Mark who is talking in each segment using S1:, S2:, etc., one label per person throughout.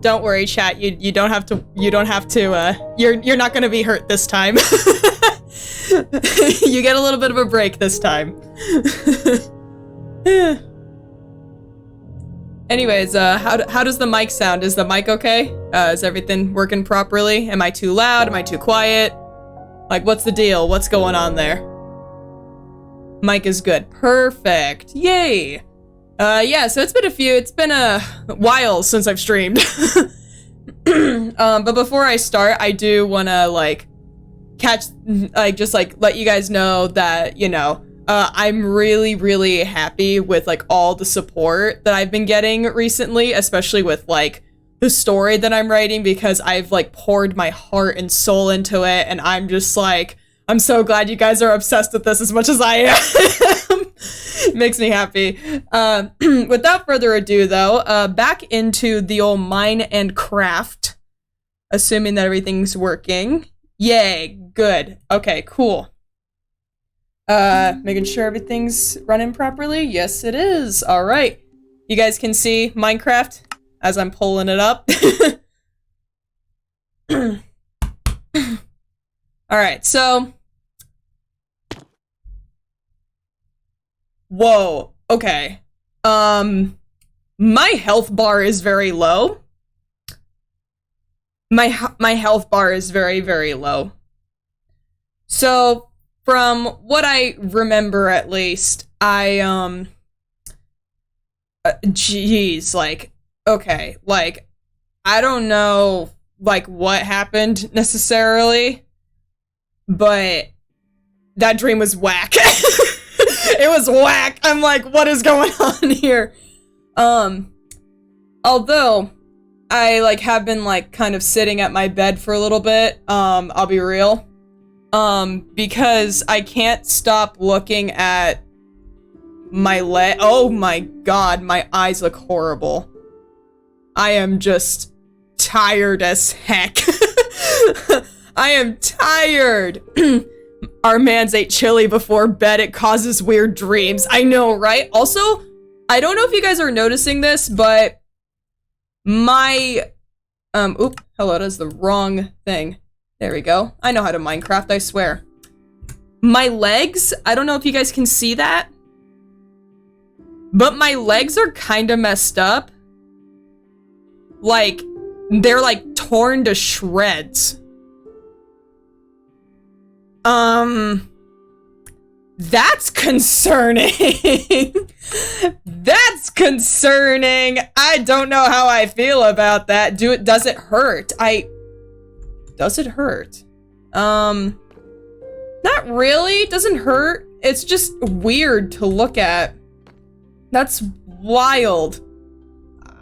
S1: Don't worry, chat. You don't have to. You're not gonna be hurt this time. You get a little bit of a break this time. Anyways, how does the mic sound? Is the mic okay? Is everything working properly? Am I too loud? Am I too quiet? Like, what's the deal? What's going on there? Mic is good. Perfect. Yay. Yeah, so it's been a while since I've streamed. But before I start, I do wanna, let you guys know that, I'm really, really happy with, all the support that I've been getting recently, especially with, the story that I'm writing, because I've, poured my heart and soul into it, and I'm just, I'm so glad you guys are obsessed with this as much as I am. Makes me happy. Without further ado, though, back into the old mine and craft, assuming that everything's working. Yay, good. Okay, cool. Making sure everything's running properly. Yes, it is. All right. You guys can see Minecraft as I'm pulling it up. All right, so... Whoa, okay. My health bar is very low. My health bar is very, very low. So, from what I remember at least, okay, I don't know, what happened necessarily, but that dream was whack. It was whack. I'm like, what is going on here? Although I have been kind of sitting at my bed for a little bit, I'll be real. Because I can't stop looking at my leg. Oh my god, my eyes look horrible. I am just tired as heck. I am tired. Our mans ate chili before bed. It causes weird dreams. I know, right? Also, I don't know if you guys are noticing this, but my, hello, that's the wrong thing. There we go. I know how to Minecraft, I swear. My legs, I don't know if you guys can see that, but my legs are kind of messed up. They're torn to shreds. That's concerning. That's concerning. I don't know how I feel about that. Does it hurt? Does it hurt? Not really. It doesn't hurt. It's just weird to look at. That's wild.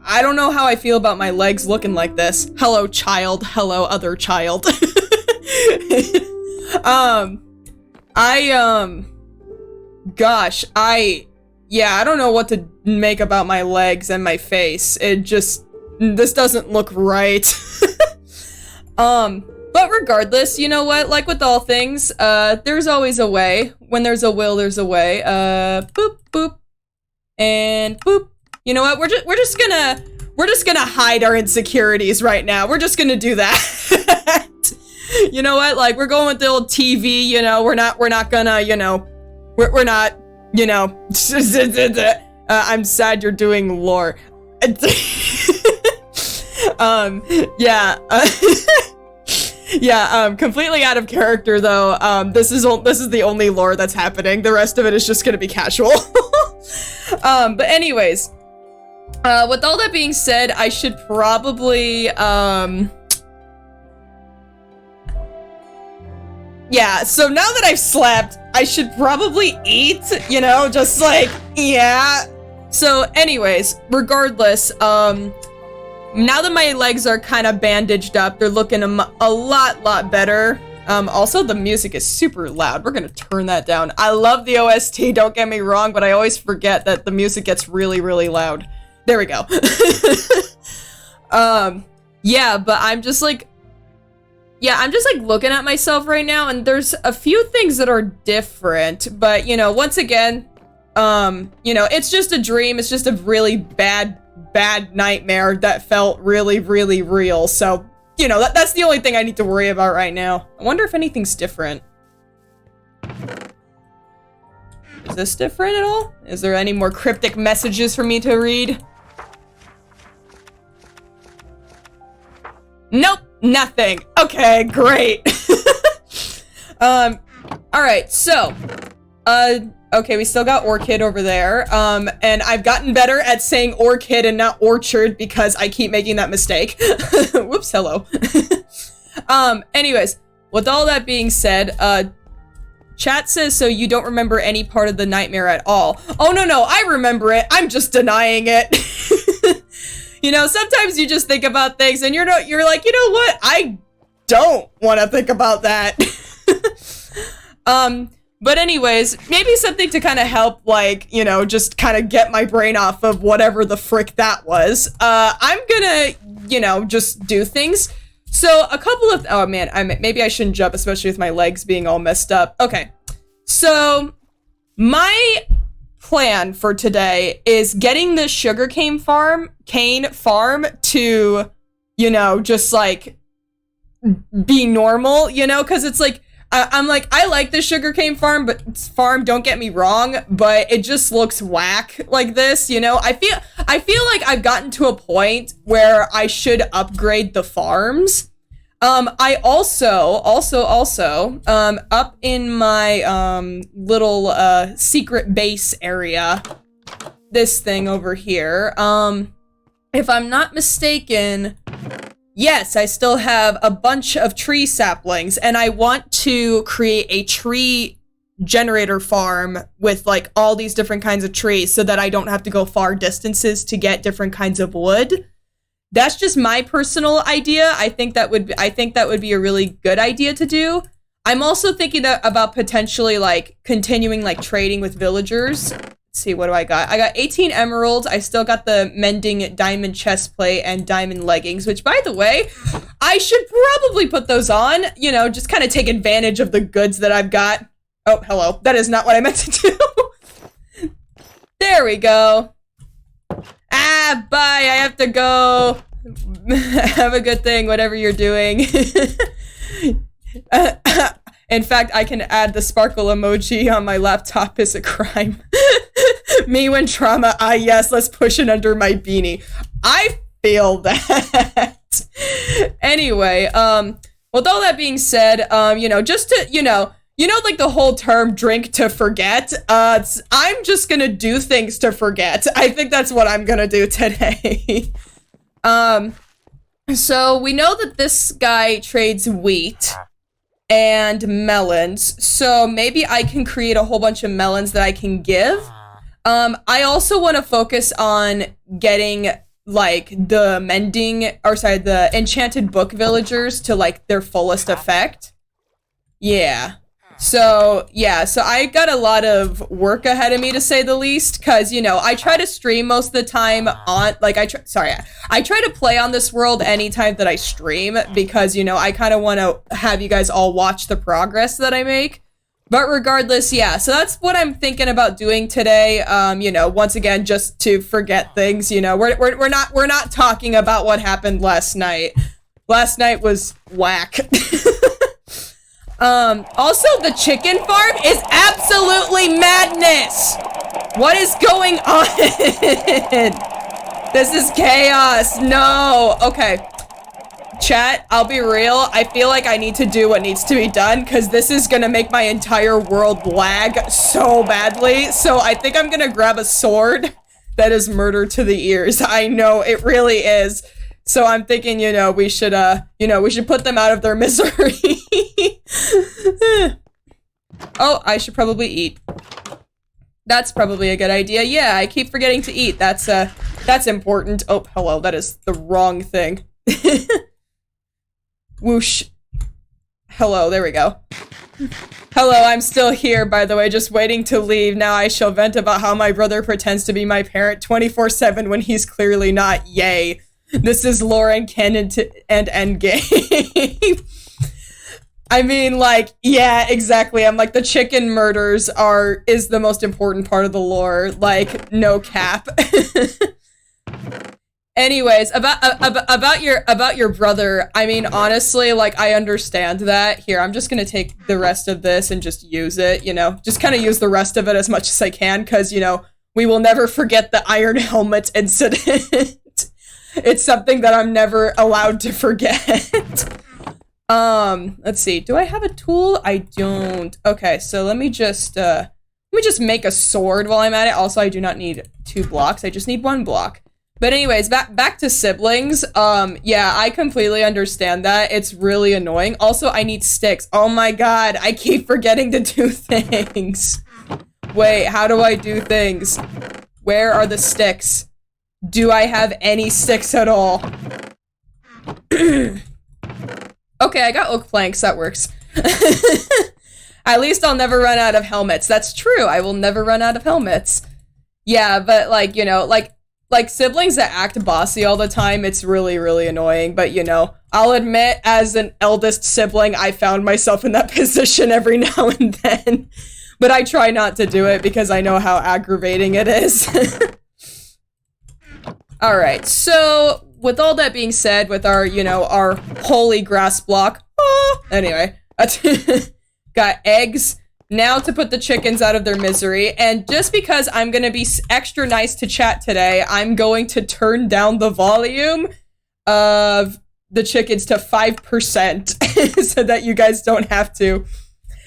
S1: I don't know how I feel about my legs looking like this. Hello, child. Hello, other child. Gosh, I don't know what to make about my legs and my face. This doesn't look right. But regardless, you know what? Like with all things, there's always a way. When there's a will, there's a way. Boop, boop, and boop. You know what? We're just gonna hide our insecurities right now. We're just gonna do that. You know what? Like, we're going with the old TV, you know, we're not gonna, you know, we're not, you know, I'm sad you're doing lore. Completely out of character though. This is the only lore that's happening. The rest of it is just gonna be casual. But anyways, with all that being said, I should probably, yeah, so now that I've slept, I should probably eat, you know, just like, yeah. So anyways, regardless, now that my legs are kind of bandaged up, they're looking a lot better. Also, the music is super loud. We're gonna turn that down. I love the OST, don't get me wrong, but I always forget that the music gets really loud. There we go. Yeah, but I'm just like looking at myself right now, and there's a few things that are different, but you know, once again, you know, it's just a dream. It's just a really bad nightmare that felt really real. So, you know, that's the only thing I need to worry about right now. I wonder if anything's different. Is this different at all? Is there any more cryptic messages for me to read? Nope, nothing. Okay, great. Alright, so, okay, we still got Orchid over there, and I've gotten better at saying Orchid and not Orchard because I keep making that mistake. Whoops, hello. Anyways, with all that being said, chat says, so you don't remember any part of the nightmare at all. Oh, no, I remember it. I'm just denying it. You know, sometimes you just think about things and you're like, you know what? I don't want to think about that. But anyways, maybe something to kind of help, like, you know, just kind of get my brain off of whatever the frick that was. I'm gonna, you know, just do things. So a couple of, oh man, maybe I shouldn't jump, especially with my legs being all messed up. Okay, so my plan for today is getting the sugarcane farm to, you know, just like be normal, you know, because it's like, I'm like, I like the sugarcane farm, don't get me wrong, but it just looks whack like this, you know? I feel like I've gotten to a point where I should upgrade the farms. I also, up in my, little, secret base area, this thing over here, if I'm not mistaken, yes, I still have a bunch of tree saplings, and I want to create a tree generator farm with, like, all these different kinds of trees so that I don't have to go far distances to get different kinds of wood. That's just my personal idea. I think that would be a really good idea to do. I'm also thinking about potentially, like, continuing, like, trading with villagers. Let's see, what do I got? I got 18 emeralds. I still got the mending diamond chest plate and diamond leggings, which, by the way, I should probably put those on, you know, just kind of take advantage of the goods that I've got. Oh, hello. That is not what I meant to do. There we go. Ah, bye. I have to go. Have a good thing, whatever you're doing. In fact, I can add the sparkle emoji on my laptop is a crime. Me when trauma, yes, let's push it under my beanie. I feel that. Anyway, with all that being said, you know, just to, you know, You know, like the whole term drink to forget? I'm just gonna do things to forget. I think that's what I'm gonna do today. So we know that this guy trades wheat and melons. So maybe I can create a whole bunch of melons that I can give. I also want to focus on getting like the the enchanted book villagers to like their fullest effect. Yeah. So, yeah, so I got a lot of work ahead of me, to say the least, because, you know, I try to stream most of the time on, like, I try to play on this world anytime that I stream, because, you know, I kind of want to have you guys all watch the progress that I make. But regardless, yeah, so that's what I'm thinking about doing today. You know, once again, just to forget things, you know, we're not talking about what happened last night. Last night was whack. Also, the chicken farm is absolutely madness! What is going on? This is chaos. No. Okay. Chat, I'll be real. I feel like I need to do what needs to be done, because this is gonna make my entire world lag so badly. So I think I'm gonna grab a sword that is murder to the ears. I know, it really is. So I'm thinking, you know, we should put them out of their misery. Oh, I should probably eat. That's probably a good idea. Yeah, I keep forgetting to eat. That's important. Oh, hello, that is the wrong thing. Whoosh. Hello, there we go. Hello, I'm still here, by the way, just waiting to leave. Now I shall vent about how my brother pretends to be my parent 24/7 when he's clearly not. Yay. This is Lauren, Ken, and Endgame. I mean, like, yeah, exactly. I'm like, the chicken murders is the most important part of the lore. Like, no cap. Anyways, about your brother, I mean, honestly, like, I understand that. Here, I'm just gonna take the rest of this and just use it, you know? Just kind of use the rest of it as much as I can, because, you know, we will never forget the Iron Helmet incident. It's something that I'm never allowed to forget. Let's see. Do I have a tool? I don't. Okay, so let me just make a sword while I'm at it. Also, I do not need 2 blocks. I just need 1 block. But anyways, back to siblings. Yeah, I completely understand that. It's really annoying. Also, I need sticks. Oh my god, I keep forgetting to do things. Wait, how do I do things? Where are the sticks? Do I have any sticks at all? Okay, I got oak planks, that works. At least I'll never run out of helmets. That's true, I will never run out of helmets. Yeah, but like, you know, like siblings that act bossy all the time, it's really, really annoying. But, you know, I'll admit, as an eldest sibling, I found myself in that position every now and then. But I try not to do it because I know how aggravating it is. Alright, so with all that being said, with our, you know, our holy grass block, anyway, got eggs. Now to put the chickens out of their misery, and just because I'm gonna be extra nice to chat today, I'm going to turn down the volume of the chickens to 5% so that you guys don't have to.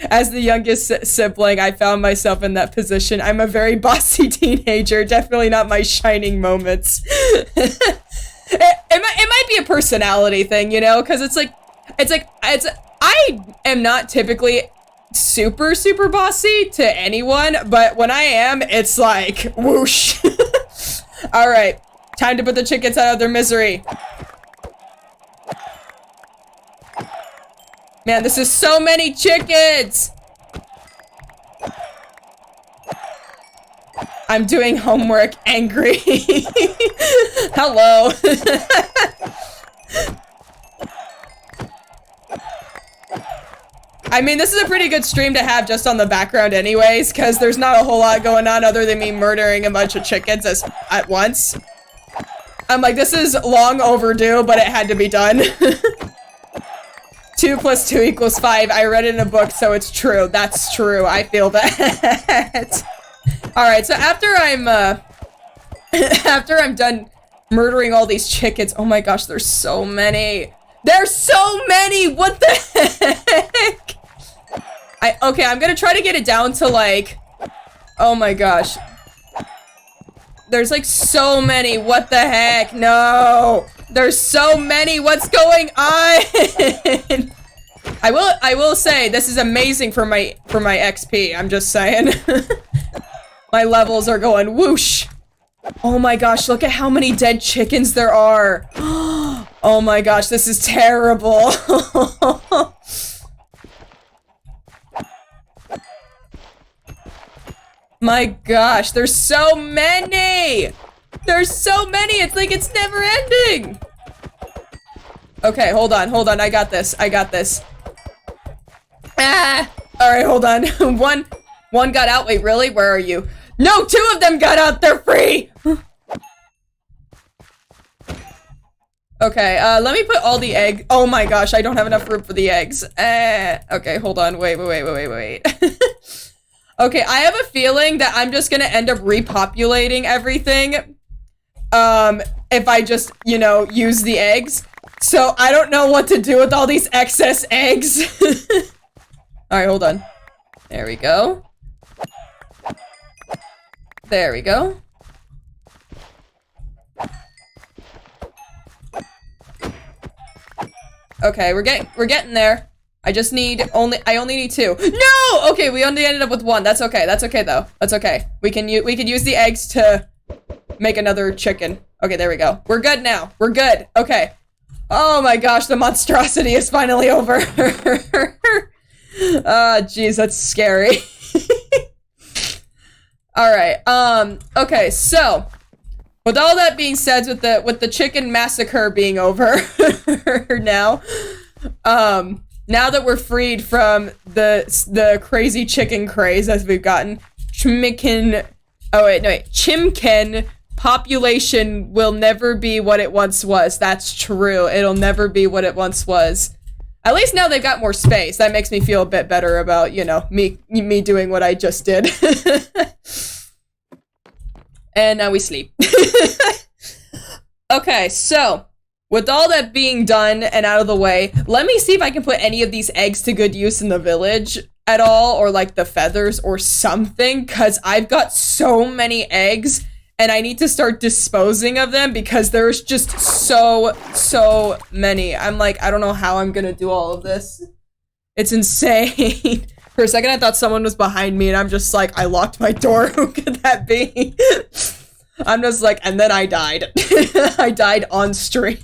S1: As the youngest sibling, I found myself in that position. I'm a very bossy teenager, definitely not my shining moments. It might be a personality thing, you know, because I am not typically super bossy to anyone, but when I am, it's like, whoosh. All right, time to put the chickens out of their misery. Man, this is so many chickens! I'm doing homework angry. Hello. I mean, this is a pretty good stream to have just on the background anyways, because there's not a whole lot going on other than me murdering a bunch of chickens at once. I'm like, this is long overdue, but it had to be done. 2 + 2 = 5. I read it in a book, so it's true. That's true. I feel that. Alright, so after I'm done murdering all these chickens, oh my gosh, there's so many. There's so many! What the heck? Okay, I'm gonna try to get it down to like, oh my gosh. There's like so many, what the heck, no. There's so many, what's going on? I will say, this is amazing for my XP, I'm just saying. My levels are going whoosh. Oh my gosh, look at how many dead chickens there are. Oh my gosh, this is terrible. My gosh, there's so many! There's so many, it's like it's never ending! Okay, hold on, I got this, Ah! Alright, hold on. One got out, wait, really? Where are you? No, 2 of them got out, they're free! Okay, let me put all the egg- oh my gosh, I don't have enough room for the eggs. Okay, hold on, wait. Okay, I have a feeling that I'm just gonna end up repopulating everything. If I just, you know, use the eggs. So I don't know what to do with all these excess eggs. Alright, hold on. There we go. There we go. Okay, we're getting there. I only need 2. No! Okay, we only ended up with 1. That's okay though. That's okay. We could use the eggs to make another chicken. Okay, there we go. We're good now. We're good. Okay. Oh my gosh, the monstrosity is finally over. Jeez, that's scary. Alright, okay, so with all that being said, with the chicken massacre being over now, now that we're freed from the crazy chicken craze as we've gotten, Chimken population will never be what it once was. That's true. It'll never be what it once was. At least now they've got more space. That makes me feel a bit better about, you know, me doing what I just did. And now we sleep. Okay, so with all that being done and out of the way, let me see if I can put any of these eggs to good use in the village at all, or like the feathers or something, because I've got so many eggs and I need to start disposing of them because there's just so many. I'm like, I don't know how I'm gonna do all of this. It's insane. For a second I thought someone was behind me and I'm just like, I locked my door. Who could that be? I'm just like, and then I died. I died on stream.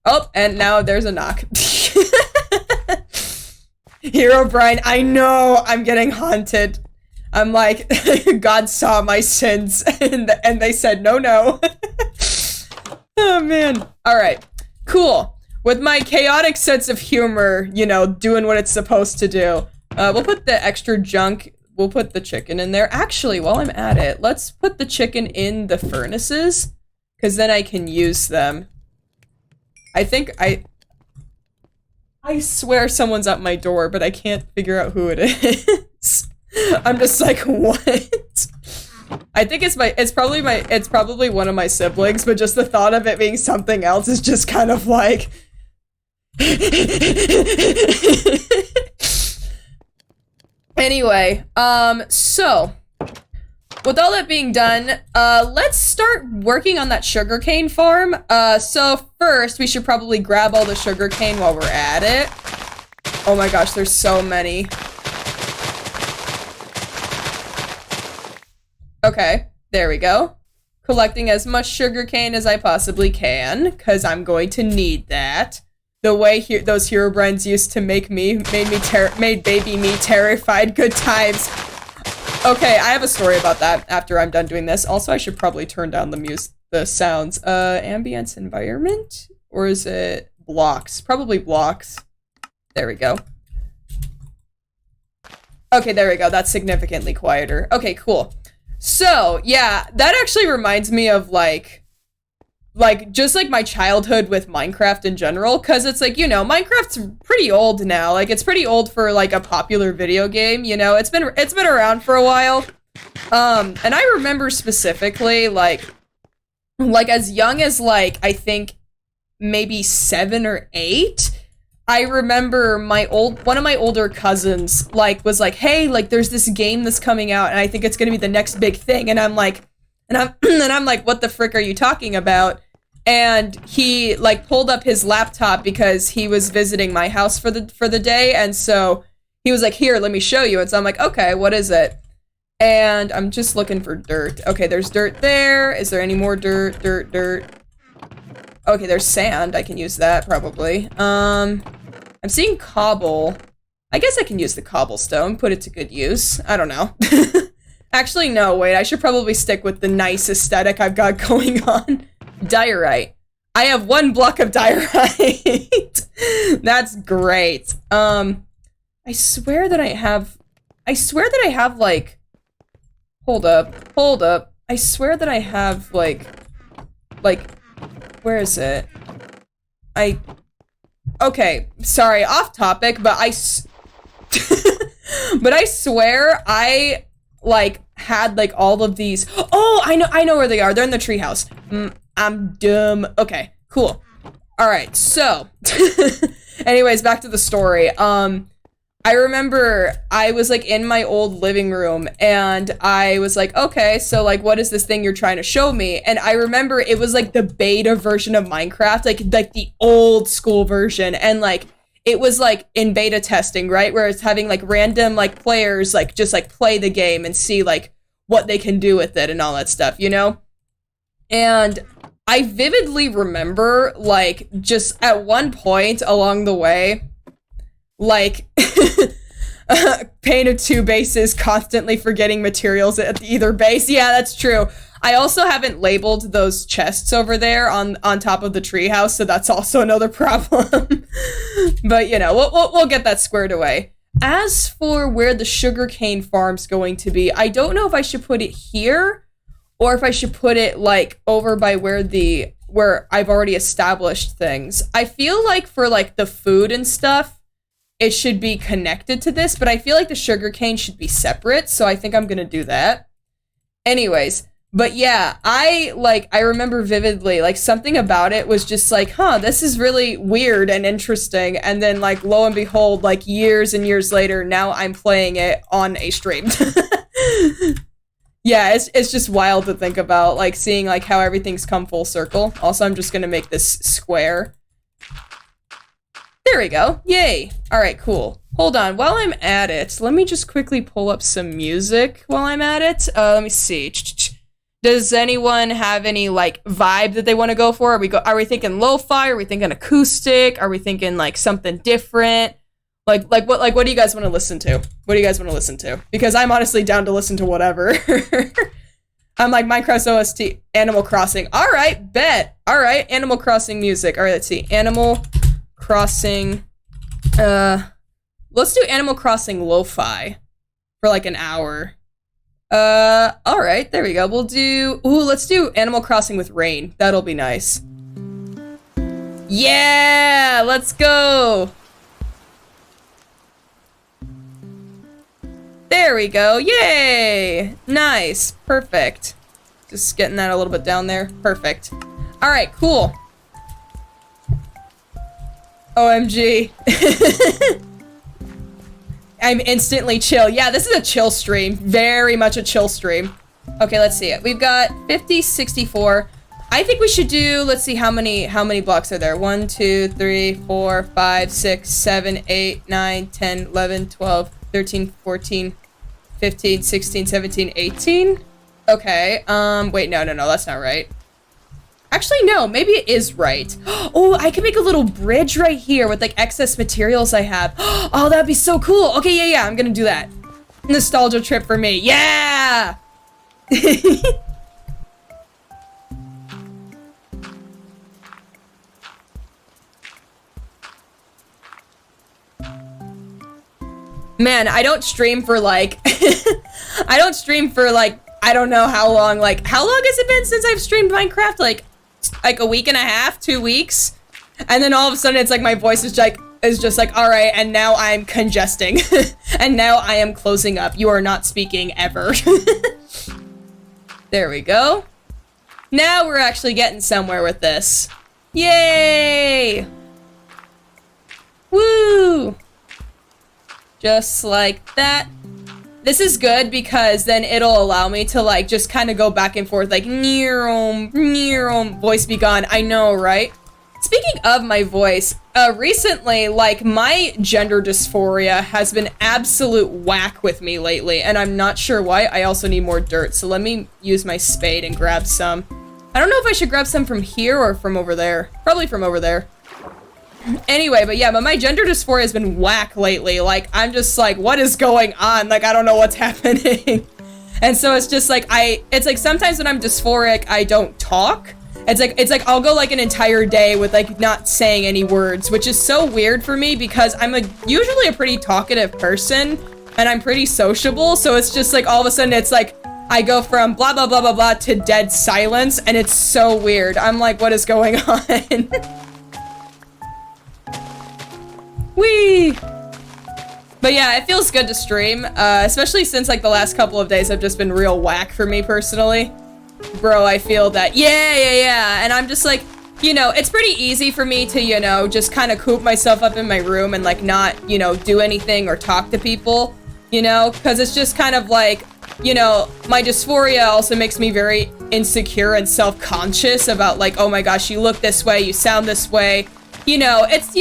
S1: Oh, and now there's a knock. Herobrine, I know I'm getting haunted. I'm like, God saw my sins, and they said, no. Oh, man. All right, cool. With my chaotic sense of humor, you know, doing what it's supposed to do, we'll put the extra junk, we'll put the chicken in there. Actually, while I'm at it, let's put the chicken in the furnaces, because then I can use them. I swear someone's at my door, but I can't figure out who it is. I'm just like, what? I think it's probably one of my siblings, but just the thought of it being something else is just kind of like Anyway, so with all that being done, let's start working on that sugarcane farm. So first we should probably grab all the sugarcane while we're at it. Oh my gosh, there's so many. Okay, there we go. Collecting as much sugarcane as I possibly can, because I'm going to need that. The way those Herobrines used to made baby me terrified. Good times. Okay, I have a story about that after I'm done doing this. Also, I should probably turn down the sounds. Ambience environment? Or is it blocks? Probably blocks. There we go. Okay, there we go. That's significantly quieter. Okay, cool. So, yeah, that actually reminds me of, just, my childhood with Minecraft in general, because it's, you know, Minecraft's pretty old now. Like, it's pretty old for, a popular video game, you know? It's been around for a while. And I remember specifically, as young as, I think maybe 7 or 8, I remember one of my older cousins, like, was like, hey, like, there's this game that's coming out, and I think it's gonna be the next big thing, and I'm like, and I'm like, what the frick are you talking about? And he, like, pulled up his laptop because he was visiting my house for the day, and so he was like, here, let me show you. And so I'm like, okay, what is it? And I'm just looking for dirt. Okay, there's dirt there. Is there any more dirt? Okay, there's sand. I can use that, probably. I'm seeing cobble. I guess I can use the cobblestone, put it to good use. I don't know. Actually, no, wait. I should probably stick with the nice aesthetic I've got going on. Diorite. I have 1 block of diorite. That's great. I swear that I have, like, hold up. I swear that I have, like, where is it? Okay, sorry, off topic, but but I swear I, like, had, like, all of these. Oh, I know where they are. They're in the treehouse. I'm dumb. Okay, cool. All right, so, anyways, back to the story. I remember I was, like, in my old living room, and I was like, okay, so, like, what is this thing you're trying to show me? And I remember it was, like, the beta version of Minecraft, like the old school version, and, like, it was, like, in beta testing, right? Where it's having, like, random, like, players, like, just, like, play the game and see, like, what they can do with it and all that stuff, you know? And I vividly remember, like, just at one point along the way, like, pain of 2 bases, constantly forgetting materials at either base. Yeah, that's true. I also haven't labeled those chests over there on top of the treehouse, so that's also another problem. But, you know, we'll get that squared away. As for where the sugarcane farm's going to be, I don't know if I should put it here, or if I should put it, like, over by where I've already established things. I feel like for, like, the food and stuff, it should be connected to this, but I feel like the sugarcane should be separate, so I think I'm gonna do that. Anyways, but yeah, I remember vividly, like, something about it was just like, huh, this is really weird and interesting, and then, like, lo and behold, like, years and years later, now I'm playing it on a stream. Yeah, it's just wild to think about, like, seeing, like, how everything's come full circle. Also, I'm just gonna make this square. There we go. Yay. All right, cool. Hold on. While I'm at it, let me just quickly pull up some music while I'm at it. Let me see. Does anyone have any, like, vibe that they want to go for? Are we thinking lo-fi? Are we thinking acoustic? Are we thinking, like, something different? Like what do you guys want to listen to? What do you guys want to listen to? Because I'm honestly down to listen to whatever. I'm like, Minecraft OST, Animal Crossing. All right, bet. All right, Animal Crossing music. All right, let's see. Animal Crossing, let's do Animal Crossing lo-fi for like an hour. All right, there we go. Let's do Animal Crossing with Raine. That'll be nice. Yeah, let's go. There we go. Yay. Nice. Perfect. Just getting that a little bit down there. Perfect. All right, cool. OMG. I'm instantly chill. Yeah, this is a chill stream. Very much a chill stream. Okay, let's see it. We've got 50, 64. I think we should do, let's see, how many blocks are there? 1, 2, 3, 4, 5, 6, 7, 8, 9, 10, 11, 12, 13, 14, 15, 16, 17, 18? Okay, wait, no, that's not right. Actually, no, maybe it is right. Oh, I can make a little bridge right here with, like, excess materials I have. Oh, that'd be so cool. Okay, yeah, I'm gonna do that. Nostalgia trip for me. Yeah! Man, I don't stream for, like... I don't stream for, like, I don't know how long. Like, how long has it been since I've streamed Minecraft? Like a week and a half, 2 weeks? And then all of a sudden it's like my voice is just like, all right, and now I'm congesting. And now I am closing up. You are not speaking ever. There we go. Now we're actually getting somewhere with this. Yay! Woo! Just like that. This is good because then it'll allow me to like just kind of go back and forth like voice be gone. I know, right? Speaking of my voice, recently, like, my gender dysphoria has been absolute whack with me lately, and I'm not sure why. I also need more dirt, so let me use my spade and grab some. I don't know if I should grab some from here or from over there. Probably from over there. Anyway, but yeah, but my gender dysphoria has been whack lately. Like, I'm just like, what is going on? Like, I don't know what's happening. And so it's just like, it's like sometimes when I'm dysphoric, I don't talk. It's like I'll go like an entire day with like not saying any words, which is so weird for me because I'm usually a pretty talkative person and I'm pretty sociable. So it's just like all of a sudden it's like I go from blah, blah, blah, blah, blah to dead silence. And it's so weird. I'm like, what is going on? Whee! But yeah, it feels good to stream, especially since like the last couple of days have just been real whack for me personally. Bro, I feel that. Yeah. And I'm just like, you know, it's pretty easy for me to, you know, just kind of coop myself up in my room and like not, you know, do anything or talk to people, you know, because it's just kind of like, you know, my dysphoria also makes me very insecure and self-conscious about like, oh my gosh, you look this way, you sound this way. You know, it's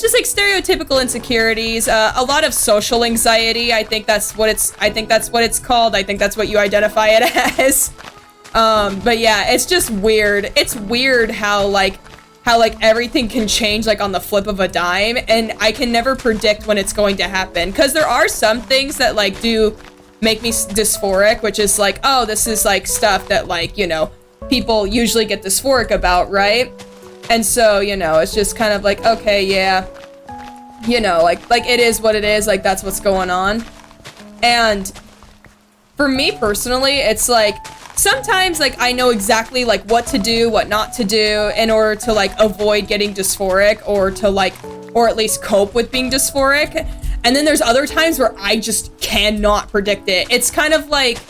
S1: just like stereotypical insecurities, a lot of social anxiety. I think that's what it's called. I think that's what you identify it as. But yeah, it's just weird. It's weird how everything can change like on the flip of a dime, and I can never predict when it's going to happen. Cause there are some things that like do make me dysphoric, which is like, oh, this is like stuff that like, you know, people usually get dysphoric about, right? And so, you know, it's just kind of like, okay, yeah, you know, like it is what it is, like that's what's going on. And for me personally, it's like, sometimes like I know exactly like what to do, what not to do in order to like avoid getting dysphoric or to like, or at least cope with being dysphoric. And then there's other times where I just cannot predict it. It's kind of like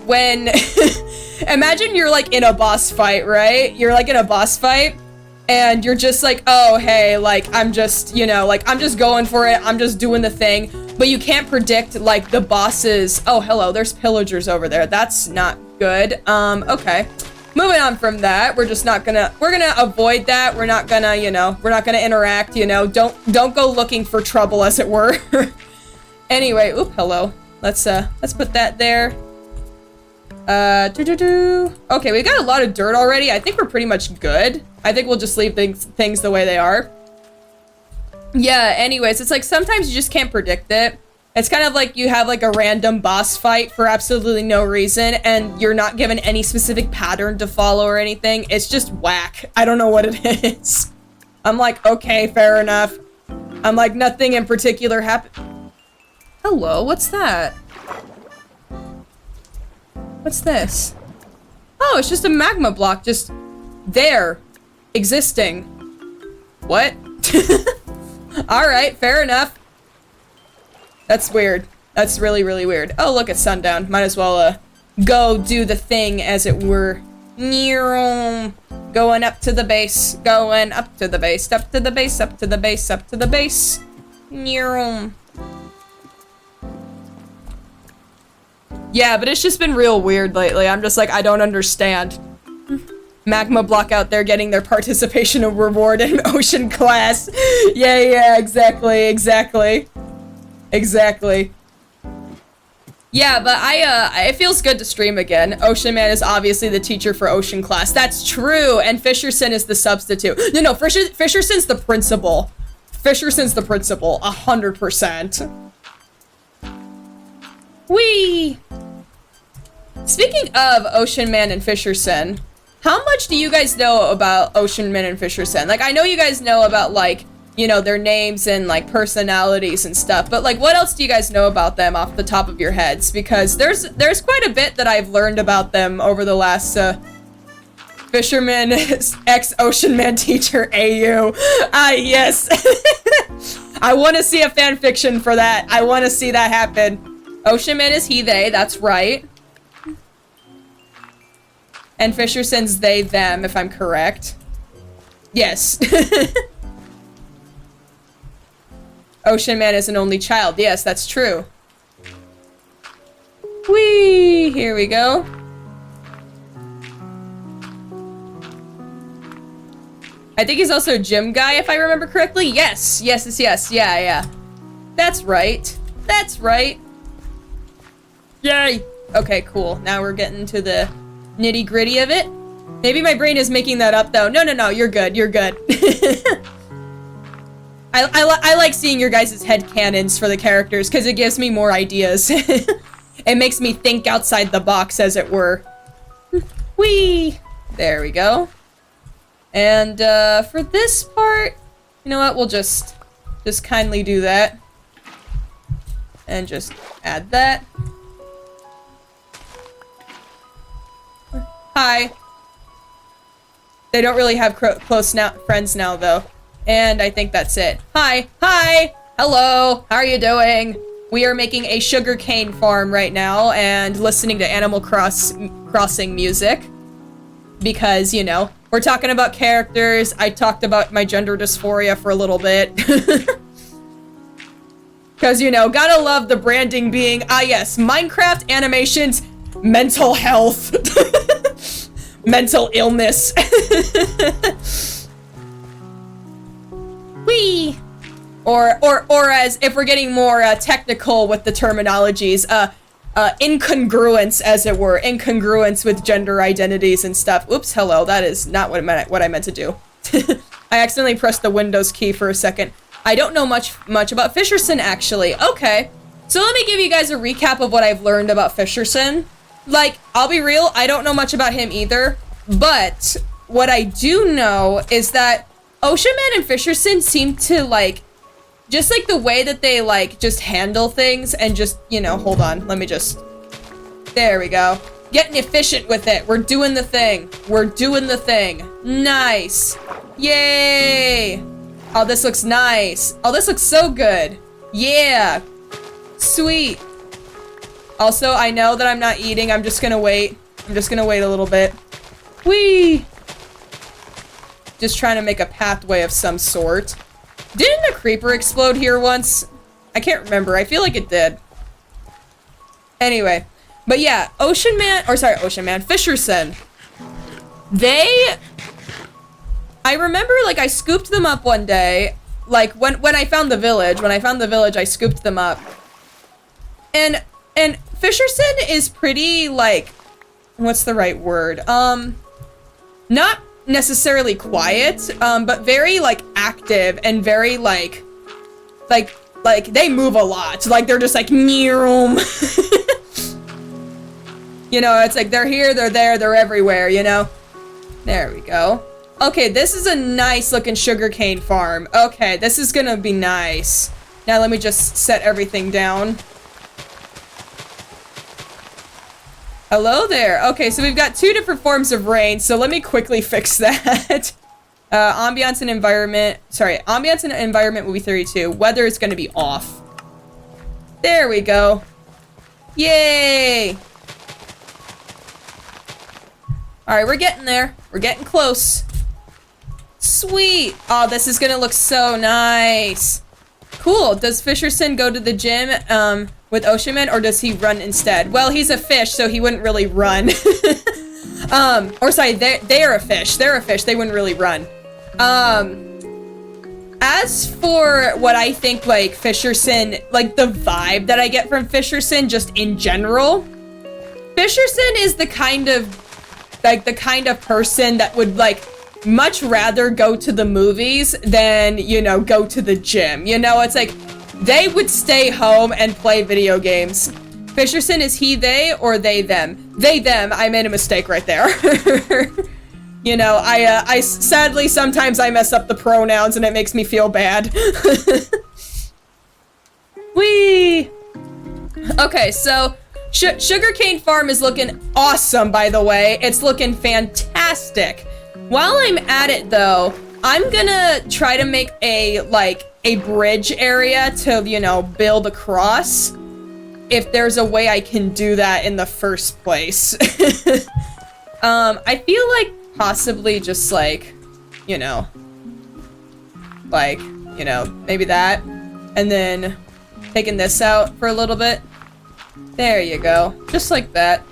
S1: when, imagine you're like in a boss fight, right? You're like in a boss fight and you're just like, oh, hey, like I'm just, you know, like I'm just going for it. I'm just doing the thing. But you can't predict like the boss's, oh, hello, there's pillagers over there. That's not good. Okay. Moving on from that, we're gonna avoid that. We're not gonna, you know, we're not gonna interact, you know, don't go looking for trouble as it were. Anyway, oop, hello. Let's put that there. Okay, we got a lot of dirt already. I think we're pretty much good. I think we'll just leave things the way they are. Yeah, anyways, it's like sometimes you just can't predict it. It's kind of like you have like a random boss fight for absolutely no reason and you're not given any specific pattern to follow or anything. It's just whack. I don't know what it is. I'm like, okay, fair enough. I'm like, nothing in particular happened. Hello, what's that? What's this? Oh, it's just a magma block just there, existing. What? Alright, fair enough. That's weird. That's really, really weird. Oh, look, it's sundown. Might as well, go do the thing, as it were. Going up to the base. Going up to the base. Up to the base. Up to the base. Up to the base. Yeah, but it's just been real weird lately. I'm just like, I don't understand. Magma block out there getting their participation reward in ocean class. Yeah, exactly. Yeah, but it feels good to stream again. Ocean Man is obviously the teacher for ocean class. That's true, and Fisherson is the substitute. No, Fisherson's the principal. 100%. Whee! Speaking of Ocean Man and Fisherson, how much do you guys know about Ocean Man and Fisherson? Like, I know you guys know about, like, you know, their names and, like, personalities and stuff, but, like, what else do you guys know about them off the top of your heads? Because there's quite a bit that I've learned about them over the last, Fisherman, ex-Ocean Man teacher, AU. Ah, yes. I want to see a fanfiction for that. I want to see that happen. Ocean Man is he, they, that's right. And Fisherson's they, them, if I'm correct. Yes. Ocean Man is an only child. Yes, that's true. Whee! Here we go. I think he's also a gym guy, if I remember correctly. Yes, yes, yes, yes. Yeah, yeah. That's right. That's right. Yay! Okay, cool. Now we're getting to the nitty-gritty of it. Maybe my brain is making that up, though. No, no, no. You're good. You're good. I like seeing your guys' headcanons for the characters, because it gives me more ideas. It makes me think outside the box, as it were. Whee! There we go. And, for this part, you know what? We'll just kindly do that. And just add that. Hi. They don't really have close friends now, though. And I think that's it. Hi. Hi. Hello. How are you doing? We are making a sugarcane farm right now and listening to Animal Crossing music. Because, you know, we're talking about characters. I talked about my gender dysphoria for a little bit. Because, you know, gotta love the branding being, yes, Minecraft animations, mental health. Mental illness. Whee! Or as, if we're getting more technical with the terminologies, incongruence, as it were. Incongruence with gender identities and stuff. Oops, hello, that is not what I meant to do. I accidentally pressed the Windows key for a second. I don't know much about Fisherson, actually. Okay, so let me give you guys a recap of what I've learned about Fisherson. Like, I'll be real, I don't know much about him either, but what I do know is that Ocean Man and Fisherson seem to, like, just like the way that they, like, just handle things and just, you know, hold on, let me just, there we go. Getting efficient with it. We're doing the thing. We're doing the thing. Nice. Yay. Oh, this looks nice. Oh, this looks so good. Yeah. Sweet. Also, I know that I'm not eating. I'm just gonna wait. I'm just gonna wait a little bit. Whee! Just trying to make a pathway of some sort. Didn't a creeper explode here once? I can't remember. I feel like it did. Anyway. But yeah, Fisherson. I remember, like, I scooped them up one day. Like, when I found the village. When I found the village, I scooped them up. And Fisherson is pretty, like, what's the right word? Not necessarily quiet, but very, like, active and very, like, they move a lot. Like, they're just like, Neum. You know, it's like, they're here, they're there, they're everywhere, you know? There we go. Okay, this is a nice looking sugarcane farm. Okay, this is gonna be nice. Now let me just set everything down. Hello there. Okay, so we've got two different forms of rain, so let me quickly fix that. Ambiance and environment. Sorry, ambiance and environment will be 32. Weather is going to be off. There we go. Yay! Alright, we're getting there. We're getting close. Sweet! Oh, this is going to look so nice. Cool. Does Fisherson go to the gym, with Ocean Man, or does he run instead? Well, he's a fish, so he wouldn't really run. Or sorry, they are a fish. They're a fish. They wouldn't really run. As for what I think, like, Fisherson, like, the vibe that I get from Fisherson, just in general, Fisherson is the kind of person that would, like, much rather go to the movies than, you know, go to the gym. You know, it's like, they would stay home and play video games. Fisherson, is he, they, or they, them? They, them. I made a mistake right there. You know, I sadly, sometimes I mess up the pronouns and it makes me feel bad. Whee! Okay, so, Sugarcane Farm is looking awesome, by the way. It's looking fantastic. While I'm at it, though, I'm gonna try to make a bridge area to, you know, build across. If there's a way I can do that in the first place. I feel like possibly just like, you know, maybe that. And then taking this out for a little bit. There you go. Just like that.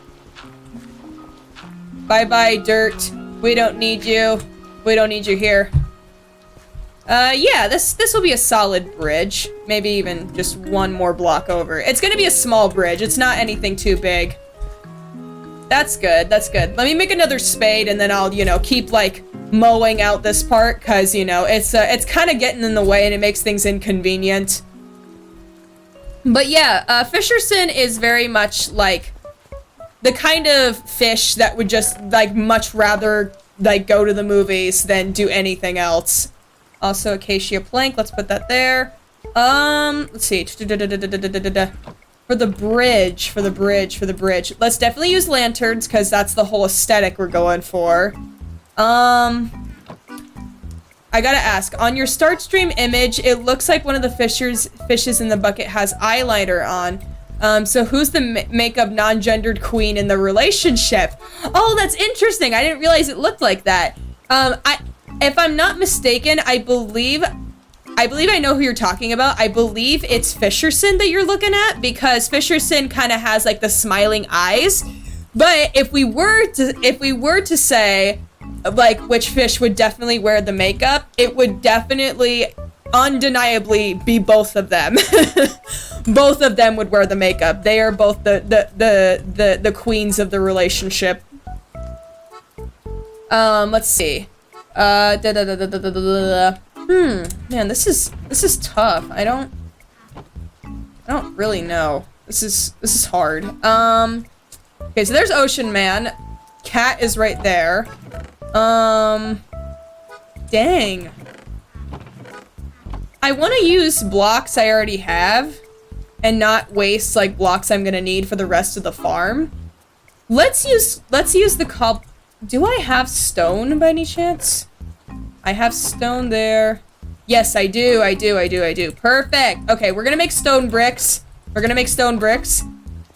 S1: Bye-bye, dirt. We don't need you. We don't need you here. Yeah, this will be a solid bridge. Maybe even just one more block over. It's gonna be a small bridge. It's not anything too big. That's good. That's good. Let me make another spade and then I'll, you know, keep like mowing out this part because, you know, it's kind of getting in the way and it makes things inconvenient. But yeah, Fisherson is very much like the kind of fish that would just like much rather like go to the movies than do anything else. Also acacia plank, let's put that there. Let's see. For the bridge. Let's definitely use lanterns because that's the whole aesthetic we're going for. I gotta ask, on your start stream image, it looks like one of the fishes in the bucket has eyeliner on. So who's the makeup non-gendered queen in the relationship? Oh, that's interesting. I didn't realize it looked like that. If I'm not mistaken, I believe I know who you're talking about. I believe it's Fisherson that you're looking at because Fisherson kind of has like the smiling eyes. But if we were to say like which fish would definitely wear the makeup, it would definitely undeniably be both of them. Both of them would wear the makeup. They are both the queens of the relationship. Let's see. Man, this is tough. I don't really know. This is hard. Okay, so there's Ocean Man. Cat is right there. Dang. I want to use blocks I already have and not waste like blocks I'm gonna need for the rest of the farm. Let's use the cob. Do I have stone by any chance? I have stone there. Yes, I do. Perfect. Okay, we're gonna make stone bricks.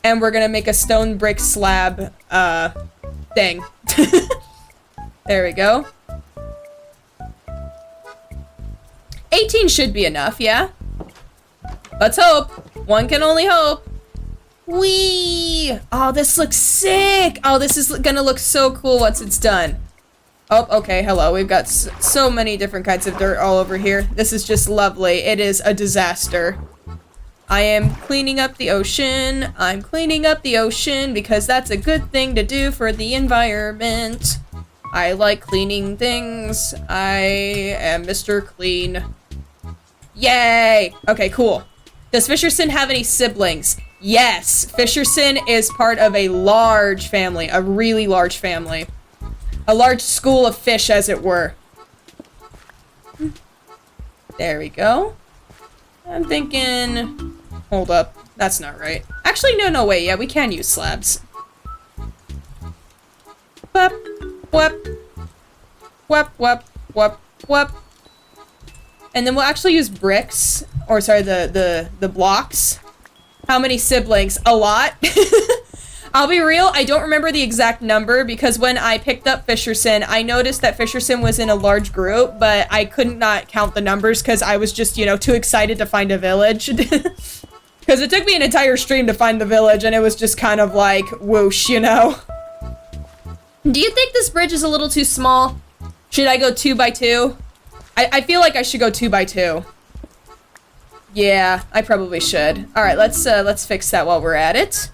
S1: And we're gonna make a stone brick slab, thing. There we go. 18 should be enough, yeah? Let's hope. One can only hope. Whee! Oh, this looks sick! Oh, this is gonna look so cool once it's done. Oh, okay, hello. We've got so many different kinds of dirt all over here. This is just lovely. It is a disaster. I am cleaning up the ocean. I'm cleaning up the ocean because that's a good thing to do for the environment. I like cleaning things. I am Mr. Clean. Yay! Okay, cool. Does Fisherson have any siblings? Yes, Fisherson is part of a large family, a really large family. A large school of fish, as it were. There we go. I'm thinking... Hold up. That's not right. Actually, no, wait. Yeah, we can use slabs. Wep, wep. Wep, wep, wep, wep. And then we'll actually use bricks. Or, sorry, the blocks. How many siblings? A lot. I'll be real, I don't remember the exact number because when I picked up Fisherson, I noticed that Fisherson was in a large group, but I could not count the numbers because I was just, you know, too excited to find a village. Because it took me an entire stream to find the village and it was just kind of like, whoosh, you know? Do you think this bridge is a little too small? Should I go 2 by 2? I feel like I should go 2 by 2. Yeah, I probably should. Alright, let's fix that while we're at it.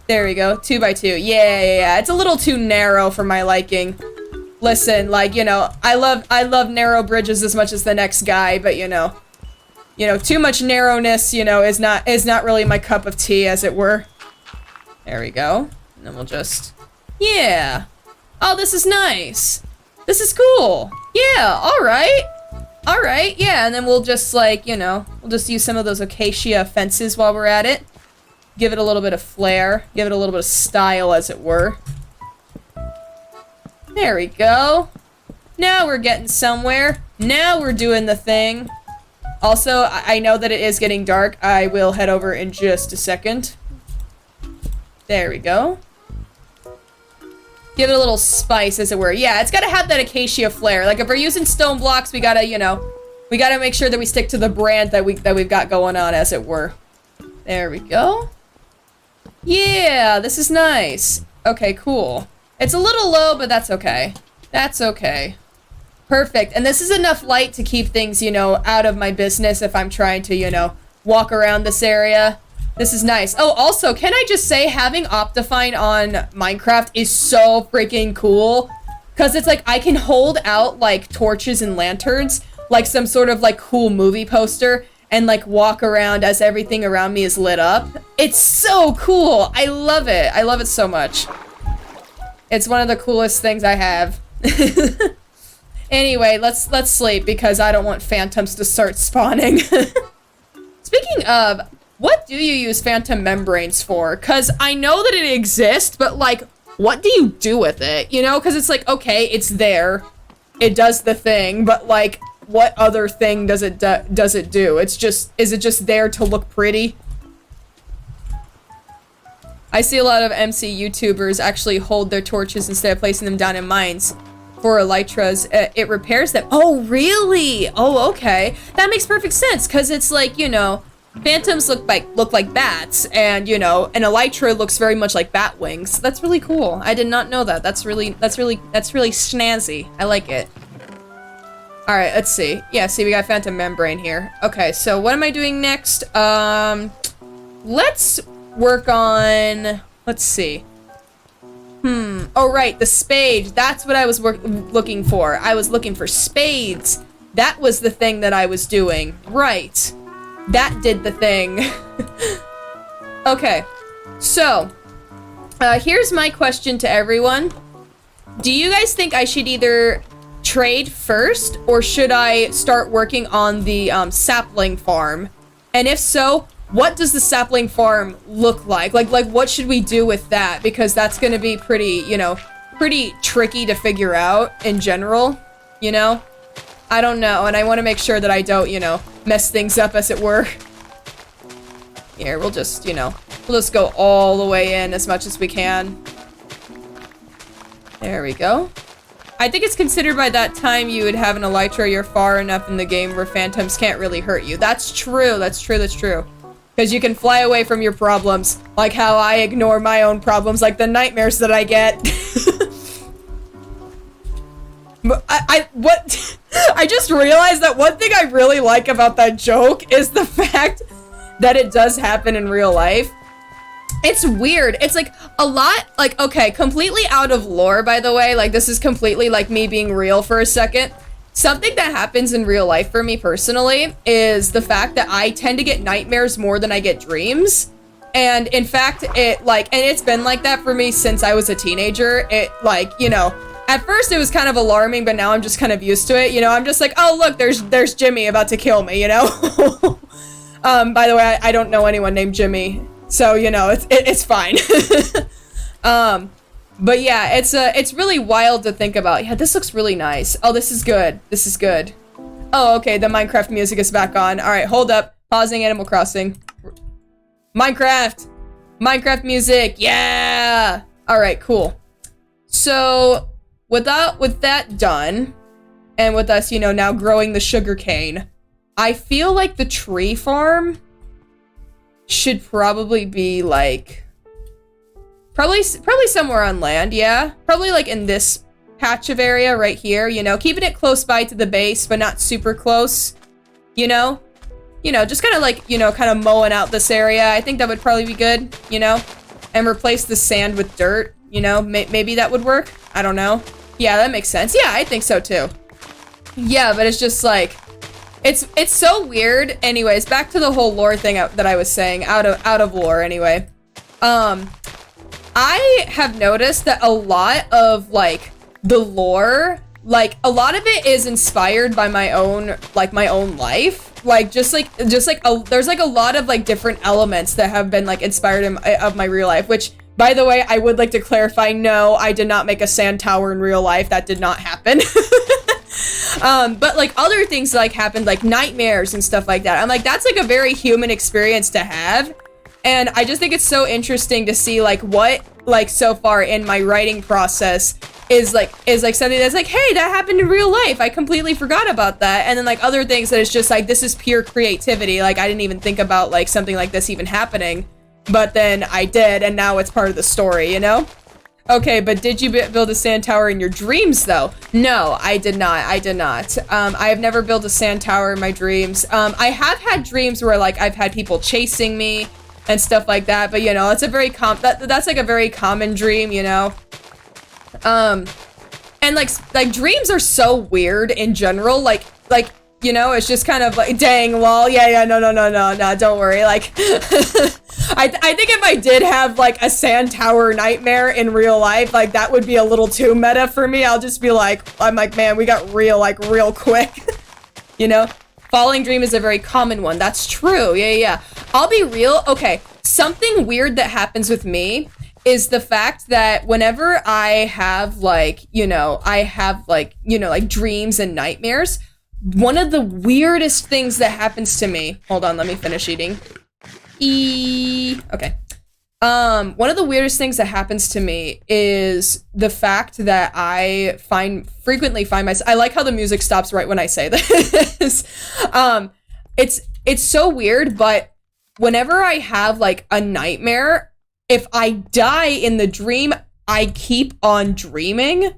S1: There we go, 2 by 2. Yeah. It's a little too narrow for my liking. Listen, like, you know, I love narrow bridges as much as the next guy, but you know, too much narrowness, you know, is not really my cup of tea, as it were. There we go. And then we'll just, yeah. Oh, this is nice. This is cool. Yeah, all right, yeah. And then we'll just like, you know, we'll just use some of those acacia fences while we're at it. Give it a little bit of flair. Give it a little bit of style, as it were. There we go. Now we're getting somewhere. Now we're doing the thing. Also, I know that it is getting dark. I will head over in just a second. There we go. Give it a little spice, as it were. Yeah, it's gotta have that acacia flair. Like, if we're using stone blocks, we gotta, you know, We gotta make sure that we stick to the brand that we've got going on, as it were. There we go. Yeah, this is nice. Okay, cool. It's a little low, but that's okay. That's okay. Perfect. And this is enough light to keep things, you know, out of my business if I'm trying to, you know, walk around this area. This is nice. Oh, also, can I just say having Optifine on Minecraft is so freaking cool? Because it's like I can hold out, like, torches and lanterns, like some sort of, like, cool movie poster, and, like, walk around as everything around me is lit up. It's so cool! I love it. I love it so much. It's one of the coolest things I have. Anyway, let's sleep, because I don't want phantoms to start spawning. Speaking of, what do you use phantom membranes for? Because I know that it exists, but, like, what do you do with it? You know, because it's like, okay, it's there. It does the thing, but, like, what other thing does it do? It's just, is it just there to look pretty? I see a lot of MC YouTubers actually hold their torches instead of placing them down in mines for elytras. It repairs them. Oh, really? Oh, okay. That makes perfect sense, because it's like, you know, phantoms look like bats, and, you know, an elytra looks very much like bat wings. That's really cool. I did not know that. That's really snazzy. I like it. All right, let's see. Yeah, see, we got phantom membrane here. Okay, so what am I doing next? Let's work on, let's see. Oh, right, the spade. That's what I was looking for. I was looking for spades. That was the thing that I was doing. Right. That did the thing. Okay, so here's my question to everyone. Do you guys think I should either trade first, or should I start working on the sapling farm? And if so, what does the sapling farm look like? Like what should we do with that? Because that's gonna be pretty, you know, pretty tricky to figure out in general, you know? I don't know, and I want to make sure that I don't, you know, mess things up, as it were. Here, we'll just, you know, we'll just go all the way in as much as we can. There we go. I think it's considered by that time you would have an elytra, you're far enough in the game where phantoms can't really hurt you. That's true, that's true, that's true. Because you can fly away from your problems, like how I ignore my own problems, like the nightmares that I get. I just realized that one thing I really like about that joke is the fact that it does happen in real life. It's weird. It's like a lot, like, okay, completely out of lore, by the way. Like, this is completely like me being real for a second. Something that happens in real life for me personally is the fact that I tend to get nightmares more than I get dreams. And in fact, it like, and it's been like that for me since I was a teenager. It like, you know, at first it was kind of alarming, but now I'm just kind of used to it. You know, I'm just like, oh, look, there's Jimmy about to kill me, you know? By the way, I don't know anyone named Jimmy. So, you know, it's fine. But yeah, it's really wild to think about. Yeah, this looks really nice. Oh, this is good. This is good. Oh, okay, the Minecraft music is back on. All right, hold up. Pausing Animal Crossing. Minecraft! Minecraft music, yeah! All right, cool. So, with that done, and with us, you know, now growing the sugar cane, I feel like the tree farm should probably be like, probably somewhere on land, yeah? Probably like in this patch of area right here, you know, keeping it close by to the base, but not super close, you know? You know, just kind of like, you know, kind of mowing out this area. I think that would probably be good, you know? And replace the sand with dirt, you know? Maybe that would work? I don't know. Yeah, that makes sense. Yeah, I think so too. Yeah, but it's just like, it's so weird. Anyways, back to the whole lore thing that I was saying, out of lore anyway. I have noticed that a lot of like the lore, like a lot of it is inspired by my own life. Like there's like a lot of like different elements that have been like inspired of my real life, which, by the way, I would like to clarify, no, I did not make a sand tower in real life. That did not happen. But like other things like happened, like nightmares and stuff like that. I'm like, that's like a very human experience to have. And I just think it's so interesting to see like what, like so far in my writing process, is like something that's like, hey, that happened in real life. I completely forgot about that. And then like other things that it's just like, this is pure creativity. Like I didn't even think about like something like this even happening, but then I did, and now it's part of the story, you know? Okay, but did you build a sand tower in your dreams though? No, I did not. I have never built a sand tower in my dreams. I have had dreams where like I've had people chasing me and stuff like that, but you know, it's a very that's like a very common dream, you know? And like dreams are so weird in general, like, you know, it's just kind of like, dang, lol, yeah, no, don't worry, like, I think if I did have, like, a sand tower nightmare in real life, like, that would be a little too meta for me. I'll just be like, I'm like, man, we got real, like, real quick, you know? Falling dream is a very common one. That's true, yeah. I'll be real, okay, something weird that happens with me is the fact that whenever I have, like, like dreams and nightmares, one of the weirdest things that happens to me, hold on, let me finish eating. Okay. One of the weirdest things that happens to me is the fact that I frequently find myself, I like how the music stops right when I say this. It's so weird, but whenever I have like a nightmare, if I die in the dream, I keep on dreaming,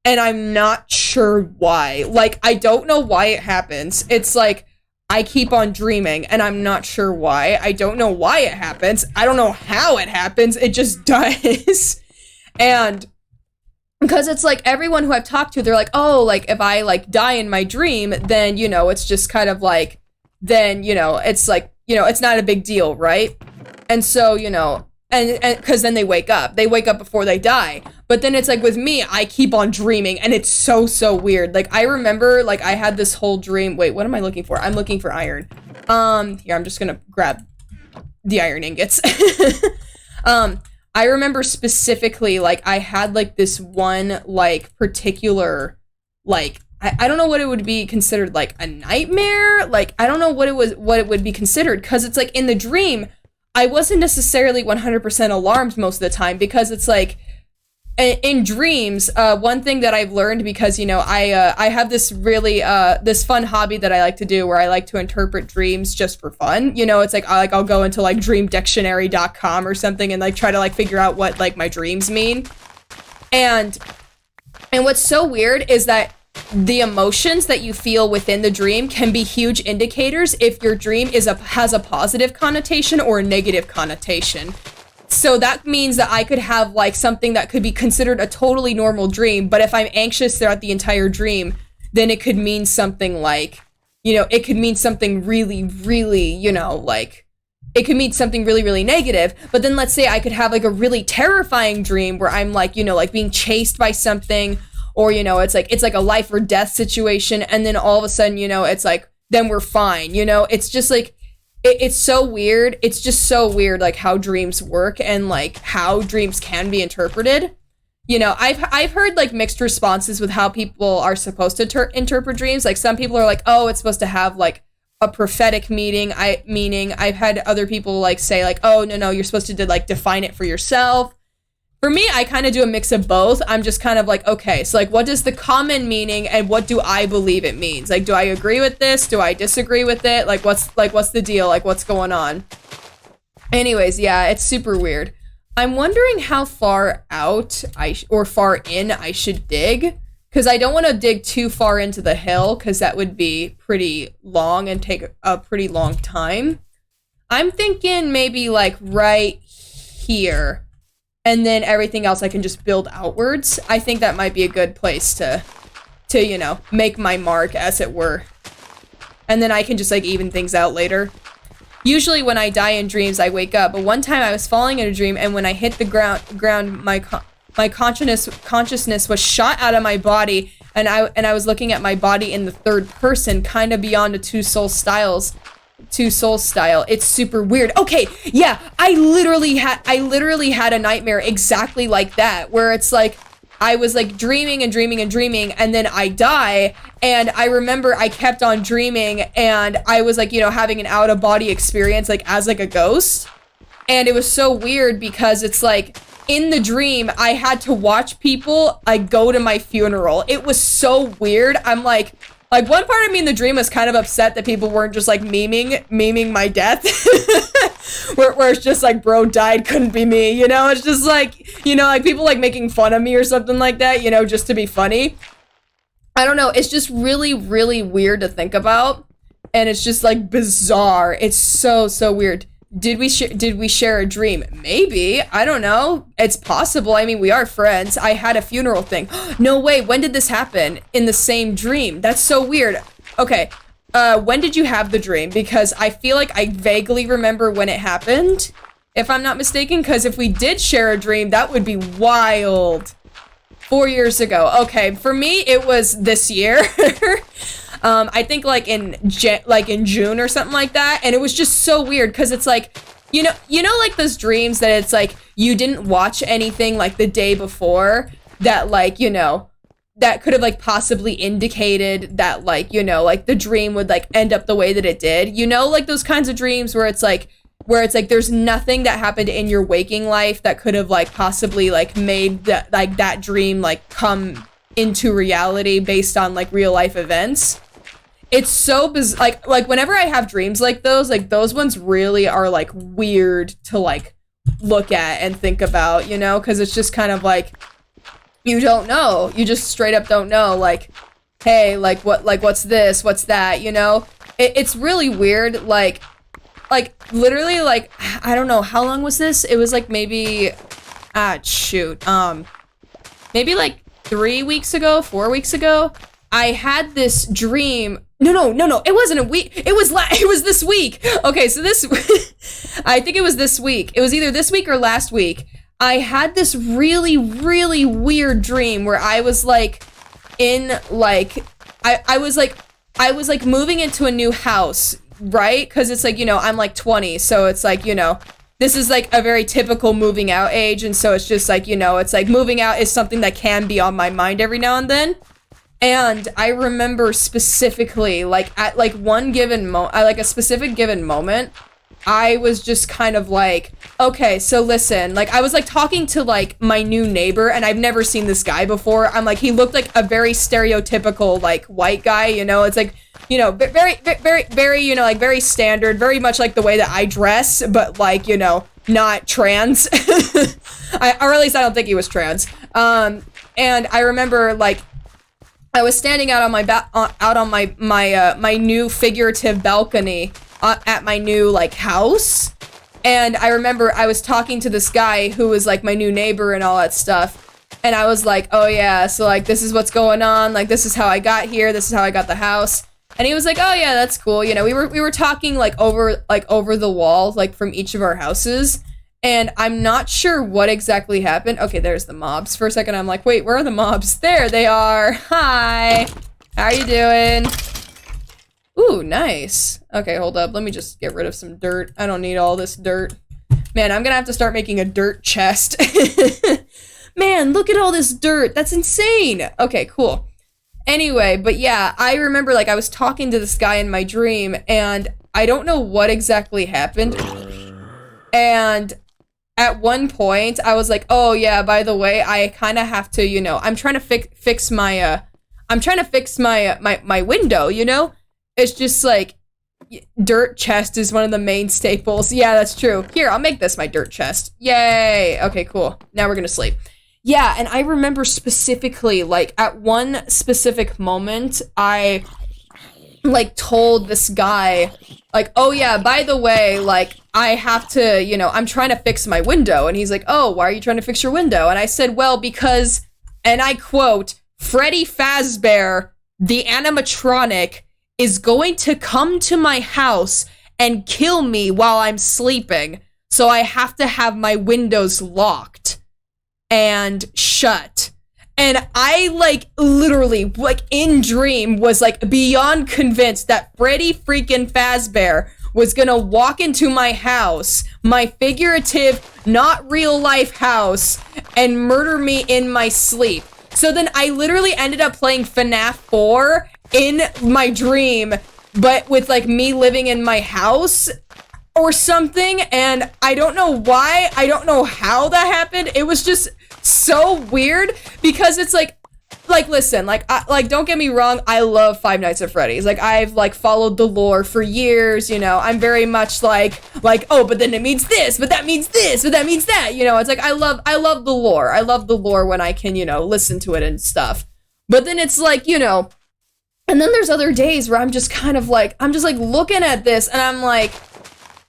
S1: and I'm not sure why. Like, I don't know why it happens. It's like, I keep on dreaming, and I'm not sure why. I don't know why it happens. I don't know how it happens. It just does. And because it's like, everyone who I've talked to, they're like, oh, like, if I, like, die in my dream, then, you know, it's just kind of like, then, you know, it's like, you know, it's not a big deal, right? And so, you know, and because then they wake up before they die. But then it's like with me, I keep on dreaming, and it's so weird. Like I remember, like I had this whole dream. Wait, what am I looking for? I'm looking for iron. Here, I'm just gonna grab the iron ingots. I remember specifically, like I had like this one like particular, like I don't know what it would be considered, like a nightmare. Like I don't know what it would be considered, because it's like in the dream, I wasn't necessarily 100% alarmed most of the time, because it's like, in dreams, one thing that I've learned, because, you know, I have this really, this fun hobby that I like to do where I like to interpret dreams just for fun. You know, it's like, I'll go into like dreamdictionary.com or something and like try to like figure out what like my dreams mean. And what's so weird is that the emotions that you feel within the dream can be huge indicators if your dream has a positive connotation or a negative connotation. So that means that I could have like something that could be considered a totally normal dream, but if I'm anxious throughout the entire dream, then it could mean something like, you know, it could mean something really, you know, like, it could mean something really negative. But then let's say I could have like a really terrifying dream where I'm like, you know, like being chased by something, or, you know, it's like a life or death situation, and then all of a sudden, you know, it's like, then we're fine, you know? It's just like, it's so weird. It's just so weird, like, how dreams work and, like, how dreams can be interpreted. You know, I've heard, like, mixed responses with how people are supposed to interpret dreams. Like, some people are like, oh, it's supposed to have, like, a prophetic meaning. I've had other people, like, say, like, oh, no, you're supposed to, like, define it for yourself. For me, I kind of do a mix of both. I'm just kind of like, okay, so like, what is the common meaning and what do I believe it means? Like, do I agree with this? Do I disagree with it? Like, what's the deal? Like, what's going on? Anyways, yeah, it's super weird. I'm wondering how far out far in I should dig, because I don't want to dig too far into the hill, because that would be pretty long and take a pretty long time. I'm thinking maybe like right here. And then everything else I can just build outwards. I think that might be a good place to, you know, make my mark, as it were. And then I can just, like, even things out later. Usually when I die in dreams, I wake up. But one time I was falling in a dream, and when I hit the ground, my consciousness was shot out of my body, and I was looking at my body in the third person, kind of beyond the two soul style. It's super weird. Okay, yeah, I literally had a nightmare exactly like that, where it's like I was like dreaming, and then I die, and I remember I kept on dreaming, and I was like, you know, having an out of body experience, like as like a ghost. And it was so weird, because it's like in the dream, I had to watch people like go to my funeral. It was so weird. I'm like one part of me in the dream was kind of upset that people weren't just like memeing my death. where it's just like, bro died, couldn't be me, you know? It's just like, you know, like people like making fun of me or something like that, you know, just to be funny. I don't know, it's just really, really weird to think about. And it's just like bizarre. It's so weird. Did we share a dream? Maybe. I don't know. It's possible. I mean, we are friends. I had a funeral thing. No way. When did this happen? In the same dream. That's so weird. Okay. When did you have the dream? Because I feel like I vaguely remember when it happened, if I'm not mistaken. Because if we did share a dream, that would be wild. 4 years ago. Okay. For me, it was this year. I think like in June or something like that, and it was just so weird because it's like, you know like those dreams that it's like you didn't watch anything like the day before that, like, you know, that could have like possibly indicated that, like, you know, like the dream would like end up the way that it did, you know, like those kinds of dreams where it's like there's nothing that happened in your waking life that could have like possibly like made that dream like come into reality based on like real life events. It's so bizarre. Like whenever I have dreams like those ones really are like weird to like look at and think about, you know, because it's just kind of like you don't know. You just straight up don't know. Like, hey, like what's this? What's that? You know, it's really weird. Like literally, like I don't know how long was this. It was like maybe maybe like 3 weeks ago, 4 weeks ago. I had this dream. No. It wasn't a week. It was this week. Okay, so I think it was this week. It was either this week or last week. I had this really, really weird dream where I was like in like, I was like moving into a new house, right? Because it's like, you know, I'm like 20. So it's like, you know, this is like a very typical moving out age. And so it's just like, you know, it's like moving out is something that can be on my mind every now and then. And I remember specifically, like, at, like, one given like, a specific given moment, I was just kind of like, okay, so listen, like, I was, like, talking to, like, my new neighbor, and I've never seen this guy before. I'm like, he looked like a very stereotypical, like, white guy, you know? It's like, you know, very, you know, like, very standard, very much like the way that I dress, but, like, you know, not trans. Or at least I don't think he was trans. And I remember, like, I was standing out on my new figurative balcony at my new like house, and I remember I was talking to this guy who was like my new neighbor and all that stuff, and I was like, oh yeah, so like this is what's going on, like this is how I got here, this is how I got the house, and he was like, oh yeah, that's cool, you know, we were talking like over the wall, like from each of our houses. And I'm not sure what exactly happened. Okay, there's the mobs. For a second, I'm like, wait, where are the mobs? There they are. Hi. How are you doing? Ooh, nice. Okay, hold up. Let me just get rid of some dirt. I don't need all this dirt. Man, I'm gonna have to start making a dirt chest. Man, look at all this dirt. That's insane. Okay, cool. Anyway, but yeah, I remember, like, I was talking to this guy in my dream, and I don't know what exactly happened. And at one point, I was like, oh yeah, by the way, I kind of have to, you know, I'm trying to fix my window, you know? It's just like, dirt chest is one of the main staples. Yeah, that's true. Here, I'll make this my dirt chest. Yay! Okay, cool. Now we're gonna sleep. Yeah, and I remember specifically, like, at one specific moment, I, like, told this guy, like, oh yeah, by the way, like, I have to, you know, I'm trying to fix my window. And he's like, oh, why are you trying to fix your window? And I said, well, because, and I quote, Freddy Fazbear, the animatronic, is going to come to my house and kill me while I'm sleeping. So I have to have my windows locked and shut. And I, like, literally, like, in dream was, like, beyond convinced that Freddy freaking Fazbear was gonna walk into my house, my figurative, not real life house, and murder me in my sleep. So then I literally ended up playing FNAF 4 in my dream, but with, like, me living in my house. or something, and I don't know why, I don't know how that happened. It was just so weird, because it's like listen, like don't get me wrong, I love Five Nights at Freddy's. Like, I've like followed the lore for years, you know. I'm very much like oh, but then it means this, but that means this, but that means that, you know. It's like I love the lore. I love the lore when I can, you know, listen to it and stuff. But then it's like, you know, and then there's other days where I'm just kind of like, I'm just like looking at this and I'm like,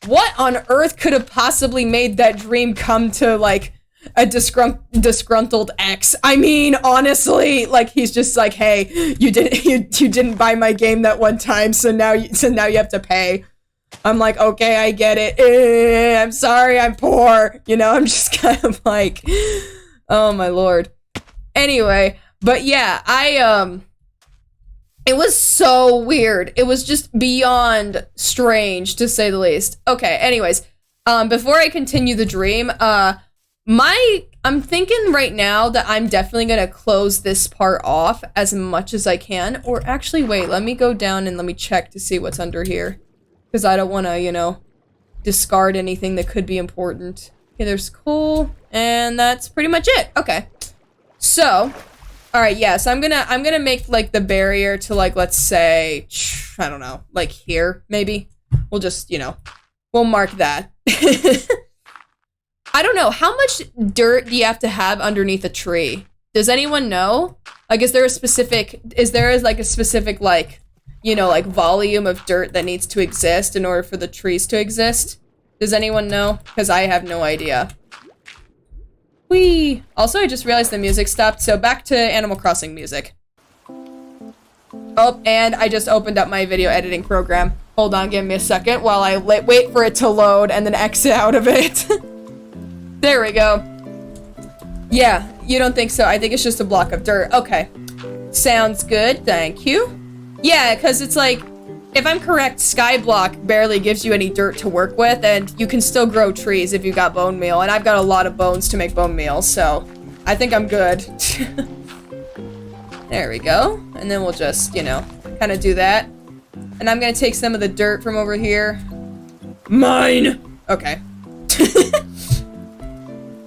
S1: what on earth could have possibly made that dream come to like a disgruntled ex? I mean, honestly, like, he's just like, hey, you didn't buy my game that one time, so now you have to pay. I'm like, okay, I get it. I'm sorry, I'm poor. You know, I'm just kind of like, oh my lord. Anyway, but yeah, it was so weird. It was just beyond strange, to say the least. Okay, anyways, before I continue the dream, I'm thinking right now that I'm definitely gonna close this part off as much as I can. Or actually, wait, let me go down and let me check to see what's under here. Because I don't want to, you know, discard anything that could be important. Okay, there's coal, and that's pretty much it. Okay, so... Alright, yeah, so I'm gonna make, like, the barrier to, like, let's say, I don't know, like, here, maybe? We'll just, you know, we'll mark that. I don't know, how much dirt do you have to have underneath a tree? Does anyone know? Like, is there a specific, like, you know, like, volume of dirt that needs to exist in order for the trees to exist? Does anyone know? Because I have no idea. Whee! Also, I just realized the music stopped, so back to Animal Crossing music. Oh, and I just opened up my video editing program. Hold on, give me a second while I wait for it to load and then exit out of it. There we go. Yeah, you don't think so? I think it's just a block of dirt. Okay. Sounds good, thank you. Yeah, because it's like, if I'm correct, Skyblock barely gives you any dirt to work with, and you can still grow trees if you got bone meal, and I've got a lot of bones to make bone meal, so I think I'm good. There we go. And then we'll just, you know, kind of do that. And I'm gonna take some of the dirt from over here. Mine! Okay.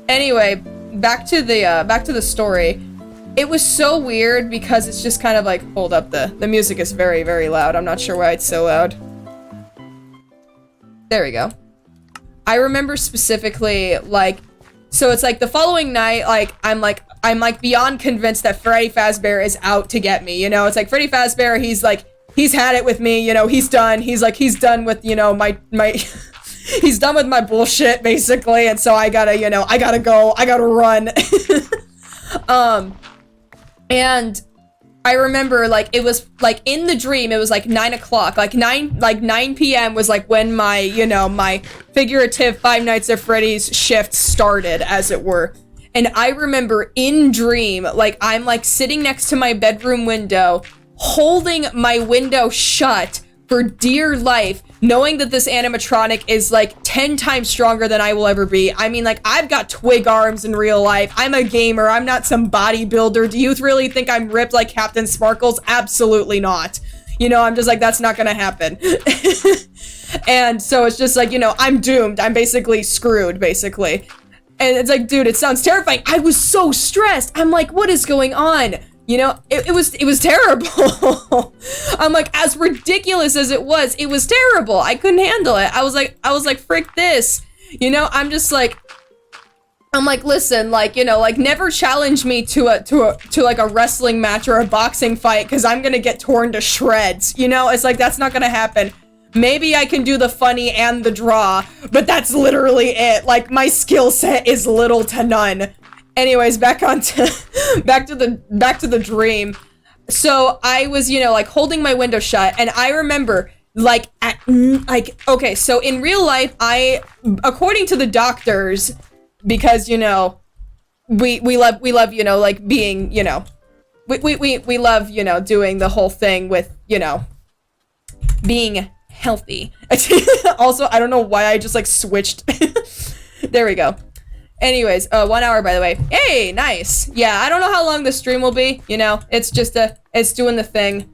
S1: Anyway, back to the story. It was so weird because it's just kind of like, hold up, the music is very, very loud. I'm not sure why it's so loud. There we go. I remember specifically, like, so it's like the following night, like, I'm beyond convinced that Freddy Fazbear is out to get me, you know? It's like, Freddy Fazbear, he's had it with me, you know, he's done. He's done with, you know, my he's done with my bullshit, basically, and so I gotta, you know, I gotta go, I gotta run. And I remember, like, it was, like, in the dream, it was, like, 9 o'clock, like 9 p.m. was, like, when my, you know, my figurative Five Nights at Freddy's shift started, as it were. And I remember in dream, like, I'm, like, sitting next to my bedroom window, holding my window shut for dear life, knowing that this animatronic is, like, 10 times stronger than I will ever be. I mean, like, I've got twig arms in real life. I'm a gamer. I'm not some bodybuilder. Do you really think I'm ripped like Captain Sparkles? Absolutely not. You know, I'm just like, that's not gonna happen. And so it's just like, you know, I'm doomed. I'm basically screwed, basically. And it's like, dude, it sounds terrifying. I was so stressed. I'm like, what is going on? You know, it was terrible. I'm like, as ridiculous as it was terrible. I couldn't handle it. I was like, frick this. You know, I'm like, listen, like, you know, like, never challenge me to like a wrestling match or a boxing fight, because I'm gonna get torn to shreds. You know, it's like, that's not gonna happen. Maybe I can do the funny and the draw, but that's literally it. Like, my skill set is little to none. Anyways, back to the dream. So I was, you know, like, holding my window shut, and I remember, like, okay, so in real life, according to the doctors, because, you know, we love, you know, like, being, you know, we love, you know, doing the whole thing with, you know, being healthy. Also, I don't know why I just, like, switched. There we go. Anyways, 1 hour, by the way. Hey, nice. Yeah, I don't know how long the stream will be, you know, it's just it's doing the thing.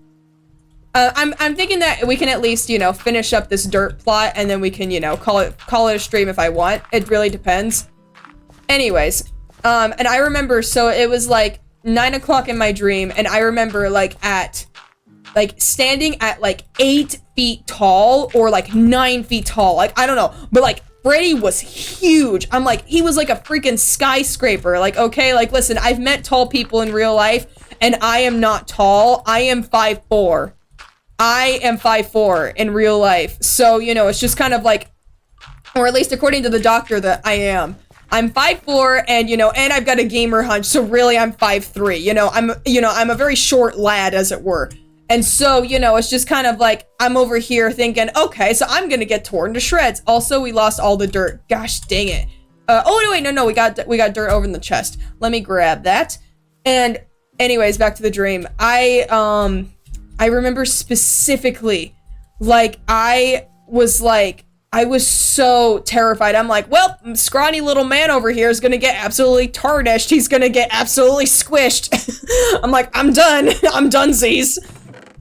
S1: I'm thinking that we can at least, you know, finish up this dirt plot, and then we can, you know, call it a stream if I want. It really depends. Anyways, and I remember, so it was like 9 o'clock in my dream, and I remember like standing at like 8 feet tall or like 9 feet tall. Like, I don't know, but like Freddy was huge. I'm like, he was like a freaking skyscraper. Like, okay, like, listen, I've met tall people in real life, and I am not tall. I am 5'4". I am 5'4" in real life. So, you know, it's just kind of like, or at least according to the doctor that I am. I'm 5'4", and, you know, and I've got a gamer hunch, so really I'm 5'3". You know, I'm a very short lad, as it were. And so, you know, it's just kind of like, I'm over here thinking, okay, so I'm gonna get torn to shreds. Also, we lost all the dirt. Gosh dang it. Oh, no, wait, no, we got dirt over in the chest. Let me grab that. And anyways, back to the dream. I remember specifically, like, I was so terrified. I'm like, well, scrawny little man over here is gonna get absolutely tarnished. He's gonna get absolutely squished. I'm like, I'm done. I'm donesies.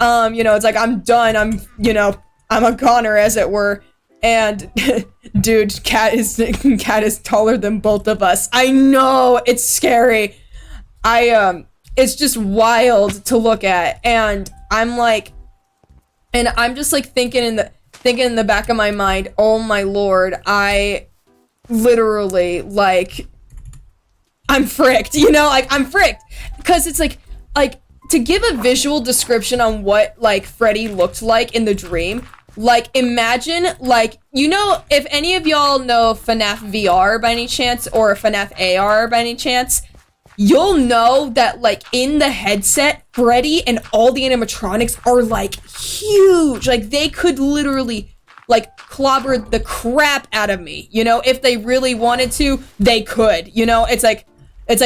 S1: You know, it's like, I'm done. I'm a goner, as it were. And dude, cat is taller than both of us. I know, it's scary. It's just wild to look at. And I'm like, and I'm just like thinking in the back of my mind, oh my lord, I literally, like, I'm fricked, you know, like, I'm fricked. Because it's like, to give a visual description on what, like, Freddy looked like in the dream, like, imagine, like, you know, if any of y'all know FNAF VR by any chance, or FNAF AR by any chance, you'll know that, like, in the headset, Freddy and all the animatronics are, like, huge. Like, they could literally, like, clobber the crap out of me, you know? If they really wanted to, they could, you know? It's like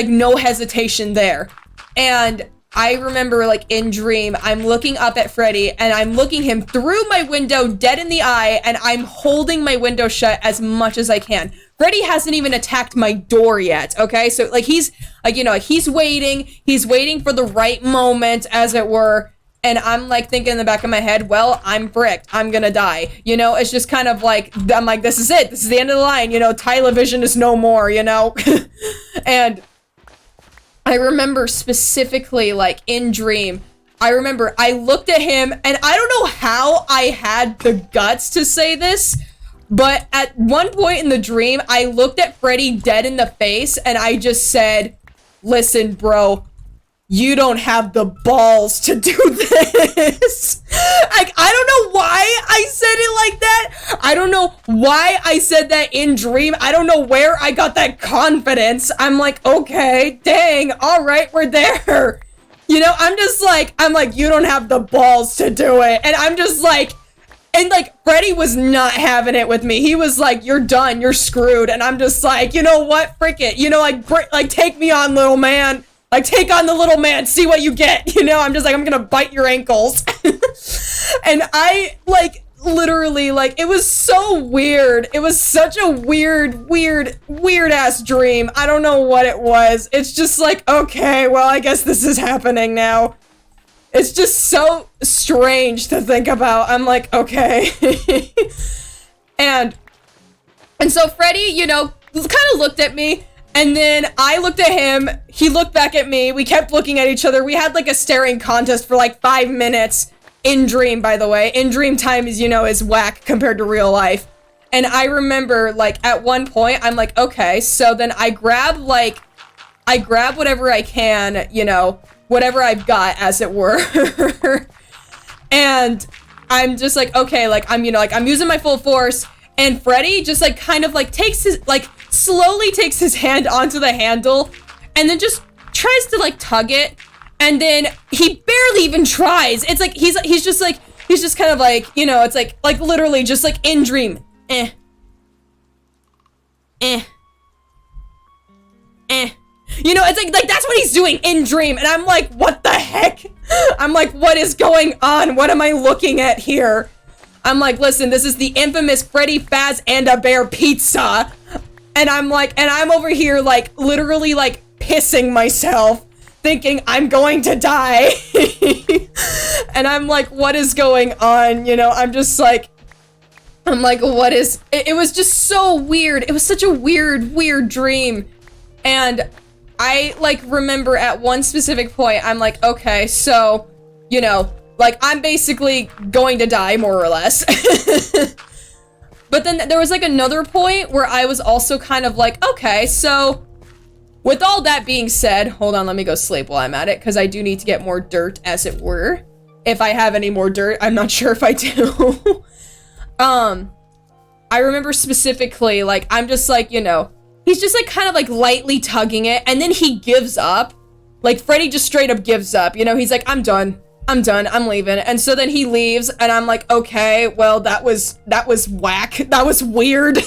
S1: no hesitation there. And I remember, like, in dream, I'm looking up at Freddy, and I'm looking him through my window dead in the eye, and I'm holding my window shut as much as I can. Freddy hasn't even attacked my door yet, okay? So, like, he's, like, you know, he's waiting for the right moment, as it were, and I'm, like, thinking in the back of my head, well, I'm bricked, I'm gonna die, you know? It's just kind of like, I'm like, this is it, this is the end of the line, you know, Television is no more, you know? And I remember specifically, like, in dream, I remember I looked at him, and I don't know how I had the guts to say this, but at one point in the dream, I looked at Freddy dead in the face, and I just said, listen, bro, you don't have the balls to do this. Like, I don't know why I said it like that. I don't know why I said that in dream. I don't know where I got that confidence. I'm like, okay, dang, all right, we're there. You know, I'm like, you don't have the balls to do it. And I'm just like, and like, Freddy was not having it with me. He was like, you're done, you're screwed. And I'm just like, you know what, frick it. You know, like take me on, little man. Like, take on the little man, see what you get, you know? I'm just like, I'm gonna bite your ankles. And I, like, literally, like, it was so weird. It was such a weird-ass dream. I don't know what it was. It's just like, okay, well, I guess this is happening now. It's just so strange to think about. I'm like, okay. And so Freddy, you know, kind of looked at me. And then I looked at him, he looked back at me, we kept looking at each other, we had like a staring contest for like 5 minutes, in dream, by the way. In dream time is, you know, is whack compared to real life. And I remember, like, at one point, I'm like, okay, so then I grab whatever I can, you know, whatever I've got, as it were. And I'm just like, okay, like, I'm, you know, like, I'm using my full force, and Freddy just, like, kind of, like, slowly takes his hand onto the handle, and then just tries to, like, tug it, and then he barely even tries. It's like, he's just kind of like, you know, it's like literally just like in dream. You know, it's like that's what he's doing in dream, and I'm like, what the heck? I'm like, what is going on? What am I looking at here? I'm like, listen, this is the infamous Freddy Faz and a Bear pizza. And I'm like, and I'm over here, like, literally, like, pissing myself, thinking I'm going to die. and I'm like, what is going on? You know, I'm like, what is, it was just so weird. It was such a weird dream. And I like remember at one specific point, I'm like, okay, so, you know, like I'm basically going to die more or less. But then there was like another point where I was also kind of like, okay, so with all that being said, hold on, let me go sleep while I'm at it, because I do need to get more dirt, as it were. If I have any more dirt, I'm not sure if I do. I remember specifically, like, I'm just like, you know, he's just like kind of like lightly tugging it, and then he gives up. Like, Freddy just straight up gives up, you know, he's like, I'm done, I'm leaving. And so then he leaves, and I'm like, okay, well, that was whack, that was weird.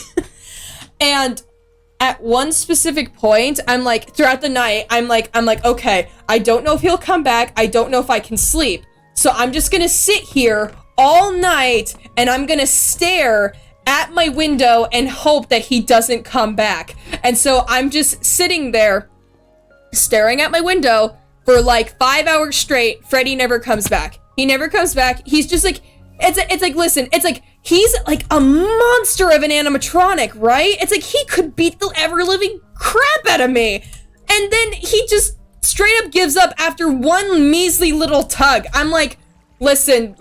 S1: And at one specific point, I'm like, throughout the night, I'm like, okay, I don't know if he'll come back, I don't know if I can sleep. So I'm just gonna sit here all night, and I'm gonna stare at my window and hope that he doesn't come back. And so I'm just sitting there, staring at my window for like 5 hours straight. Freddy never comes back. He never comes back. He's just like, it's like, listen, it's like, he's like a monster of an animatronic, right? It's like he could beat the ever-living crap out of me. And then he just straight up gives up after one measly little tug. I'm like, listen,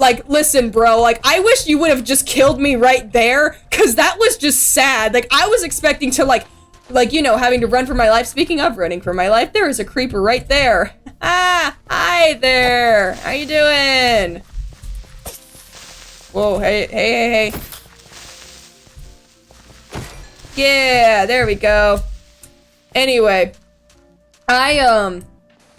S1: bro, like, I wish you would have just killed me right there, because that was just sad. Like, I was expecting to, like, you know, having to run for my life. Speaking of running for my life, there is a creeper right there. Ah, hi there. How you doing? Whoa, hey. Yeah, there we go. Anyway, and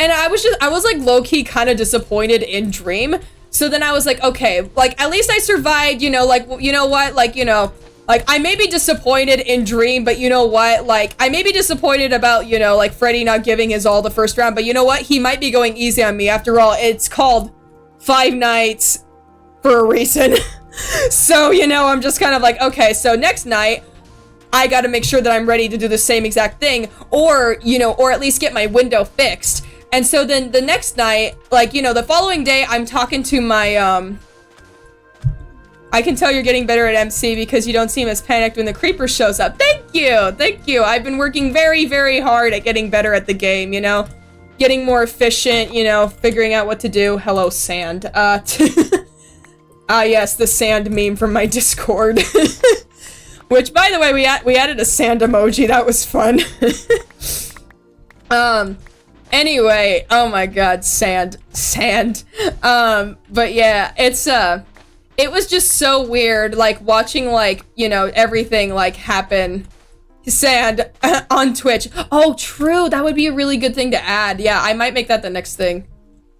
S1: I was like low-key kind of disappointed in Dream. So then I was like, okay, like, at least I survived, you know, like, you know what, like, you know, like, I may be disappointed in Dream, but you know what, like, I may be disappointed about, you know, like, Freddy not giving his all the first round, but you know what, he might be going easy on me. After all, it's called Five Nights for a reason. So, you know, I'm just kind of like, okay, so next night, I gotta make sure that I'm ready to do the same exact thing, or, you know, or at least get my window fixed. And so then the next night, like, you know, the following day, I'm talking to my, I can tell you're getting better at MC because you don't seem as panicked when the creeper shows up. Thank you. I've been working very hard at getting better at the game, you know, getting more efficient, you know, figuring out what to do. Hello, sand. Yes, the sand meme from my Discord. Which, by the way, we added a sand emoji. That was fun. Anyway, oh my god, sand. But yeah, it was just so weird, like, watching, like, you know, everything, like, happen. Sand on Twitch. Oh, true, that would be a really good thing to add. Yeah, I might make that the next thing.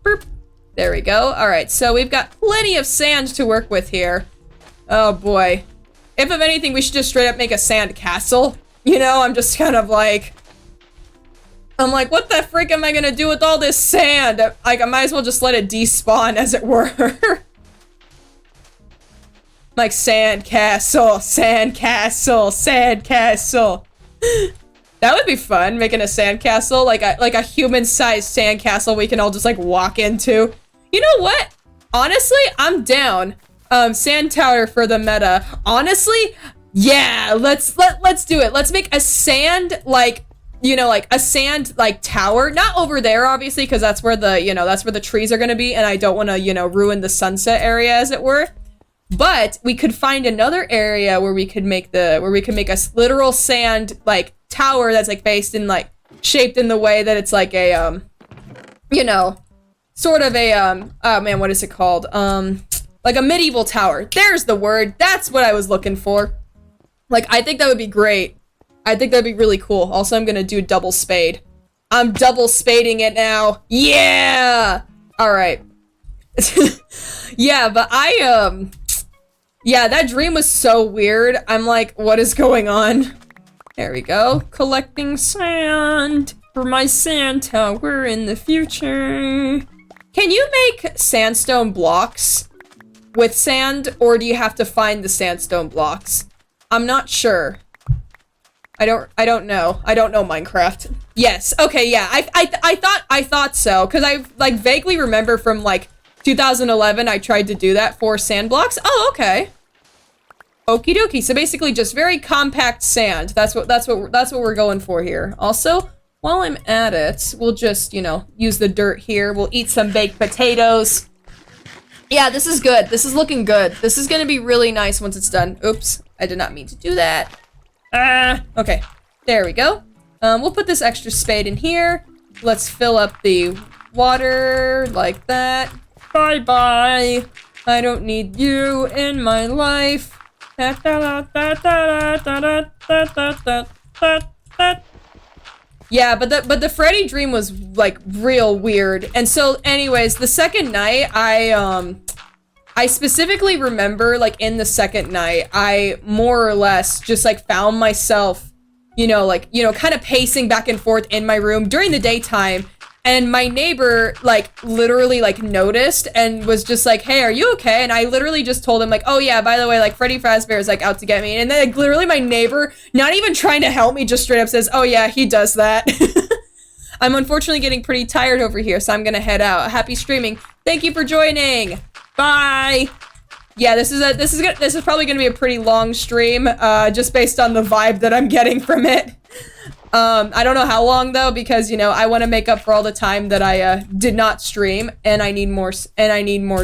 S1: Burp. There we go. Alright, so we've got plenty of sand to work with here. Oh boy. If of anything, we should just straight up make a sand castle. You know, I'm just kind of like... I'm like, what the frick am I gonna do with all this sand? Like, I might as well just let it despawn, as it were. Like, sand castle. That would be fun, making a sand castle, like a human-sized sand castle we can all just, like, walk into. You know what? Honestly, I'm down. Sand tower for the meta. Honestly, yeah, let's do it. Let's make a sand, like, you know, like a sand, like, tower. Not over there, obviously, because that's where the, you know, that's where the trees are gonna be, and I don't want to, you know, ruin the sunset area, as it were. But we could find another area where we could make a literal sand, like, tower that's, like, based in, like, shaped in the way that it's like a, you know, sort of a, oh man, what is it called? Like a medieval tower. There's the word. That's what I was looking for. Like, I think that would be great. I think that'd be really cool. Also, I'm gonna do double spade. I'm double spading it now. Yeah! Alright. Yeah, but yeah, that dream was so weird. I'm like, what is going on? There we go. Collecting sand for my sand tower in the future. Can you make sandstone blocks with sand, or do you have to find the sandstone blocks? I'm not sure. I don't know. I don't know Minecraft. Yes. Okay, yeah. I thought so, because I, like, vaguely remember from, like, 2011, I tried to do that for sand blocks. Oh, okay. Okie dokie. So basically just very compact sand. That's what we're going for here. Also, while I'm at it, we'll just, you know, use the dirt here. We'll eat some baked potatoes. Yeah, this is good. This is looking good. This is gonna be really nice once it's done. Oops, I did not mean to do that. Okay. There we go. We'll put this extra spade in here. Let's fill up the water like that. Bye-bye. I don't need you in my life. Yeah, but the Freddy dream was like real weird. And so anyways, the second night I specifically remember like in the second night, I more or less just like found myself, you know, kind of pacing back and forth in my room during the daytime. And my neighbor, like, literally, like, noticed and was just like, hey, are you okay? And I literally just told him, like, oh, yeah, by the way, like, Freddy Fazbear is, like, out to get me. And then, like, literally my neighbor, not even trying to help me, just straight up says, oh, yeah, he does that. I'm unfortunately getting pretty tired over here, so I'm gonna head out. Happy streaming. Thank you for joining. Bye. Yeah, this is probably gonna be a pretty long stream, just based on the vibe that I'm getting from it. I don't know how long though, because, you know, I want to make up for all the time that I, did not stream, and I need more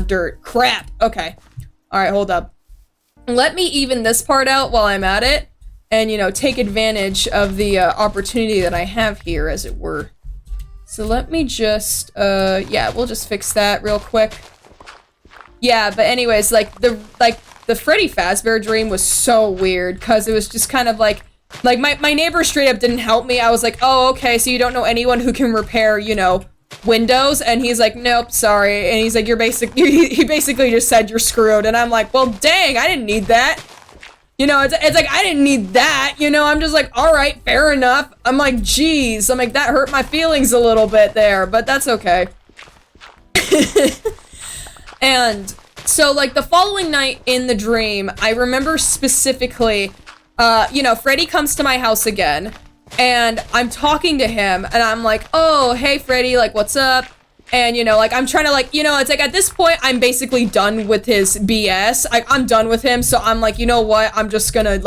S1: dirt. Crap! Okay. Alright, hold up. Let me even this part out while I'm at it, and, you know, take advantage of the, opportunity that I have here, as it were. So let me just, yeah, we'll just fix that real quick. Yeah, but anyways, like, the Freddy Fazbear dream was so weird, because it was just kind of like my neighbor straight up didn't help me. I was like, oh, okay, so you don't know anyone who can repair, you know, windows? And he's like, nope, sorry. And he's like, he basically just said you're screwed. And I'm like, well, dang, I didn't need that. You know, it's like, I didn't need that, you know? I'm just like, all right, fair enough. I'm like, geez. I'm like, that hurt my feelings a little bit there, but that's okay. And so, like, the following night in the dream, I remember specifically, you know, Freddy comes to my house again, and I'm talking to him, and I'm like, oh, hey, Freddy, like, what's up? And, you know, like, I'm trying to, like, you know, it's like, at this point, I'm basically done with his BS. I'm done with him, so I'm like, you know what? I'm just gonna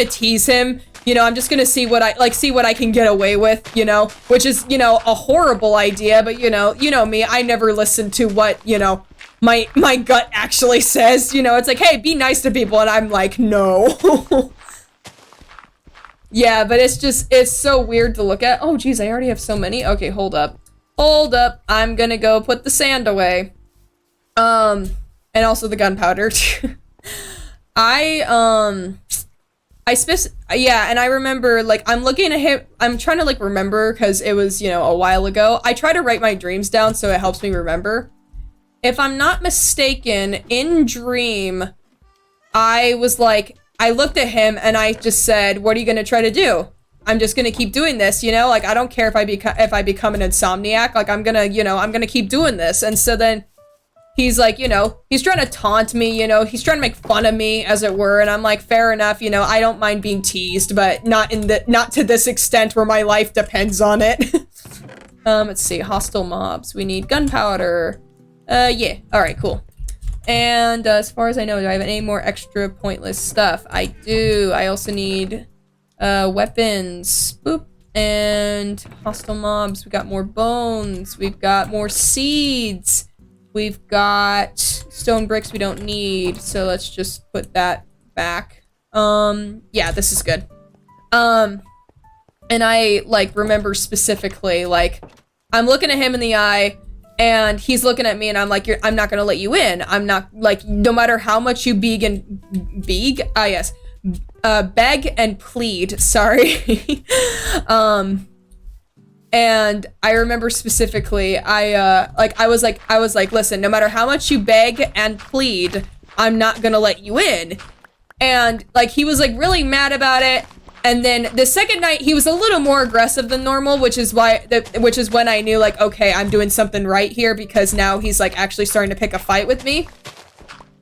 S1: tease him. You know, I'm just gonna see what I can get away with, you know? Which is, you know, a horrible idea, but, you know me, I never listen to what, you know, my gut actually says. You know, it's like, hey, be nice to people, and I'm like, no. Yeah, but it's so weird to look at. Oh, geez, I already have so many. Okay, hold up. I'm gonna go put the sand away. And also the gunpowder. Yeah, and I remember, like, I'm looking at him, I'm trying to, like, remember, because it was, you know, a while ago. I try to write my dreams down so it helps me remember. If I'm not mistaken, in Dream, I was like, I looked at him and I just said, what are you gonna try to do? I'm just gonna keep doing this, you know? Like, I don't care if I become an insomniac, like, I'm gonna keep doing this. And so then he's like, you know, he's trying to taunt me, you know, he's trying to make fun of me, as it were, and I'm like, fair enough, you know, I don't mind being teased, but not to this extent where my life depends on it. Let's see, hostile mobs. We need gunpowder. Yeah, alright, cool. And, as far as I know, do I have any more extra pointless stuff? I do. I also need, weapons. Boop. And hostile mobs. We got more bones. We've got more seeds. We've got stone bricks we don't need, so let's just put that back. Yeah, this is good. And I, like, remember specifically, like, I'm looking at him in the eye, and he's looking at me, and I'm like, I'm not gonna let you in. I'm not, like, no matter how much you beg and plead, sorry. And I remember specifically, I was like, listen, no matter how much you beg and plead, I'm not gonna let you in. And, like, he was, like, really mad about it. And then the second night, he was a little more aggressive than normal, which is when I knew, like, okay, I'm doing something right here, because now he's, like, actually starting to pick a fight with me.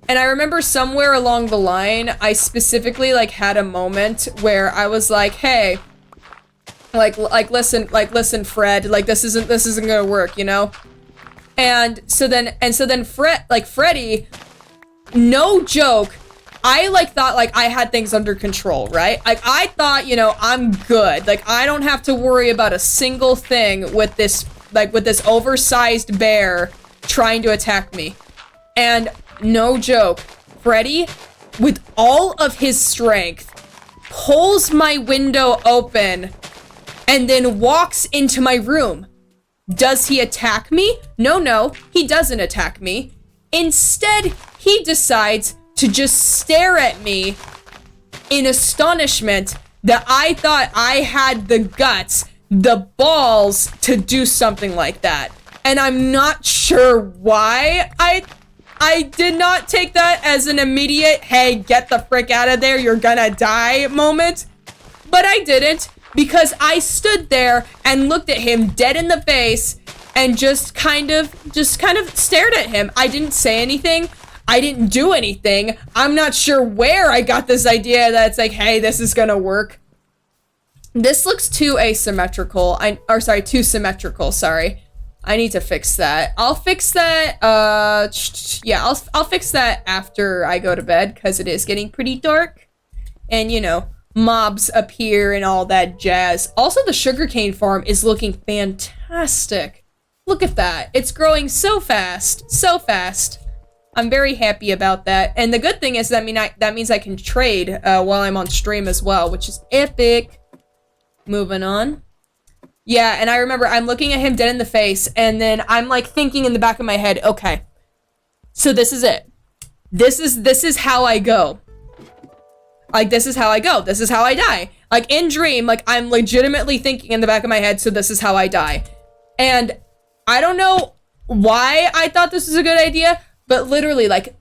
S1: And I remember somewhere along the line, I specifically, like, had a moment where I was like, hey, like, listen, Fred, like, this isn't gonna work, you know? And so then Freddy, no joke, I like thought like I had things under control, right? Like I thought, you know, I'm good. Like I don't have to worry about a single thing with this oversized bear trying to attack me. And no joke, Freddy, with all of his strength, pulls my window open and then walks into my room. Does he attack me? No, he doesn't attack me. Instead, he decides to just stare at me in astonishment that I thought I had the guts, the balls to do something like that. And I'm not sure why I did not take that as an immediate, hey, get the frick out of there, you're gonna die moment. But I didn't, because I stood there and looked at him dead in the face and just kind of stared at him. I didn't say anything. I didn't do anything. I'm not sure where I got this idea that it's like, hey, this is gonna work. This looks too asymmetrical. Too symmetrical, sorry. I need to fix that. I'll fix that, yeah, I'll fix that after I go to bed, because it is getting pretty dark. And, you know, mobs appear and all that jazz. Also, the sugarcane farm is looking fantastic. Look at that. It's growing so fast. So fast. I'm very happy about that. And the good thing is that means I can trade while I'm on stream as well, which is epic. Moving on. Yeah, and I remember I'm looking at him dead in the face, and then I'm like thinking in the back of my head, okay, so this is it. This is how I go. Like, this is how I go. This is how I die. Like, in dream, like, I'm legitimately thinking in the back of my head, so this is how I die. And I don't know why I thought this was a good idea, but literally, like,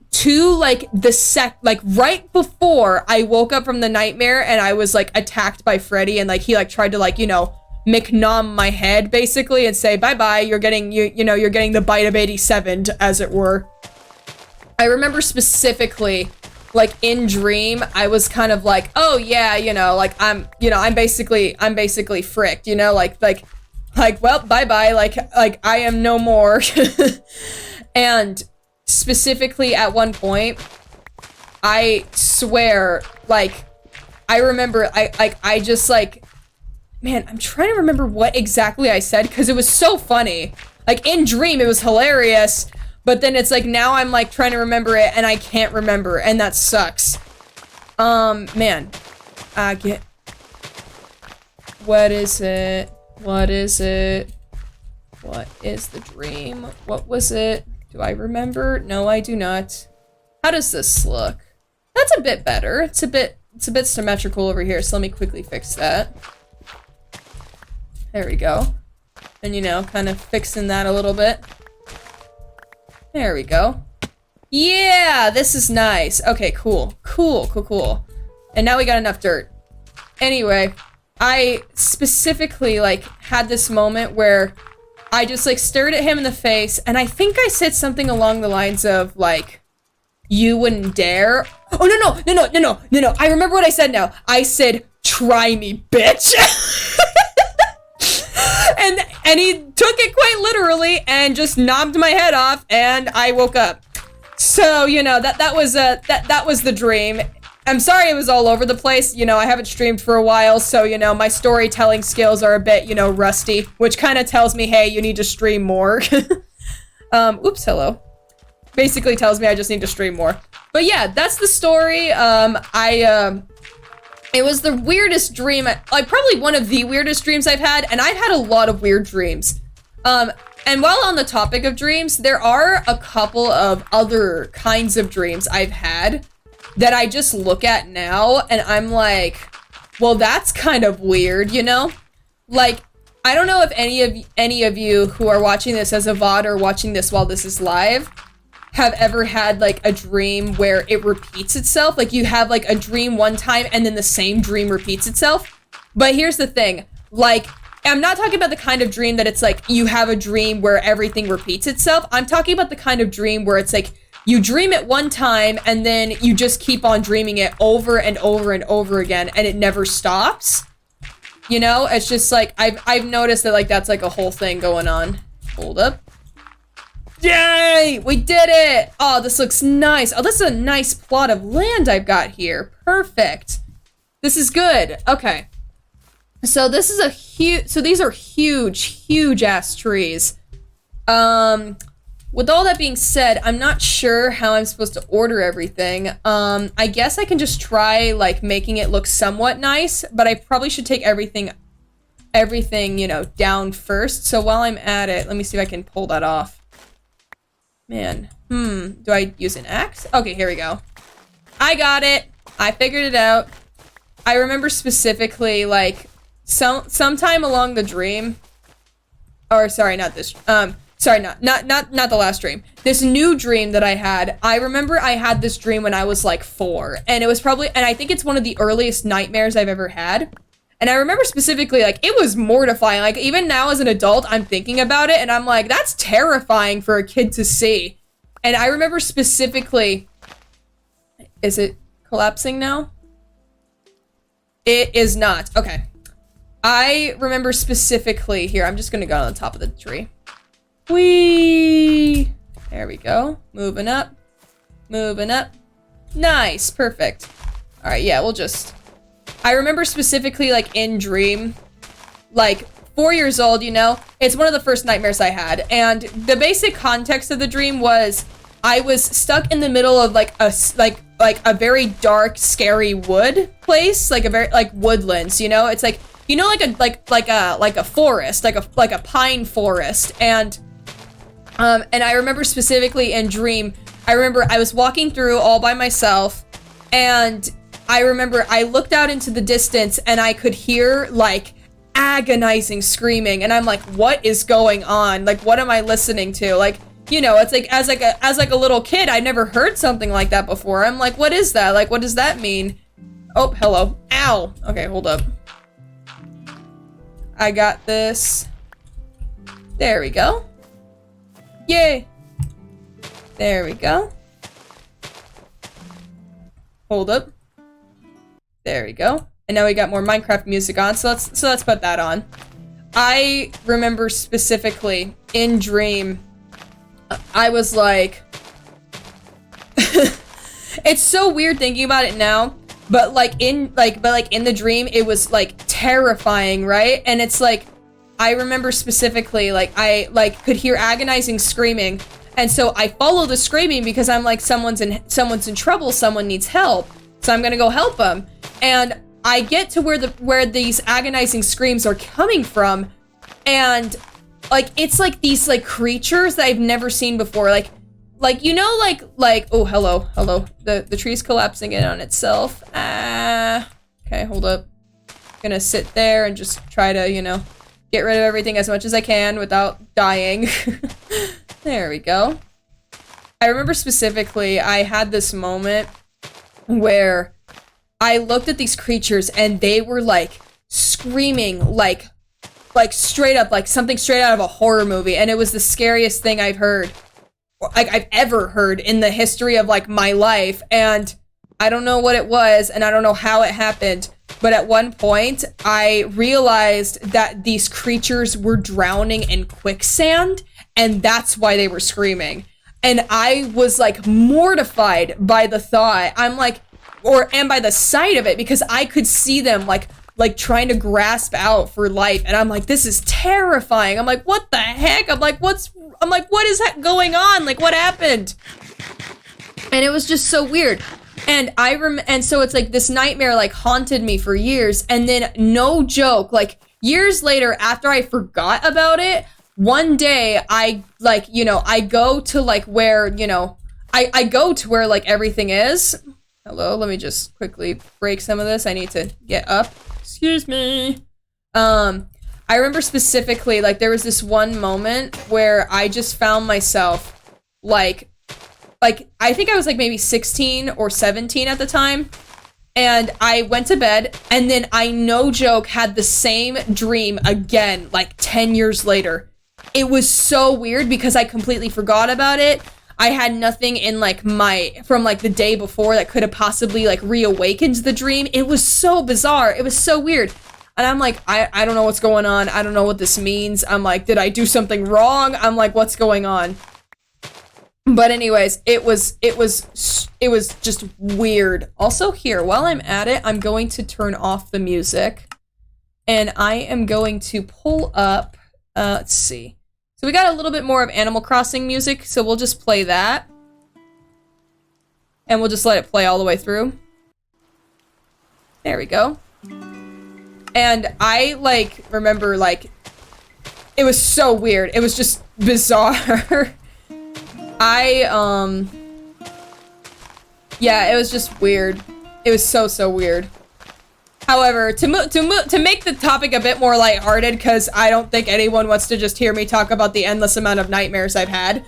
S1: right before I woke up from the nightmare and I was, like, attacked by Freddy and, like, he, like, tried to, like, you know, McNom my head, basically, and say, bye-bye, you're getting the bite of 87, as it were. I remember specifically, like, in dream, I was kind of like, oh, yeah, you know, like, I'm basically fricked, you know, like, well, bye-bye, like, I am no more. And specifically at one point, I swear, like, I remember, I just, like, man, I'm trying to remember what exactly I said, because it was so funny. Like, in dream, it was hilarious, but then it's like, now I'm, like, trying to remember it, and I can't remember, and that sucks. Man. What is it? What is it? What is the dream? What was it? Do I remember? No, I do not. How does this look? That's a bit better. It's a bit symmetrical over here, so let me quickly fix that. There we go. And, you know, kind of fixing that a little bit. There we go. Yeah, this is nice. Okay, cool. Cool. And now we got enough dirt. Anyway, I specifically, like, had this moment where I just, like, stared at him in the face, and I think I said something along the lines of, like, you wouldn't dare. Oh, no. I remember what I said now. I said, try me, bitch. And he took it quite literally and just knocked my head off, and I woke up. So, you know, that was the dream. I'm sorry it was all over the place. You know, I haven't streamed for a while, so, you know, my storytelling skills are a bit, you know, rusty, which kind of tells me, hey, you need to stream more. Oops, hello. Basically tells me I just need to stream more. But yeah, that's the story. It was the weirdest dream, like probably one of the weirdest dreams I've had, and I've had a lot of weird dreams. And while on the topic of dreams, there are a couple of other kinds of dreams I've had that I just look at now, and I'm like, well, that's kind of weird, you know? Like, I don't know if any of you who are watching this as a VOD or watching this while this is live have ever had, like, a dream where it repeats itself. Like, you have, like, a dream one time and then the same dream repeats itself. But here's the thing. Like, I'm not talking about the kind of dream that it's, like, you have a dream where everything repeats itself. I'm talking about the kind of dream where it's, like, you dream it one time and then you just keep on dreaming it over and over and over again and it never stops. You know? It's just, like, I've noticed that, like, that's, like, a whole thing going on. Hold up. Yay! We did it! Oh, this looks nice. Oh, this is a nice plot of land I've got here. Perfect. This is good. Okay. So this is a huge, so these are huge ass trees. With all that being said, I'm not sure how I'm supposed to order everything. I guess I can just try, like, making it look somewhat nice, but I probably should take everything, you know, down first. So while I'm at it, let me see if I can pull that off. Man, do I use an axe? Okay, here we go. I got it. I figured it out. I remember specifically, like, sometime along the dream, or sorry, not this, sorry, not the last dream. This new dream that I had, I remember I had this dream when I was like 4, and it was probably, and I think it's one of the earliest nightmares I've ever had. And I remember specifically, like, it was mortifying. Like, even now as an adult, I'm thinking about it, and I'm like, that's terrifying for a kid to see. And I remember specifically, is it collapsing now? It is not. Okay. I remember specifically, here, I'm just gonna go on the top of the tree. Whee! There we go. Moving up. Moving up. Nice. Perfect. Alright, yeah, we'll just... I remember specifically, like, in dream, like, 4 years old, you know? It's one of the first nightmares I had, and the basic context of the dream was I was stuck in the middle of, like, a very dark, scary wood place, like, a very, like, woodlands, you know? It's like, you know, like a forest, like a pine forest, and I remember specifically in dream, I remember I was walking through all by myself, and I remember I looked out into the distance and I could hear, like, agonizing screaming, and I'm like, what is going on? Like, what am I listening to? Like, you know, it's like, as a little kid, I never heard something like that before. I'm like, what is that? Like, what does that mean? Oh, hello. Ow. Okay, hold up. I got this. There we go. Yay. There we go. Hold up. There we go. And now we got more Minecraft music on, so let's put that on. I remember specifically in dream, I was like, it's so weird thinking about it now, but in the dream, it was like terrifying, right? And it's like, I remember specifically, like, I could hear agonizing screaming, and so I follow the screaming because I'm like, someone's in trouble, someone needs help, so I'm gonna go help them. And I get to where these agonizing screams are coming from, and like, it's like these like creatures that I've never seen before, like you know, like oh, hello, the tree's collapsing in on itself. Okay, hold up. Gonna sit there and just try to, you know, get rid of everything as much as I can without dying. There we go. I remember specifically I had this moment where I looked at these creatures and they were like screaming like straight up, like something straight out of a horror movie, and it was the scariest thing I've heard, like I've ever heard in the history of like my life. And I don't know what it was, and I don't know how it happened, but at one point I realized that these creatures were drowning in quicksand, and that's why they were screaming. And I was like mortified by the thought. I'm like, and by the sight of it, because I could see them like trying to grasp out for life, and I'm like, this is terrifying. I'm like, what the heck? I'm like, what is that going on? Like, what happened? And it was just so weird. And and so it's like this nightmare like haunted me for years, and then no joke, like years later after I forgot about it, one day I like, you know, I go to like where, you know, I go to where like everything is. Hello, let me just quickly break some of this. I need to get up. Excuse me. I remember specifically, like, there was this one moment where I just found myself, like, I think I was, like, maybe 16 or 17 at the time, and I went to bed, and then I, no joke, had the same dream again, like, 10 years later. It was so weird because I completely forgot about it. I had nothing in, like, from, like, the day before that could have possibly, like, reawakened the dream. It was so bizarre. It was so weird. And I'm like, I don't know what's going on. I don't know what this means. I'm like, did I do something wrong? I'm like, what's going on? But anyways, it was just weird. Also here, while I'm at it, I'm going to turn off the music. And I am going to pull up, let's see. So we got a little bit more of Animal Crossing music, so we'll just play that. And we'll just let it play all the way through. There we go. And I, like, remember, like, it was so weird. It was just bizarre. Yeah, it was just weird. It was so weird. However, to make the topic a bit more lighthearted, because I don't think anyone wants to just hear me talk about the endless amount of nightmares I've had.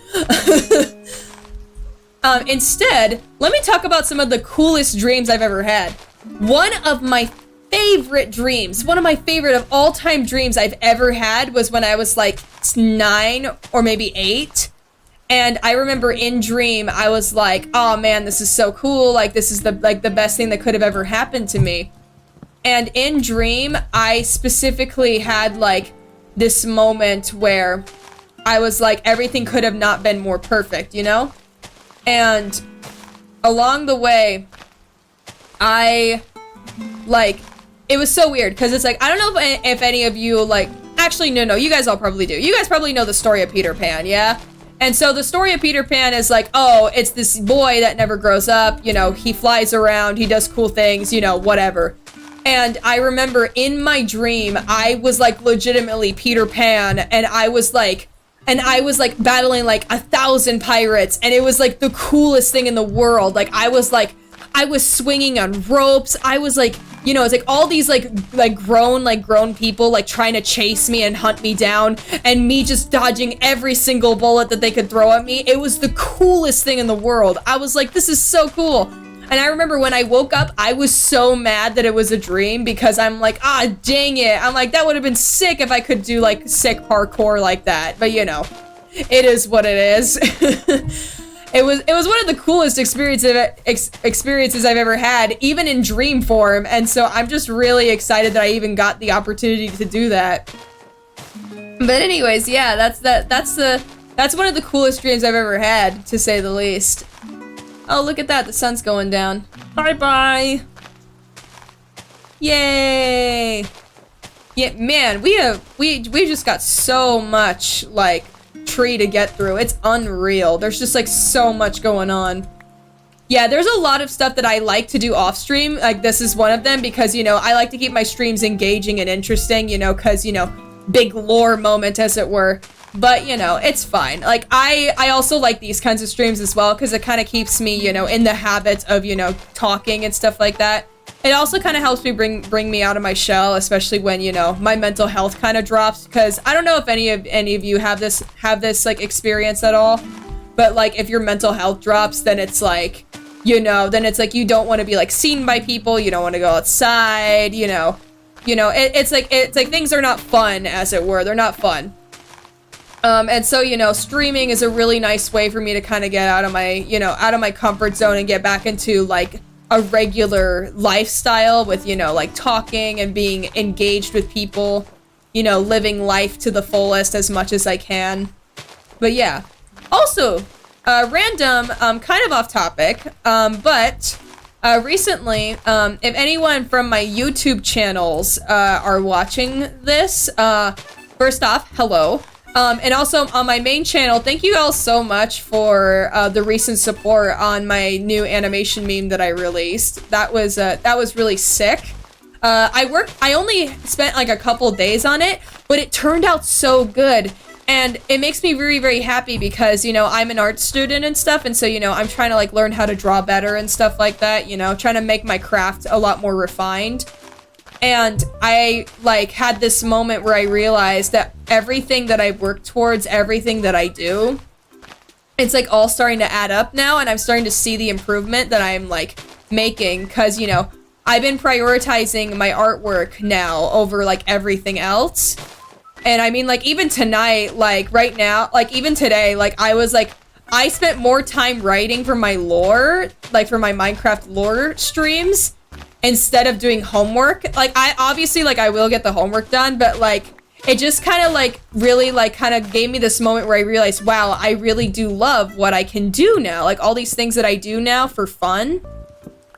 S1: Instead, let me talk about some of the coolest dreams I've ever had. One of my favorite dreams, one of my favorite of all-time dreams I've ever had was when I was like 9 or maybe 8. And I remember in dream, I was like, oh man, this is so cool. Like, this is the best thing that could have ever happened to me. And in dream, I specifically had like this moment where I was like, everything could have not been more perfect, you know? And along the way, it was so weird because it's like, I don't know if any of you like, actually, no, you guys all probably do. You guys probably know the story of Peter Pan, yeah? And so the story of Peter Pan is like, oh, it's this boy that never grows up, you know, he flies around, he does cool things, you know, whatever. And I remember in my dream, I was like legitimately Peter Pan, and I was like battling like 1,000 pirates, and it was like the coolest thing in the world. Like I was swinging on ropes. I was like, you know, it's like all these like grown people like trying to chase me and hunt me down, and me just dodging every single bullet that they could throw at me. It was the coolest thing in the world. I was like, this is so cool. And I remember when I woke up, I was so mad that it was a dream because I'm like, ah, dang it. I'm like, that would have been sick if I could do like sick parkour like that. But you know, it is what it is. It was one of the coolest experiences I've ever had, even in dream form. And so I'm just really excited that I even got the opportunity to do that. But anyways, yeah, that's one of the coolest dreams I've ever had, to say the least. Oh, look at that, the sun's going down. Bye-bye. Yay. Yeah, man, we just got so much, like, tree to get through. It's unreal. There's just, like, so much going on. Yeah, there's a lot of stuff that I like to do off stream. Like, this is one of them because, you know, I like to keep my streams engaging and interesting, you know, because, you know, big lore moment, as it were. But, you know, it's fine. Like, I also like these kinds of streams as well, because it kind of keeps me, you know, in the habit of, you know, talking and stuff like that. It also kind of helps me bring me out of my shell, especially when, you know, my mental health kind of drops, because I don't know if any of you have this like experience at all, but like if your mental health drops, then it's like, you know, then it's like you don't want to be like seen by people, you don't want to go outside, you know, it's like things are not fun, as it were. They're not fun. And so, you know, streaming is a really nice way for me to kind of get out of my comfort zone and get back into like a regular lifestyle with, you know, like talking and being engaged with people, you know, living life to the fullest as much as I can. But yeah, also, random, kind of off topic, but recently, if anyone from my YouTube channels are watching this, first off, hello. And also on my main channel, thank you all so much for the recent support on my new animation meme that I released. That was really sick. I only spent like a couple days on it, but it turned out so good. And it makes me very, very happy because, you know, I'm an art student and stuff. And so, you know, I'm trying to like learn how to draw better and stuff like that, you know, trying to make my craft a lot more refined. And I like had this moment where I realized that everything that I work towards, everything that I do, it's like all starting to add up now, and I'm starting to see the improvement that I'm like making, because, you know, I've been prioritizing my artwork now over like everything else. And I mean, like, even tonight, like right now, like even today, like I spent more time writing for my lore, like for my Minecraft lore streams, instead of doing homework. Like I obviously, like I will get the homework done, but like it just kind of like really like kind of gave me this moment where I realized, wow, I really do love what I can do now. Like all these things that I do now for fun.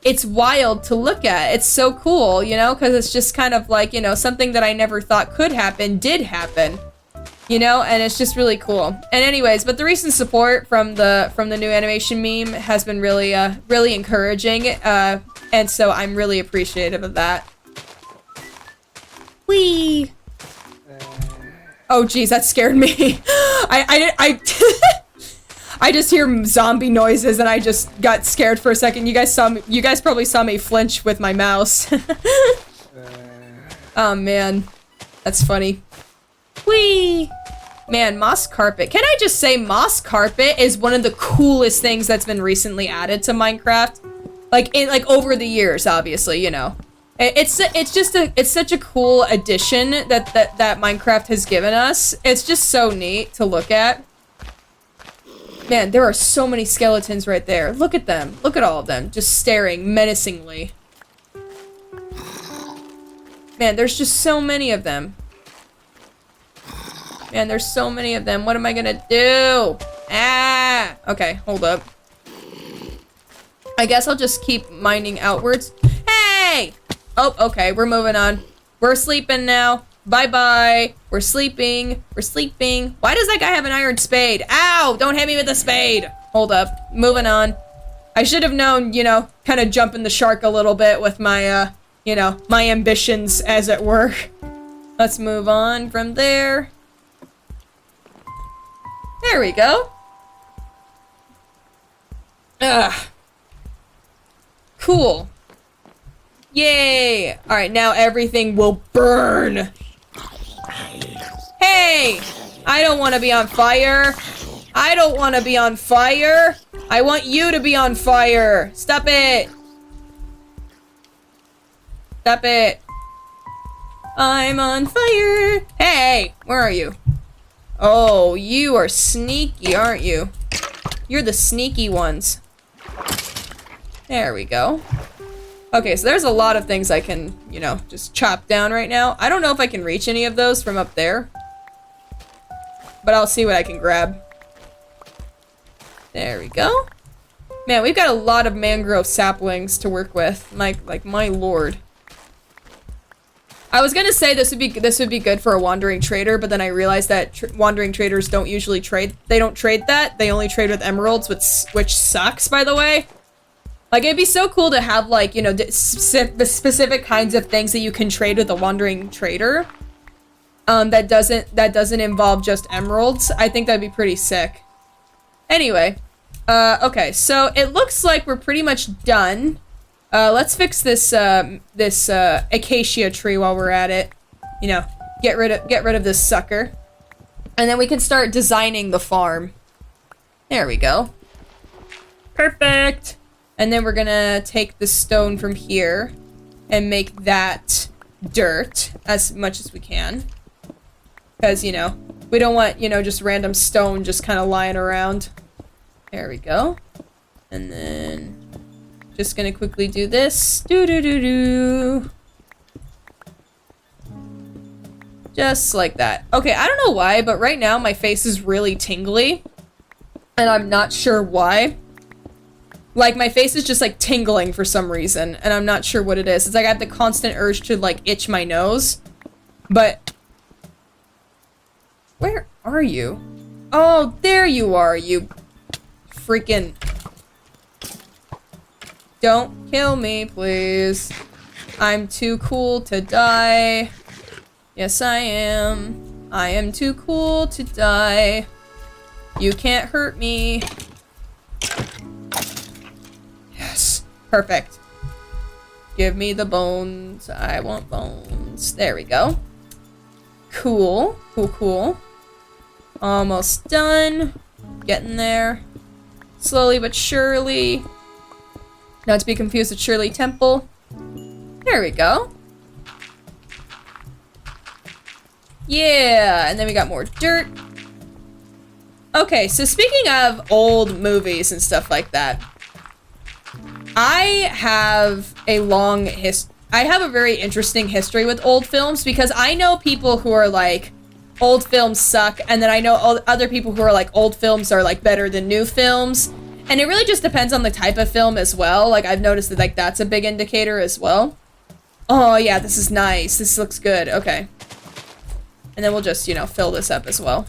S1: It's wild to look at. It's so cool, you know, because it's just kind of like, you know, something that I never thought could happen did happen, you know, and it's just really cool. And anyways, but the recent support from the new animation meme has been really really encouraging, and so I'm really appreciative of that. Whee! Oh geez, that scared me. I I just hear zombie noises and I just got scared for a second. You guys probably saw me flinch with my mouse. Oh man, that's funny. Whee! Man, moss carpet. Can I just say moss carpet is one of the coolest things that's been recently added to Minecraft? Like over the years, obviously, you know. It's such a cool addition that Minecraft has given us. It's just so neat to look at. Man, there are so many skeletons right there. Look at them. Look at all of them, just staring menacingly. Man, there's just so many of them. Man, there's so many of them. What am I gonna do? Ah! Okay, hold up. I guess I'll just keep mining outwards. Hey! Oh, okay, we're moving on. We're sleeping now. Bye-bye. We're sleeping. We're sleeping. Why does that guy have an iron spade? Ow! Don't hit me with a spade! Hold up. Moving on. I should have known, you know, kind of jumping the shark a little bit with my, you know, my ambitions, as it were. Let's move on from there. There we go. Ugh. Cool. Yay! Alright, now everything will burn! Hey! I don't want to be on fire! I don't want to be on fire! I want you to be on fire! Stop it! Stop it! I'm on fire! Hey! Where are you? Oh, you are sneaky, aren't you? You're the sneaky ones. There we go. Okay, so there's a lot of things I can, you know, just chop down right now. I don't know if I can reach any of those from up there. But I'll see what I can grab. There we go. Man, we've got a lot of mangrove saplings to work with. Like my lord. I was gonna say this would be good for a wandering trader, but then I realized that wandering traders don't usually trade. They don't trade that. They only trade with emeralds, which sucks, by the way. Like, it'd be so cool to have, like, you know, specific kinds of things that you can trade with a wandering trader. That doesn't involve just emeralds. I think that'd be pretty sick. Anyway, okay, so it looks like we're pretty much done. Let's fix this acacia tree while we're at it. You know, get rid of this sucker, and then we can start designing the farm. There we go. Perfect. And then we're gonna take the stone from here and make that dirt as much as we can. Because, you know, we don't want, you know, just random stone just kind of lying around. There we go. And then just gonna quickly do this. Do-do-do-do. Just like that. Okay, I don't know why, but right now my face is really tingly. And I'm not sure why. Like, my face is just, like, tingling for some reason, and I'm not sure what it is. It's like I have the constant urge to, like, itch my nose. But where are you? Oh, there you are, you freaking... Don't kill me, please. I'm too cool to die. Yes, I am. I am too cool to die. You can't hurt me. Yes. Perfect. Give me the bones. I want bones. There we go. Cool. Cool, cool. Almost done. Getting there. Slowly but surely. Not to be confused with Shirley Temple. There we go. Yeah, and then we got more dirt. Okay, so speaking of old movies and stuff like that, I have a very interesting history with old films because I know people who are like old films suck, and then I know other people who are like old films are like better than new films, and it really just depends on the type of film as well. Like I've noticed that like that's a big indicator as well. Oh yeah, this is nice. This looks good. Okay. And then we'll just, you know, fill this up as well.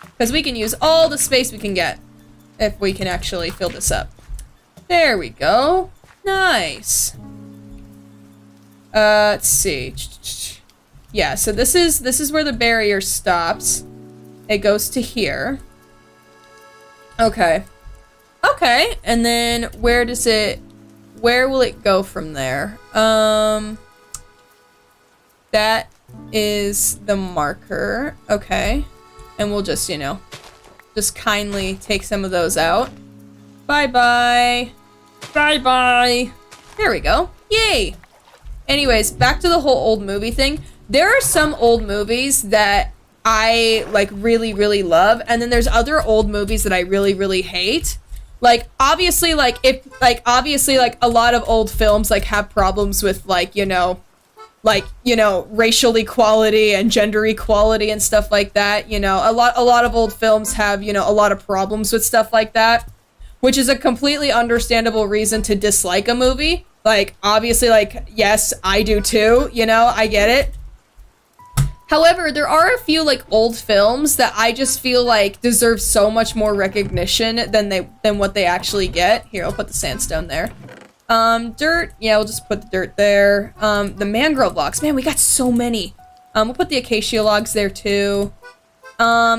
S1: Because we can use all the space we can get if we can actually fill this up. There we go. Nice. Let's see. Yeah, so this is where the barrier stops. It goes to here. Okay. Okay, and then where will it go from there? That is the marker. Okay. And we'll just, you know, just kindly take some of those out. Bye-bye. Bye-bye. There we go. Yay! Anyways, back to the whole old movie thing. There are some old movies that I, like, really, really love, and then there's other old movies that I really, really hate. Like, obviously, like, a lot of old films, like, have problems with, like, you know, racial equality and gender equality and stuff like that. You know, a lot of old films have, you know, a lot of problems with stuff like that, which is a completely understandable reason to dislike a movie. Like, obviously, like, yes, I do too, you know, I get it. However, there are a few, like, old films that I just feel like deserve so much more recognition than what they actually get. Here, I'll put the sandstone there. Dirt, yeah, we'll just put the dirt there. The mangrove logs, man, we got so many. We'll put the acacia logs there too. For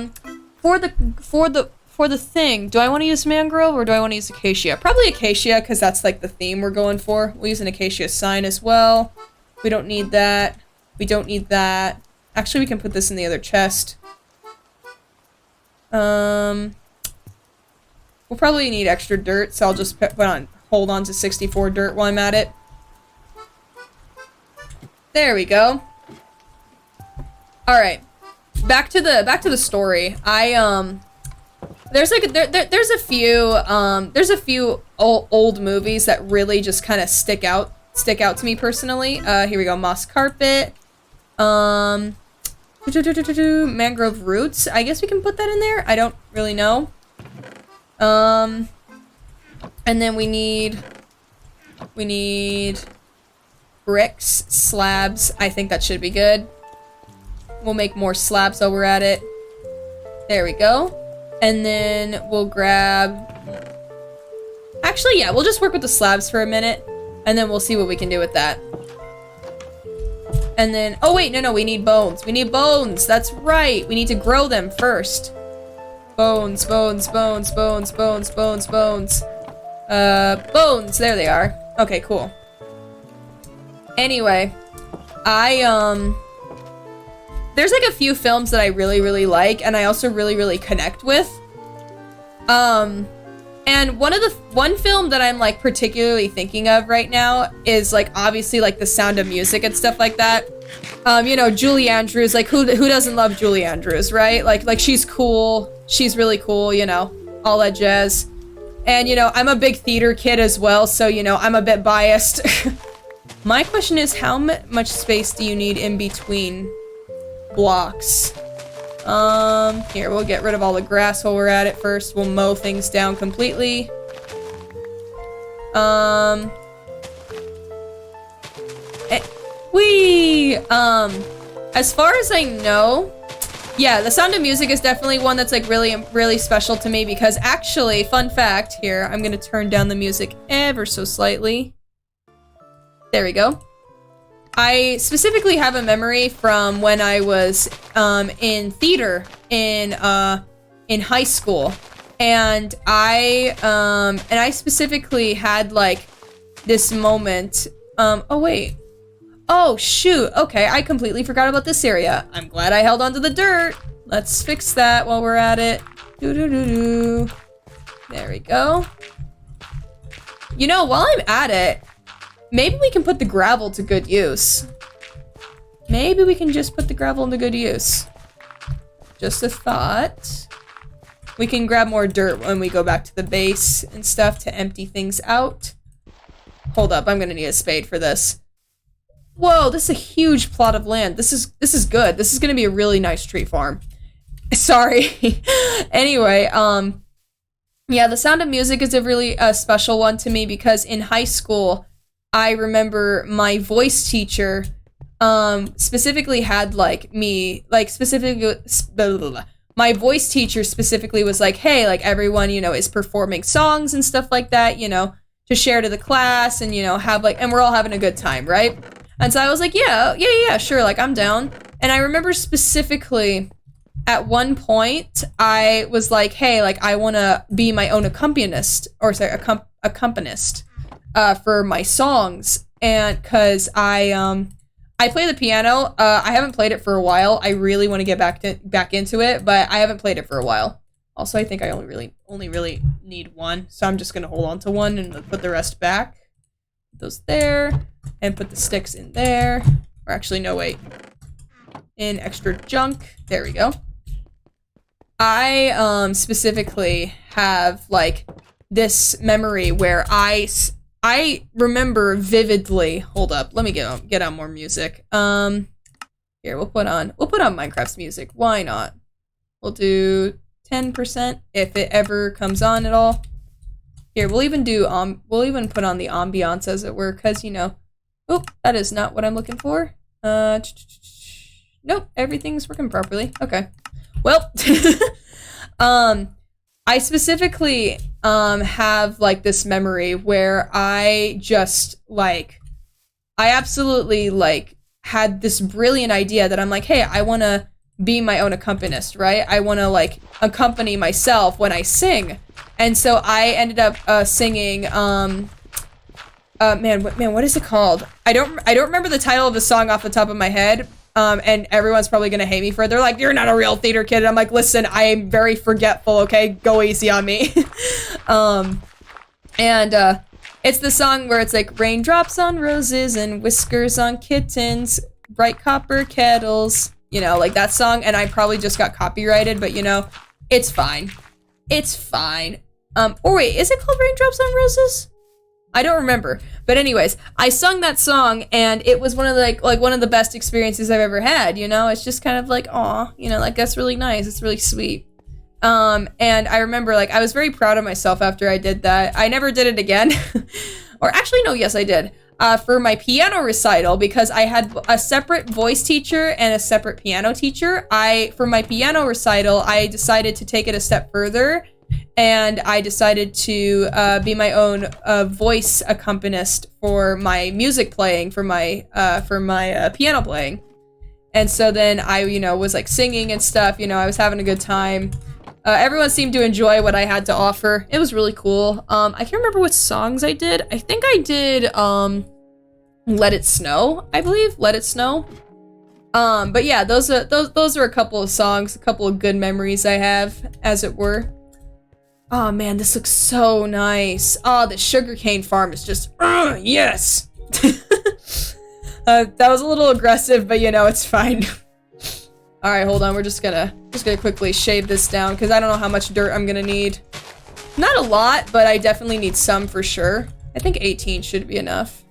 S1: the thing, do I want to use mangrove or do I want to use acacia? Probably acacia, because that's like the theme we're going for. We'll use an acacia sign as well. We don't need that. We don't need that. Actually, we can put this in the other chest. We'll probably need extra dirt, so I'll just hold on to 64 dirt while I'm at it. There we go. All right, back to the story. There's a few old movies that really just kind of stick out to me personally. Here we go, moss carpet. Mangrove roots. I guess we can put that in there. I don't really know. And then we need bricks, slabs. I think that should be good. We'll make more slabs while we're at it. There we go. And then we'll grab... Actually, yeah, we'll just work with the slabs for a minute, and then we'll see what we can do with that. And then... Oh, wait, no, we need bones. We need bones! That's right! We need to grow them first. Bones, bones, bones, bones, bones, bones, bones. Bones! There they are. Okay, cool. Anyway, there's like a few films that I really, really like, and I also really, really connect with. And one film that I'm like particularly thinking of right now is like obviously like The Sound of Music and stuff like that. You know, Julie Andrews, like who doesn't love Julie Andrews, right? Like she's cool, she's really cool, you know, all that jazz. And you know, I'm a big theater kid as well, so you know, I'm a bit biased. My question is, how much space do you need in between blocks? Here, we'll get rid of all the grass while we're at it first. We'll mow things down completely. As far as I know, yeah, The Sound of Music is definitely one that's like really, really special to me because actually, fun fact here, I'm gonna turn down the music ever so slightly. There we go. I specifically have a memory from when I was in theater in high school, and I specifically had like this moment. Oh wait. Oh shoot. Okay, I completely forgot about this area. I'm glad I held onto the dirt. Let's fix that while we're at it. There we go. You know, while I'm at it, maybe we can put the gravel to good use. Maybe we can just put the gravel into good use. Just a thought. We can grab more dirt when we go back to the base and stuff to empty things out. Hold up, I'm gonna need a spade for this. Whoa, this is a huge plot of land. This is good. This is gonna be a really nice tree farm. Sorry. Anyway, yeah, The Sound of Music is a really special one to me because in high school, I remember my voice teacher specifically had like me, like specifically, my voice teacher specifically was like, hey, like everyone, you know, is performing songs and stuff like that, you know, to share to the class and, you know, have like, and we're all having a good time, right? And so I was like, yeah, sure, like I'm down. And I remember specifically at one point, I was like, hey, like I want to be my own accompanist, or sorry, accompanist for my songs. And cause I play the piano. I haven't played it for a while. I really want to get back into it, but I haven't played it for a while. Also, I think I only really need one, so I'm just gonna hold on to one and put the rest back. Put those there, and put the sticks in there. Or actually, no, wait. In extra junk. There we go. I specifically have like this memory where I remember vividly. Hold up, let me get on more music. Here we'll put on Minecraft's music. Why not? We'll do 10% if it ever comes on at all. Here we'll even put on the ambiance as it were, cause you know. Oh, that is not what I'm looking for. Nope, everything's working properly. Okay. Well, I specifically have like this memory where I just like, I absolutely like had this brilliant idea that I'm like, hey, I want to be my own accompanist, right? I want to like accompany myself when I sing. And so I ended up singing what is it called? I don't remember the title of the song off the top of my head. And everyone's probably gonna hate me for it. They're like, you're not a real theater kid. And I'm like, listen, I am very forgetful, okay? Go easy on me. It's the song where it's like, raindrops on roses and whiskers on kittens, bright copper kettles, you know, like that song. And I probably just got copyrighted, but you know, it's fine. It's fine. Or wait, is it called Raindrops on Roses? I don't remember. But anyways, I sung that song and it was one of the, like one of the best experiences I've ever had, you know? It's just kind of like, aw, you know, like that's really nice. It's really sweet. And I remember like I was very proud of myself after I did that. I never did it again. Or actually, no, yes, I did. For my piano recital, because I had a separate voice teacher and a separate piano teacher. For my piano recital, I decided to take it a step further. And I decided to be my own voice accompanist for my music playing, for my piano playing. And so then I, you know, was like singing and stuff. You know, I was having a good time. Everyone seemed to enjoy what I had to offer. It was really cool. I can't remember what songs I did. I think I did Let It Snow, I believe. Let It Snow. But yeah, those are a couple of songs, a couple of good memories I have, as it were. Oh man, this looks so nice. Oh, the sugarcane farm is just, yes! That was a little aggressive, but you know, it's fine. Alright, hold on, we're just gonna quickly shave this down, because I don't know how much dirt I'm gonna need. Not a lot, but I definitely need some for sure. I think 18 should be enough.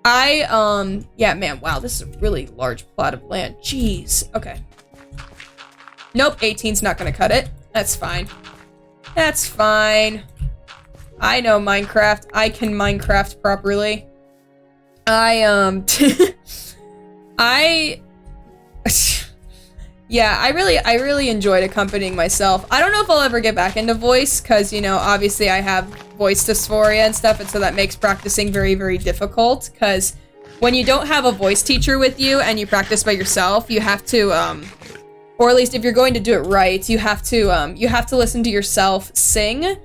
S1: Yeah, man, wow, this is a really large plot of land. Jeez, okay. Nope, 18's not gonna cut it. That's fine. That's fine. I know Minecraft. I can Minecraft properly. Yeah, I really enjoyed accompanying myself. I don't know if I'll ever get back into voice, because, you know, obviously I have voice dysphoria and stuff, and so that makes practicing very, very difficult, because when you don't have a voice teacher with you and you practice by yourself, you have to, or at least if you're going to do it right, you have to listen to yourself sing,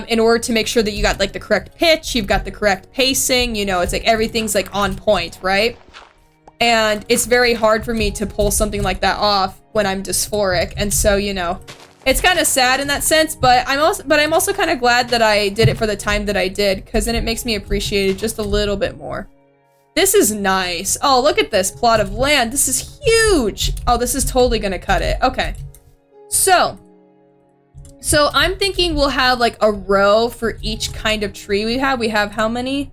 S1: in order to make sure that you got, like, the correct pitch, you've got the correct pacing, you know, it's like everything's, like, on point, right? And it's very hard for me to pull something like that off when I'm dysphoric, and so, you know, it's kind of sad in that sense, but I'm also kind of glad that I did it for the time that I did, because then it makes me appreciate it just a little bit more. This is nice. Oh, look at this plot of land. This is huge. Oh, this is totally gonna cut it. Okay. So I'm thinking we'll have like a row for each kind of tree we have. We have how many?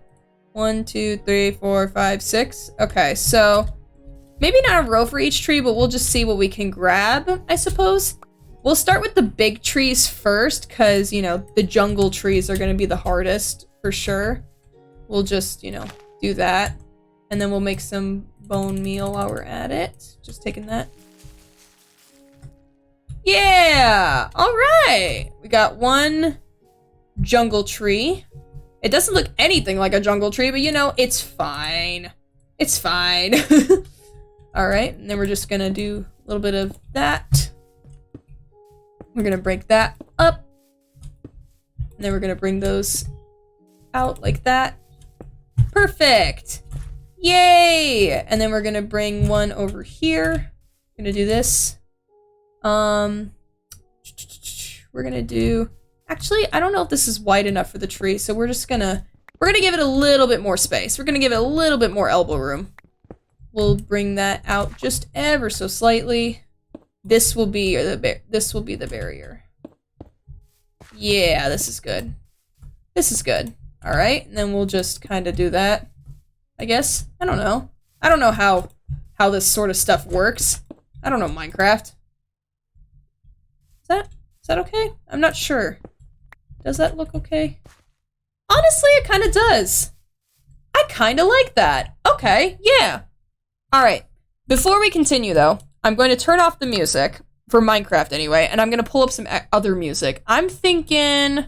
S1: 1, 2, 3, 4, 5, 6. Okay, so Maybe not a row for each tree, but we'll just see what we can grab, I suppose. We'll start with the big trees first, because, you know, the jungle trees are going to be the hardest, for sure. We'll just, you know, do that. And then we'll make some bone meal while we're at it. Just taking that. Yeah! Alright! We got one jungle tree. It doesn't look anything like a jungle tree, but you know, it's fine. It's fine. Alright, and then we're just gonna do a little bit of that. We're gonna break that up. And then we're gonna bring those out like that. Perfect! Yay! And then we're gonna bring one over here. We're gonna do this. We're gonna do... Actually, I don't know if this is wide enough for the tree, so we're gonna give it a little bit more space. We're gonna give it a little bit more elbow room. We'll bring that out just ever so slightly. This will be the barrier. Yeah, this is good. This is good. All right, and then we'll just kind of do that. I guess. I don't know. I don't know how this sort of stuff works. I don't know Minecraft. Is that okay? I'm not sure. Does that look okay? Honestly, it kind of does. I kind of like that. Okay, yeah. All right. Before we continue, though, I'm going to turn off the music, for Minecraft anyway, and I'm going to pull up some other music. I'm thinking...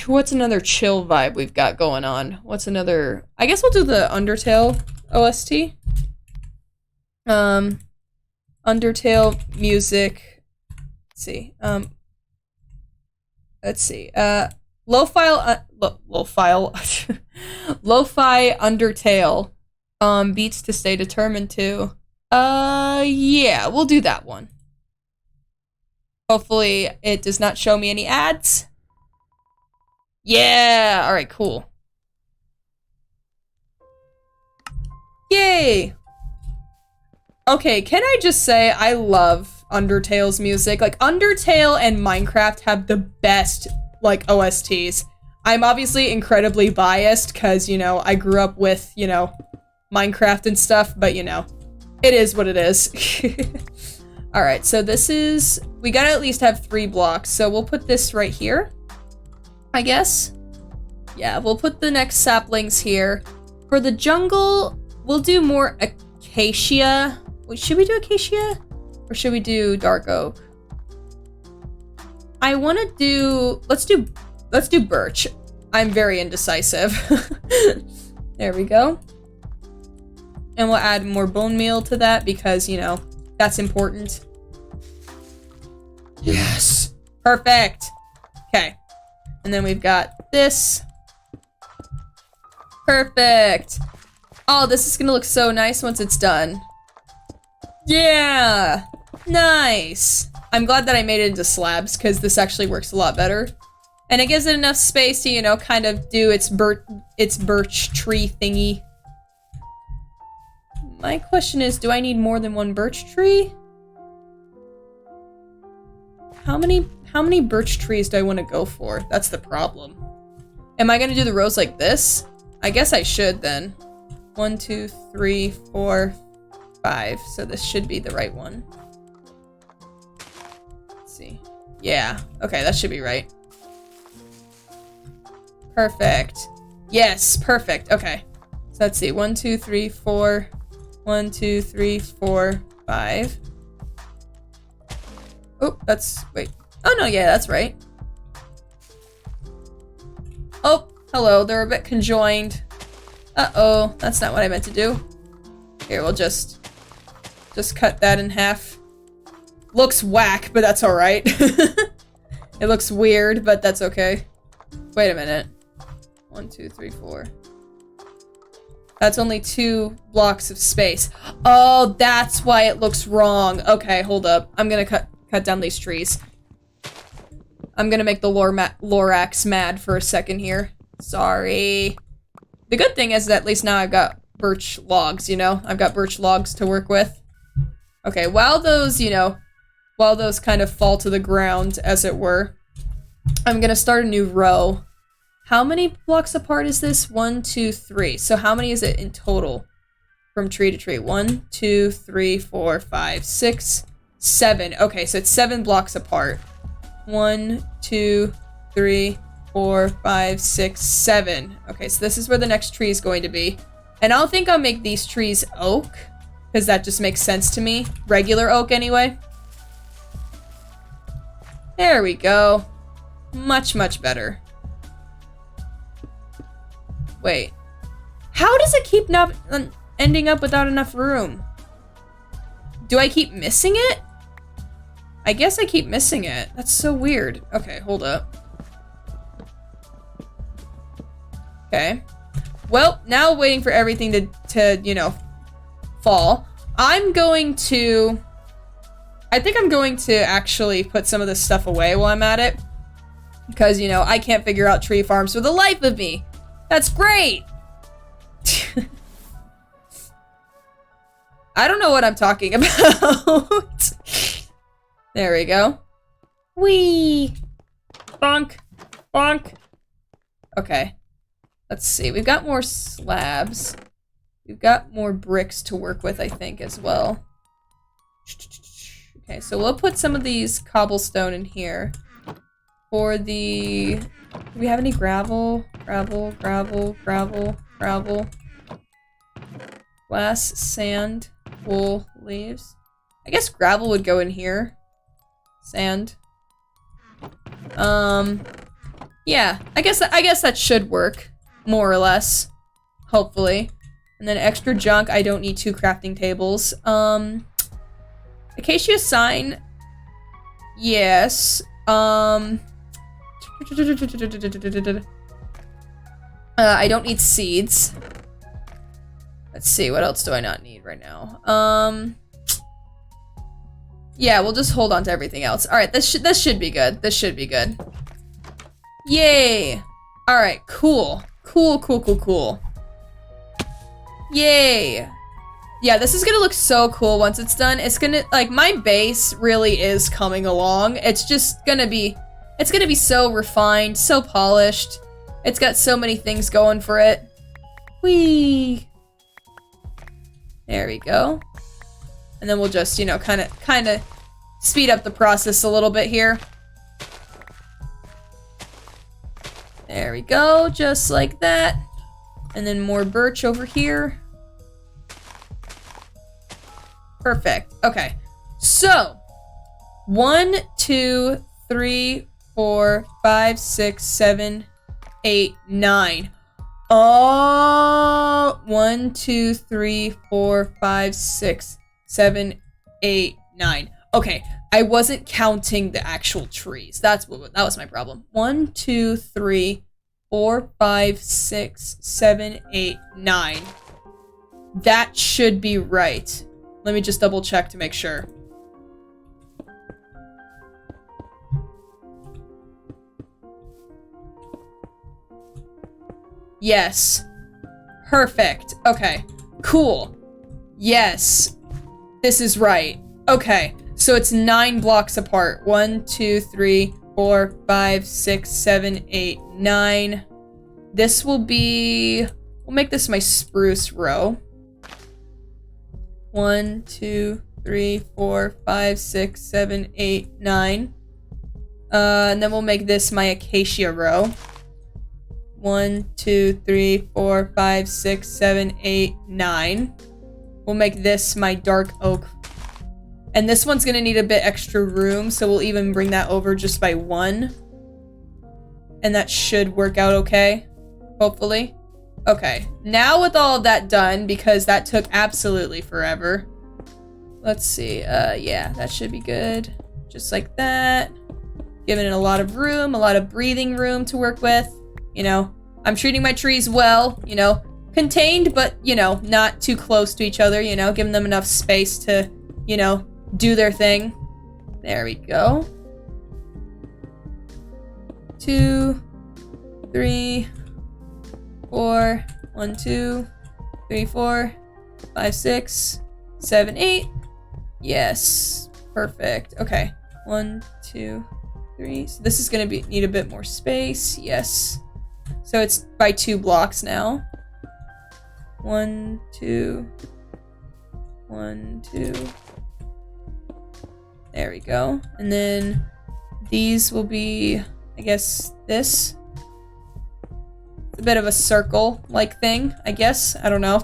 S1: What's another chill vibe we've got going on? What's another... I guess we'll do the Undertale OST. Undertale music. Let's see. Let's see. Lo-fi Undertale. Beats to stay determined to. Yeah, we'll do that one. Hopefully it does not show me any ads. Yeah! Alright, cool. Yay! Okay, can I just say I love Undertale's music? Like, Undertale and Minecraft have the best, like, OSTs. I'm obviously incredibly biased because, you know, I grew up with, you know, Minecraft and stuff, but, you know, it is what it is. Alright, so this is... We gotta at least have 3 blocks, so we'll put this right here, I guess. Yeah, we'll put the next saplings here. For the jungle, we'll do more acacia. Wait, should we do acacia? Or should we do dark oak? I want to do... Let's do birch. I'm very indecisive. There we go. And we'll add more bone meal to that because, you know, that's important. Yes! Perfect! Okay. And then we've got this. Perfect! Oh, this is gonna look so nice once it's done. Yeah! Nice! I'm glad that I made it into slabs, because this actually works a lot better. And it gives it enough space to, you know, kind of do its birch tree thingy. My question is, do I need more than one birch tree? How many birch trees do I want to go for? That's the problem. Am I going to do the rows like this? I guess I should then. 1, 2, 3, 4, 5. So this should be the right one. Let's see. Yeah. Okay, that should be right. Perfect. Yes, perfect. Okay. So let's see. 1, 2, 3, 4. 1, 2, 3, 4, 5. Oh, that's... Wait. Oh, no, yeah, that's right. Oh, hello. They're a bit conjoined. Uh-oh. That's not what I meant to do. Here, we'll just cut that in half. Looks whack, but that's alright. It looks weird, but that's okay. Wait a minute. 1, 2, 3, 4. That's only 2 blocks of space. Oh, that's why it looks wrong. Okay, hold up. I'm gonna cut down these trees. I'm gonna make the Lorax mad for a second here. Sorry. The good thing is that at least now I've got birch logs, you know? I've got birch logs to work with. Okay, while those, you know, while those kind of fall to the ground, as it were, I'm gonna start a new row. How many blocks apart is this? 1, 2, 3. So how many is it in total from tree to tree. 1, 2, 3, 4, 5, 6, 7. Okay, so it's 7 blocks apart. 1, 2, 3, 4, 5, 6, 7. Okay, so this is where the next tree is going to be. And I don't think I'll make these trees oak, because that just makes sense to me. Regular oak, anyway. There we go. Much, much better. Wait. How does it keep not ending up without enough room? Do I keep missing it? I guess I keep missing it. That's so weird. Okay, hold up. Okay. Well, now waiting for everything to you know, fall. I think I'm going to actually put some of this stuff away while I'm at it. Because, you know, I can't figure out tree farms for the life of me. That's great! I don't know what I'm talking about. There we go. Whee! Bonk! Bonk! Okay. Let's see. We've got more slabs. We've got more bricks to work with, I think, as well. Okay, so we'll put some of these cobblestone in here. For the... Do we have any gravel? Gravel, gravel, gravel, gravel. Glass, sand, wool, leaves. I guess gravel would go in here. Sand. Yeah, I guess that should work. More or less. Hopefully. And then extra junk, I don't need 2 crafting tables. Acacia sign. Yes. I don't need seeds. Let's see, what else do I not need right now? Yeah, we'll just hold on to everything else. Alright, this should be good. This should be good. Yay! Alright, cool. Cool, cool, cool, cool. Yay! Yeah, this is gonna look so cool once it's done. It's gonna, like, my base really is coming along. It's just gonna be, it's gonna be so refined, so polished. It's got so many things going for it. Whee! There we go. And then we'll just, you know, kind of speed up the process a little bit here. There we go, just like that. And then more birch over here. Perfect. Okay. So, 1, 2, 3, 4, 5, 6, 7, 8, 9. Oh, 1, 2, 3, 4, 5, 6, 7, 8, 9. Okay, I wasn't counting the actual trees. That was my problem. 1, 2, 3, 4, 5, 6, 7, 8, 9. That should be right. Let me just double check to make sure. Yes. Perfect. Okay. Cool. Yes. This is right. Okay. So it's 9 blocks apart. 1, 2, 3, 4, 5, 6, 7, 8, 9. This will be... We'll make this my spruce row. 1, 2, 3, 4, 5, 6, 7, 8, 9. And then we'll make this my acacia row. 1, 2, 3, 4, 5, 6, 7, 8, 9. We'll make this my dark oak. And this one's gonna need a bit extra room, so we'll even bring that over just by 1. And that should work out okay. Hopefully. Okay, now with all of that done, because that took absolutely forever. Let's see, yeah, that should be good. Just like that. Giving it a lot of room, a lot of breathing room to work with. You know, I'm treating my trees well, you know, contained, but, you know, not too close to each other, you know, giving them enough space to, you know, do their thing. There we go. 2, 3, 4, 1, 2, 3, 4, 5, 6, 7, 8. Yes. Perfect. Okay. 1, 2, 3. So this is gonna need a bit more space. Yes. So it's by 2 blocks now. 1, 2, 1, 2. There we go. And then these will be, I guess, this. It's a bit of a circle-like thing, I guess. I don't know.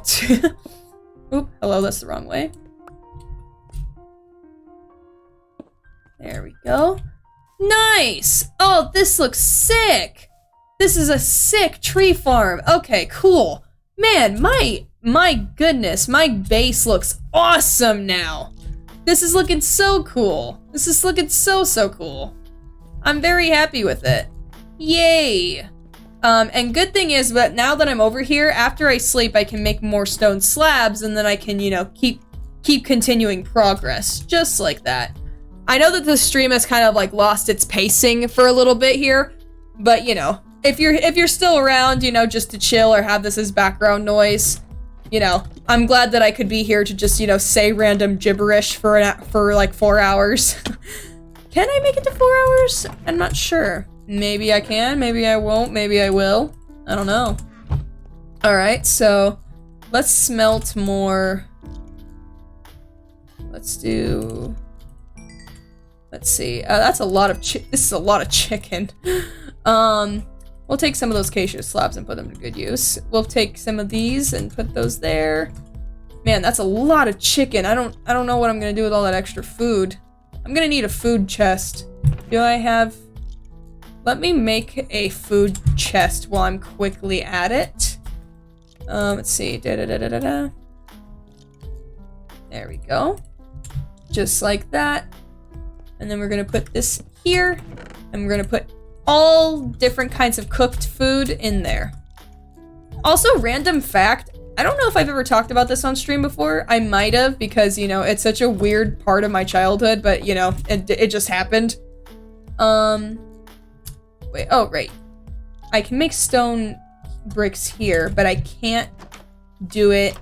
S1: Oop, hello, that's the wrong way. There we go. Nice! Oh, this looks sick! This is a sick tree farm. Okay, cool. Man, my goodness, my base looks awesome now. This is looking so cool. This is looking so cool. I'm very happy with it. Yay! And good thing is, but now that I'm over here, after I sleep, I can make more stone slabs, and then I can, you know, keep continuing progress, just like that. I know that the stream has kind of like lost its pacing for a little bit here, but you know, if you're still around, you know, just to chill or have this as background noise, you know, I'm glad that I could be here to just, you know, say random gibberish for like 4 hours. Can I make it to 4 hours? I'm not sure. Maybe I can, maybe I won't, maybe I will. I don't know. Alright, so let's smelt more. Let's see. That's a lot of this is a lot of chicken. We'll take some of those acacia slabs and put them to good use. We'll take some of these and put those there. Man, that's a lot of chicken. I don't know what I'm gonna do with all that extra food. I'm gonna need a food chest. Do I have... Let me make a food chest while I'm quickly at it. Let's see. There we go. Just like that. And then we're gonna put this here. And we're gonna put all different kinds of cooked food in there. Also, random fact. I don't know if I've ever talked about this on stream before. I might have, because, you know, it's such a weird part of my childhood, but, you know, it just happened. Wait, oh, right. I can make stone bricks here, but I can't do it.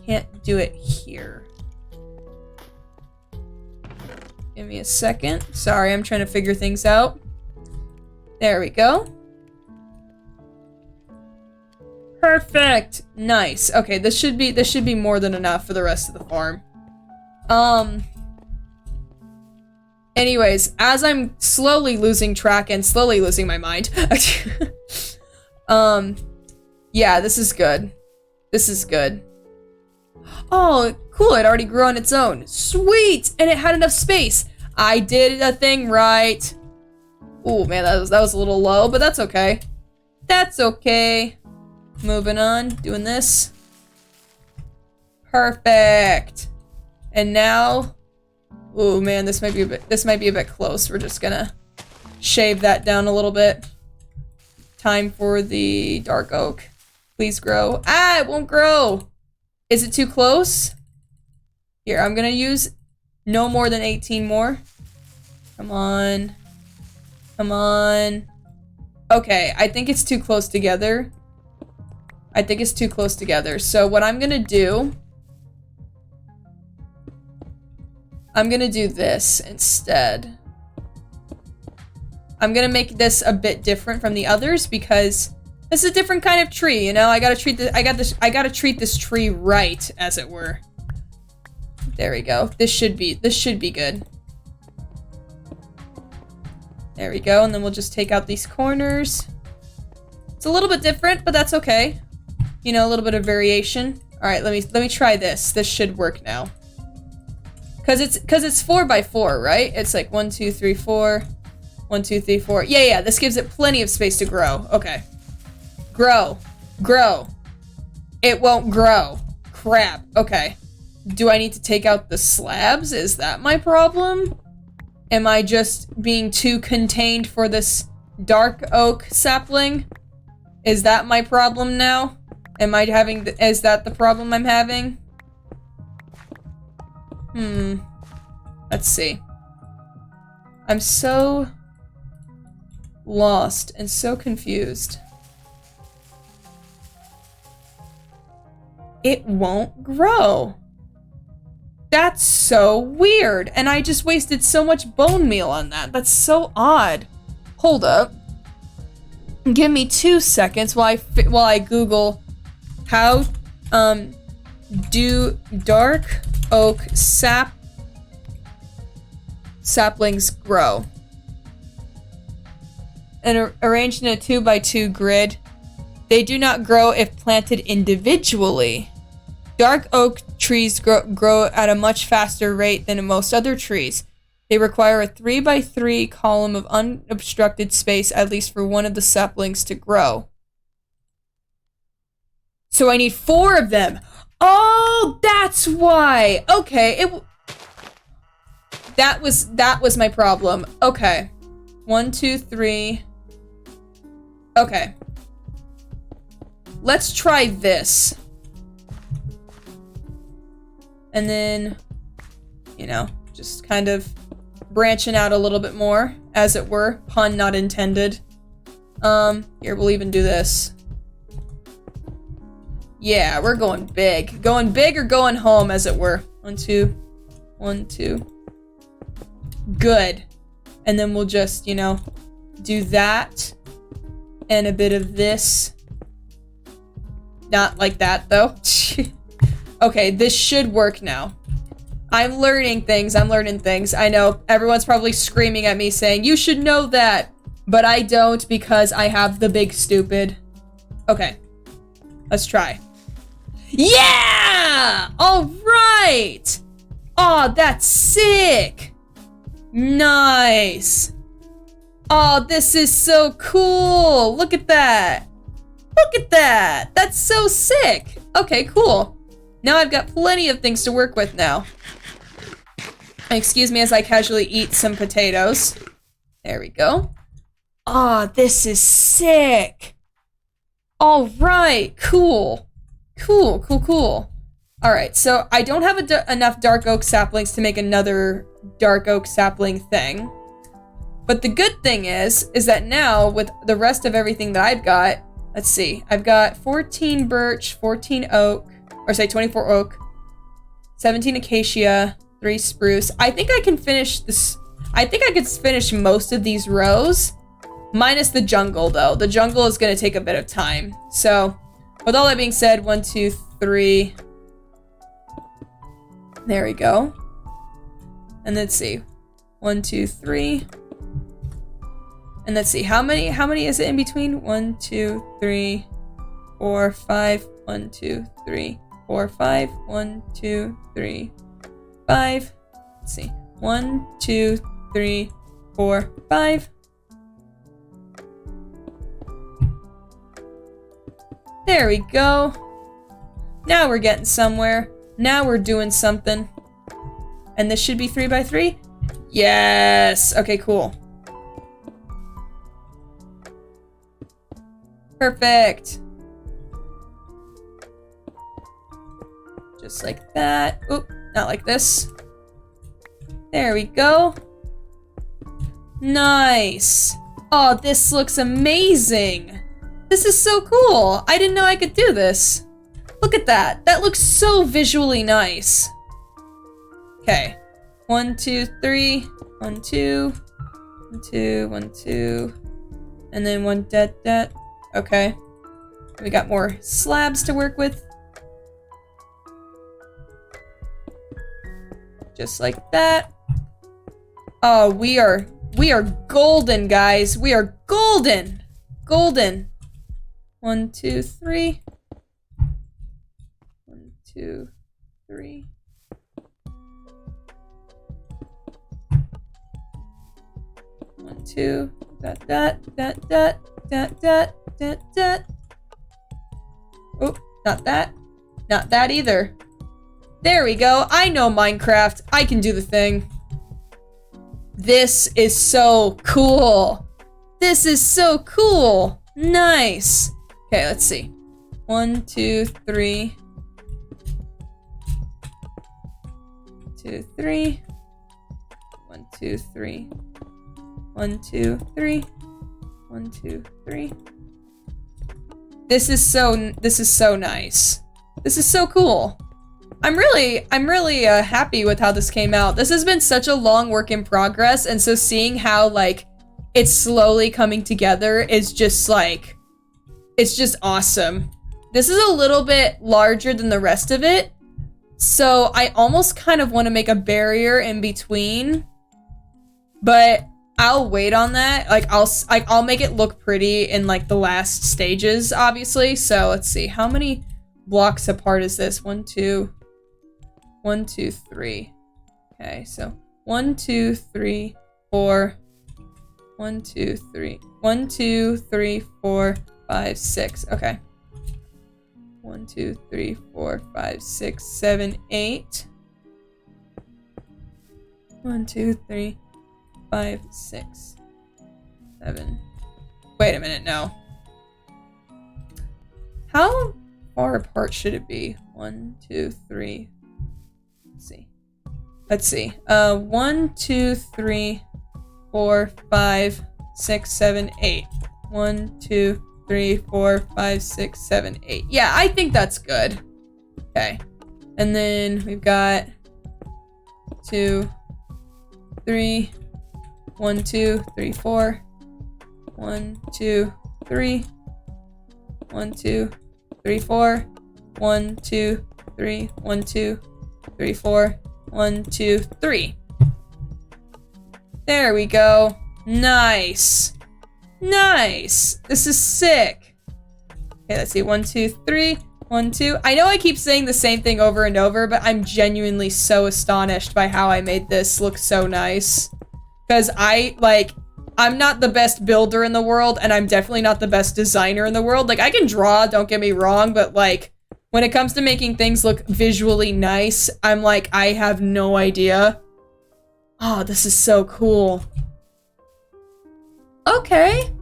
S1: Can't do it here. Give me a second. Sorry, I'm trying to figure things out. There we go. Perfect. Nice. Okay, this should be more than enough for the rest of the farm. Anyways, as I'm slowly losing track and slowly losing my mind. Yeah, this is good. This is good. Oh, cool, it already grew on its own. Sweet! And it had enough space. I did a thing right. Oh man, that was a little low, but that's okay. That's okay. Moving on, doing this. Perfect. And now, oh man, this might be a bit close. We're just gonna shave that down a little bit. Time for the dark oak. Please grow. Ah, it won't grow. Is it too close? Here, I'm gonna use no more than 18 more. Come on. Come on. Okay, I think it's too close together. I think it's too close together. So what I'm gonna do... I'm gonna do this instead. I'm gonna make this a bit different from the others because this is a different kind of tree, you know? I gotta treat this tree right, as it were. There we go. This should be good. There we go, and then we'll just take out these corners. It's a little bit different, but that's okay. You know, a little bit of variation. All right, let me try this. This should work now. Cause it's 4x4, right? It's like 1, 2, 3, 4. 1, 2, 3, 4. Yeah, this gives it plenty of space to grow. Okay. Grow. It won't grow. Crap. Okay. Do I need to take out the slabs? Is that my problem? Am I just being too contained for this dark oak sapling? Is that my problem now? Is that the problem I'm having? Let's see. I'm so lost and so confused. It won't grow. That's so weird, and I just wasted so much bone meal on that. That's so odd. Hold up. Give me 2 seconds while I Google how do dark oak saplings grow? And arranged in a 2x2 grid. They do not grow if planted individually. Dark oak trees grow at a much faster rate than most other trees. They require a 3x3 column of unobstructed space at least for one of the saplings to grow. So I need 4 of them. Oh, that's why. Okay, that was my problem. Okay. 1, 2, 3. Okay. Let's try this. And then, you know, just kind of branching out a little bit more, as it were. Pun not intended. Here, we'll even do this. Yeah, we're going big. Going big or going home, as it were. 1, 2. 1, 2. Good. And then we'll just, you know, do that. And a bit of this. Not like that, though. Okay, this should work now. I'm learning things. I know everyone's probably screaming at me saying, you should know that. But I don't because I have the big stupid. Okay. Let's try. Yeah! All right! Oh, that's sick! Nice! Oh, this is so cool! Look at that! Look at that! That's so sick! Okay, cool. Now I've got plenty of things to work with now. Excuse me as I casually eat some potatoes. There we go. Oh, this is sick! Alright, cool. Cool, cool, cool. Alright, so I don't have enough dark oak saplings to make another dark oak sapling thing. But the good thing is that now, with the rest of everything that I've got, let's see, I've got 14 birch, 14 oak, or say 24 oak, 17 acacia, 3 spruce. I think I can finish this, I think I could finish most of these rows, minus the jungle though. The jungle is going to take a bit of time. So, with all that being said, 1, 2, 3. There we go. And let's see. 1, 2, 3. And let's see, how many is it in between? 1, 2, 3, 4, 5. 1, 2, 3, 4, 5. 1, 2, 3, 5. Let's see. 1, 2, 3, 4, 5. There we go. Now we're getting somewhere. Now we're doing something. And this should be 3x3? Yes! Okay, cool. Perfect. Just like that. Oop, not like this. There we go. Nice. Oh, this looks amazing. This is so cool. I didn't know I could do this. Look at that. That looks so visually nice. Okay. 1, 2, 3. 1, 2. 1, 2, 1, 2. And then 1 dat. Okay. We got more slabs to work with. Just like that. Oh, we are golden, guys. We are golden. Golden. 1, 2, 3. 1, 2, 3. 1, 2. Dot. Oh, not that. Not that either. There we go. I know Minecraft. I can do the thing. This is so cool. This is so cool. Nice. Okay, let's see. 1, 2, 3. 2, 3. 1, 2, 3. 1, 2, 3. 1, 2, 3. This is so nice. This is so cool. I'm really happy with how this came out. This has been such a long work in progress, and so seeing how like it's slowly coming together is just like, it's just awesome. This is a little bit larger than the rest of it, So I almost kind of want to make a barrier in between, but I'll wait on that. Like I'll make it look pretty in like the last stages, obviously. So let's see, how many blocks apart is this? 1, 2, 1, 2, 3. Okay, so 1, 2, 3, 4. 1, 2, 3. 1, 2, 3, 4, 5, 6. Okay. 1, 2, 3, 4, 5, 6, 7, 8. 1, 2, 3, 5, 6, 7. Wait a minute, no. How far apart should it be? 1, 2, 3. Let's see. Let's see. 1, 2, 3, 4, 5, 6, 7, 8. 1, 2, 3, 4, 5, 6, 7, 8. Yeah, I think that's good. Okay. And then we've got 2, 3, 1, 2, 3, 4. 1, 2, 3. 1, 2, 3, 4. 1, 2, 3. 1, 2, 3, 4. 1, 2, 3. There we go. Nice. Nice. This is sick. Okay, let's see. 1, 2, 3. 1, 2. I know I keep saying the same thing over and over, but I'm genuinely so astonished by how I made this look so nice. Because I'm not the best builder in the world, and I'm definitely not the best designer in the world. Like, I can draw, don't get me wrong, but like, when it comes to making things look visually nice, I'm like, I have no idea. Oh, this is so cool. Okay.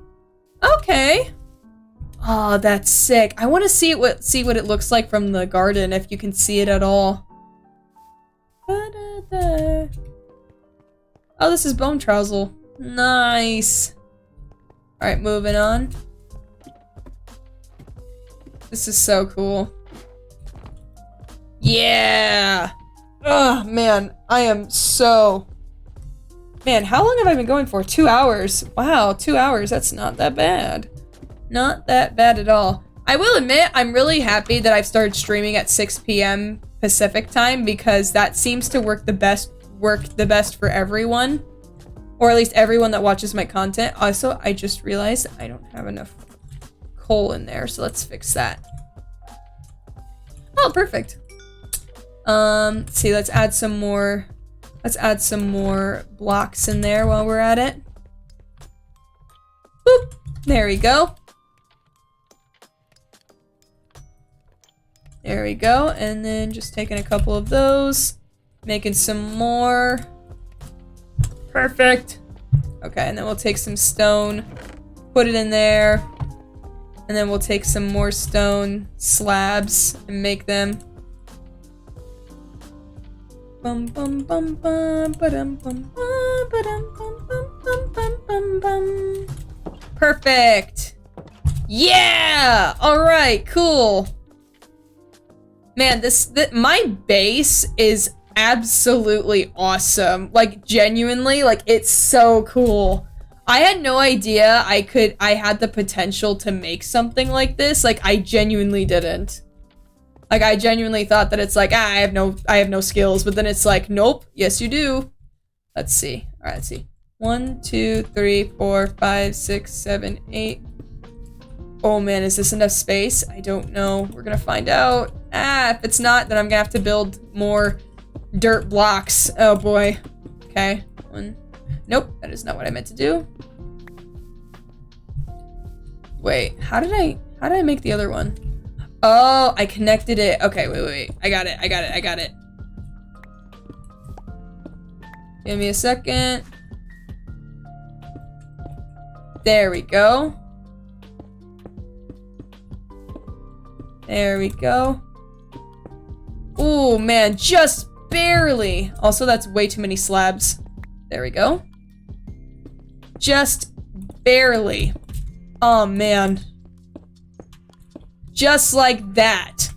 S1: Okay. Oh, that's sick. I want to see what it looks like from the garden, if you can see it at all. Oh, this is bone trousel. Nice. Alright, moving on. This is so cool. Yeah! Oh, man. I am so... Man, how long have I been going for? 2 hours. Wow, 2 hours. That's not that bad. Not that bad at all. I will admit, I'm really happy that I've started streaming at 6 p.m. Pacific time, because that seems to work the best for everyone. Or at least everyone that watches my content. Also, I just realized I don't have enough coal in there, so let's fix that. Oh, perfect. Let's see, let's add some more blocks in there while we're at it. Boop! There we go. There we go, and then just taking a couple of those, making some more. Perfect. Okay, and then we'll take some stone, put it in there, and then we'll take some more stone slabs and make them. Bum bum bum bum ba-dum bum ba-dum bum bum bum bum bum. Perfect. Yeah. All right. Cool. Man, my base is absolutely awesome. Like, genuinely, like, it's so cool. I had no idea I had the potential to make something like this. Like, I genuinely didn't. Like, I genuinely thought that it's like, I have no skills, but then it's like, nope, yes you do. Let's see. All right, let's see. 1, 2, 3, 4, 5, 6, 7, 8. Oh man, is this enough space? I don't know. We're gonna find out. If it's not, then I'm gonna have to build more dirt blocks. Oh boy. Okay. 1. Nope, that is not what I meant to do. Wait, how did I make the other one? Oh, I connected it. Okay, wait. I got it. Give me a second. There we go. There we go. Ooh, man, just barely. Also, that's way too many slabs. There we go. Just barely. Oh, man. Just like that.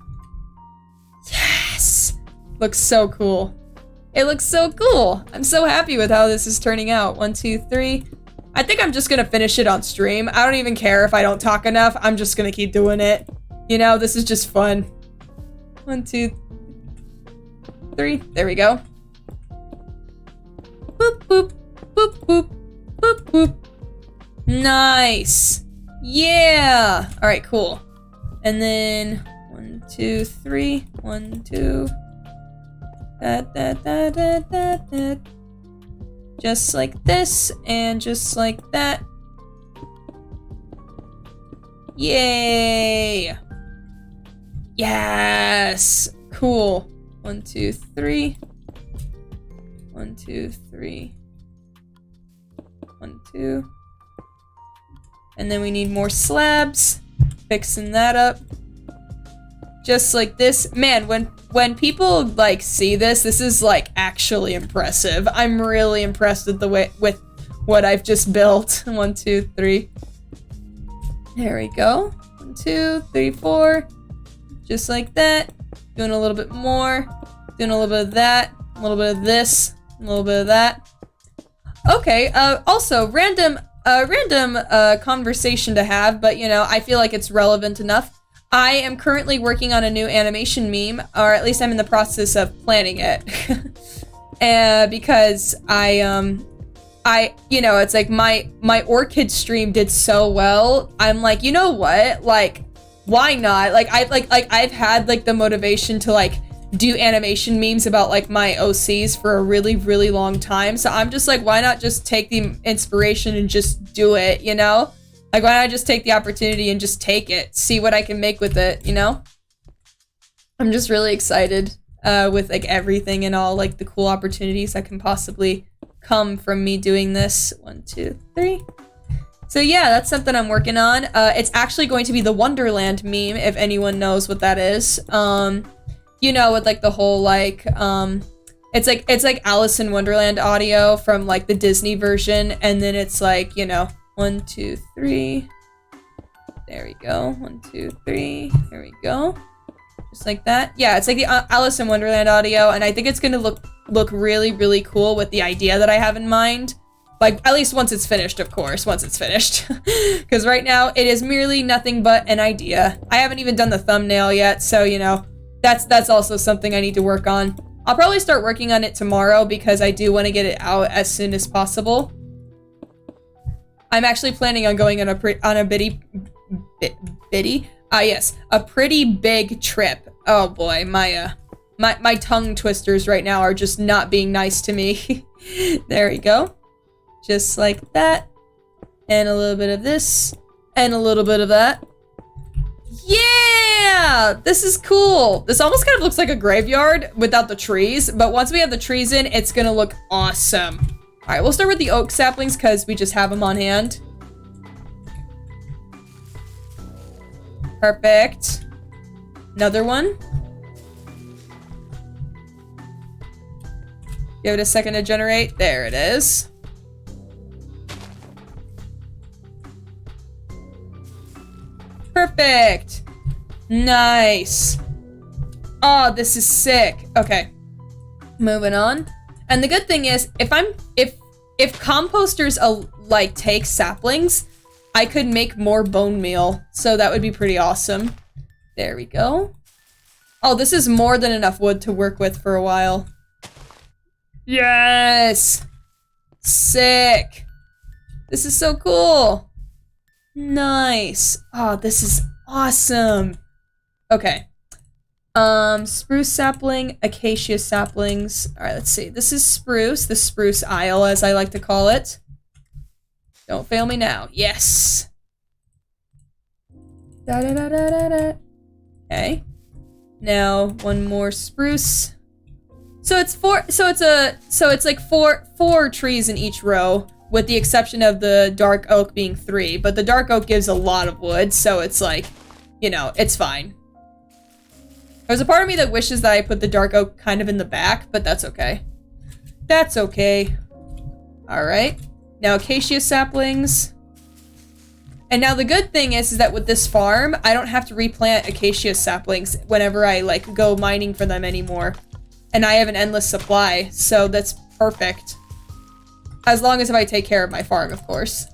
S1: Yes! Looks so cool. It looks so cool. I'm so happy with how this is turning out. 1, 2, 3. I think I'm just gonna finish it on stream. I don't even care if I don't talk enough. I'm just gonna keep doing it. You know, this is just fun. 1, 2. 3. There we go. Boop, boop, boop, boop, boop, boop. Nice. Yeah. All right, cool. And then 1, 2, 3. 1, 2. That. Just like this, and just like that. Yay! Yes! Cool. 1, 2, 3. 1, 2, 3. 1, 2. And then we need more slabs. Fixing that up. Just like this. Man, when people like see this is like actually impressive. I'm really impressed with with what I've just built. 1, 2, 3. There we go. 1, 2, 3, 4. Just like that. Doing a little bit more. Doing a little bit of that. A little bit of this. A little bit of that. Okay, also, random conversation to have, but, you know, I feel like it's relevant enough. I am currently working on a new animation meme, or at least I'm in the process of planning it. Because you know, it's like my orchid stream did so well. I'm like, you know what? Like, why not? Like, I've had like the motivation to like do animation memes about like my OCs for a really, really long time. So I'm just like, why not just take the inspiration and just do it, you know? Like, why not just take the opportunity and just take it, see what I can make with it, you know? I'm just really excited with like everything and all like the cool opportunities that can possibly come from me doing this. 1, 2, 3. So yeah, that's something I'm working on. It's actually going to be the Wonderland meme, if anyone knows what that is. You know, with like the whole like, it's like Alice in Wonderland audio from like the Disney version, and then it's like, you know, 1, 2, 3. There we go. 1, 2, 3. There we go. Just like that. Yeah, it's like the Alice in Wonderland audio, and I think it's gonna look really, really cool with the idea that I have in mind. Like, at least once it's finished, of course, once it's finished. Because right now, it is merely nothing but an idea. I haven't even done the thumbnail yet, so, you know, that's also something I need to work on. I'll probably start working on it tomorrow, because I do want to get it out as soon as possible. I'm actually planning on going on a pretty big trip. Oh boy, my tongue twisters right now are just not being nice to me. There we go. Just like that. And a little bit of this. And a little bit of that. Yeah! This is cool. This almost kind of looks like a graveyard without the trees, but once we have the trees in, it's gonna look awesome. Alright, we'll start with the oak saplings because we just have them on hand. Perfect. Another one. Give it a second to generate. There it is. Perfect. Nice. Oh, this is sick. Okay. Moving on. And the good thing is, if composters like take saplings, I could make more bone meal. So that would be pretty awesome. There we go. Oh, this is more than enough wood to work with for a while. Yes! Sick! This is so cool! Nice! Oh, this is awesome! Okay. Spruce sapling, acacia saplings. Alright, let's see. This is spruce, the spruce aisle, as I like to call it. Don't fail me now. Yes! Da-da-da-da-da-da. Okay. Now, one more spruce. So it's like four trees in each row, with the exception of the dark oak being 3. But the dark oak gives a lot of wood, so it's like, you know, it's fine. There's a part of me that wishes that I put the dark oak kind of in the back, but that's okay. That's okay. Alright. Now acacia saplings. And now the good thing is that with this farm, I don't have to replant acacia saplings whenever I like go mining for them anymore. And I have an endless supply, so that's perfect. As long as if I take care of my farm, of course.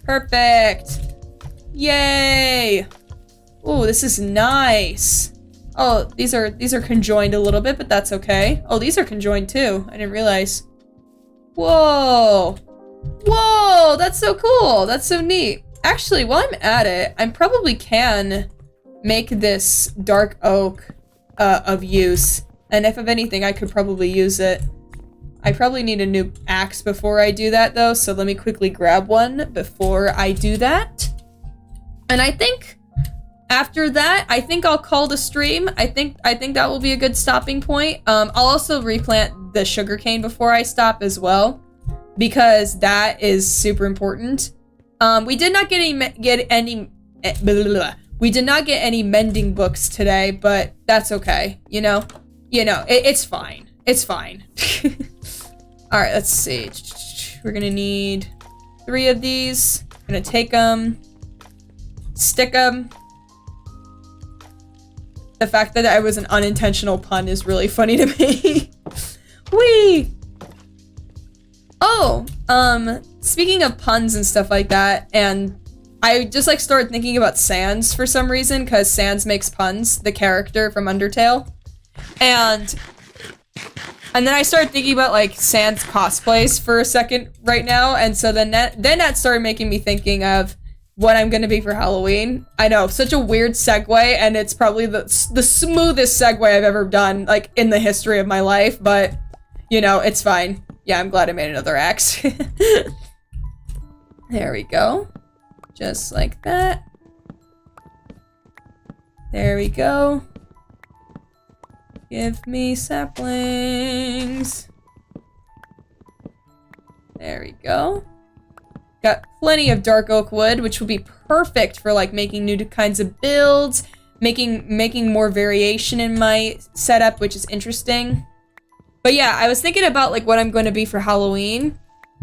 S1: Perfect! Yay! Ooh, this is nice. Oh, these are conjoined a little bit, but that's okay. Oh, these are conjoined too. I didn't realize. Whoa. Whoa, that's so cool. That's so neat. Actually, while I'm at it, I probably can make this dark oak of use. And if of anything, I could probably use it. I probably need a new axe before I do that though, so let me quickly grab one before I do that. And I think after that, I think I'll call the stream. I think that will be a good stopping point. I'll also replant the sugarcane before I stop as well, because that is super important. We did not get any mending books today, but that's okay. You know, it's fine. It's fine. All right, let's see. We're gonna need 3 of these. I'm gonna take them, stick them. The fact that I was an unintentional pun is really funny to me. Whee! Oh, speaking of puns and stuff like that, and I just like started thinking about Sans for some reason, because Sans makes puns, the character from Undertale. And then I started thinking about like Sans cosplays for a second right now, and so then that started making me thinking of what I'm gonna be for Halloween. I know, such a weird segue, and it's probably the smoothest segue I've ever done, like, in the history of my life, but, you know, it's fine. Yeah, I'm glad I made another axe. There we go. Just like that. There we go. Give me saplings. There we go. Got plenty of dark oak wood, which will be perfect for like making new kinds of builds, making more variation in my setup, which is interesting. But yeah, I was thinking about like what I'm going to be for Halloween.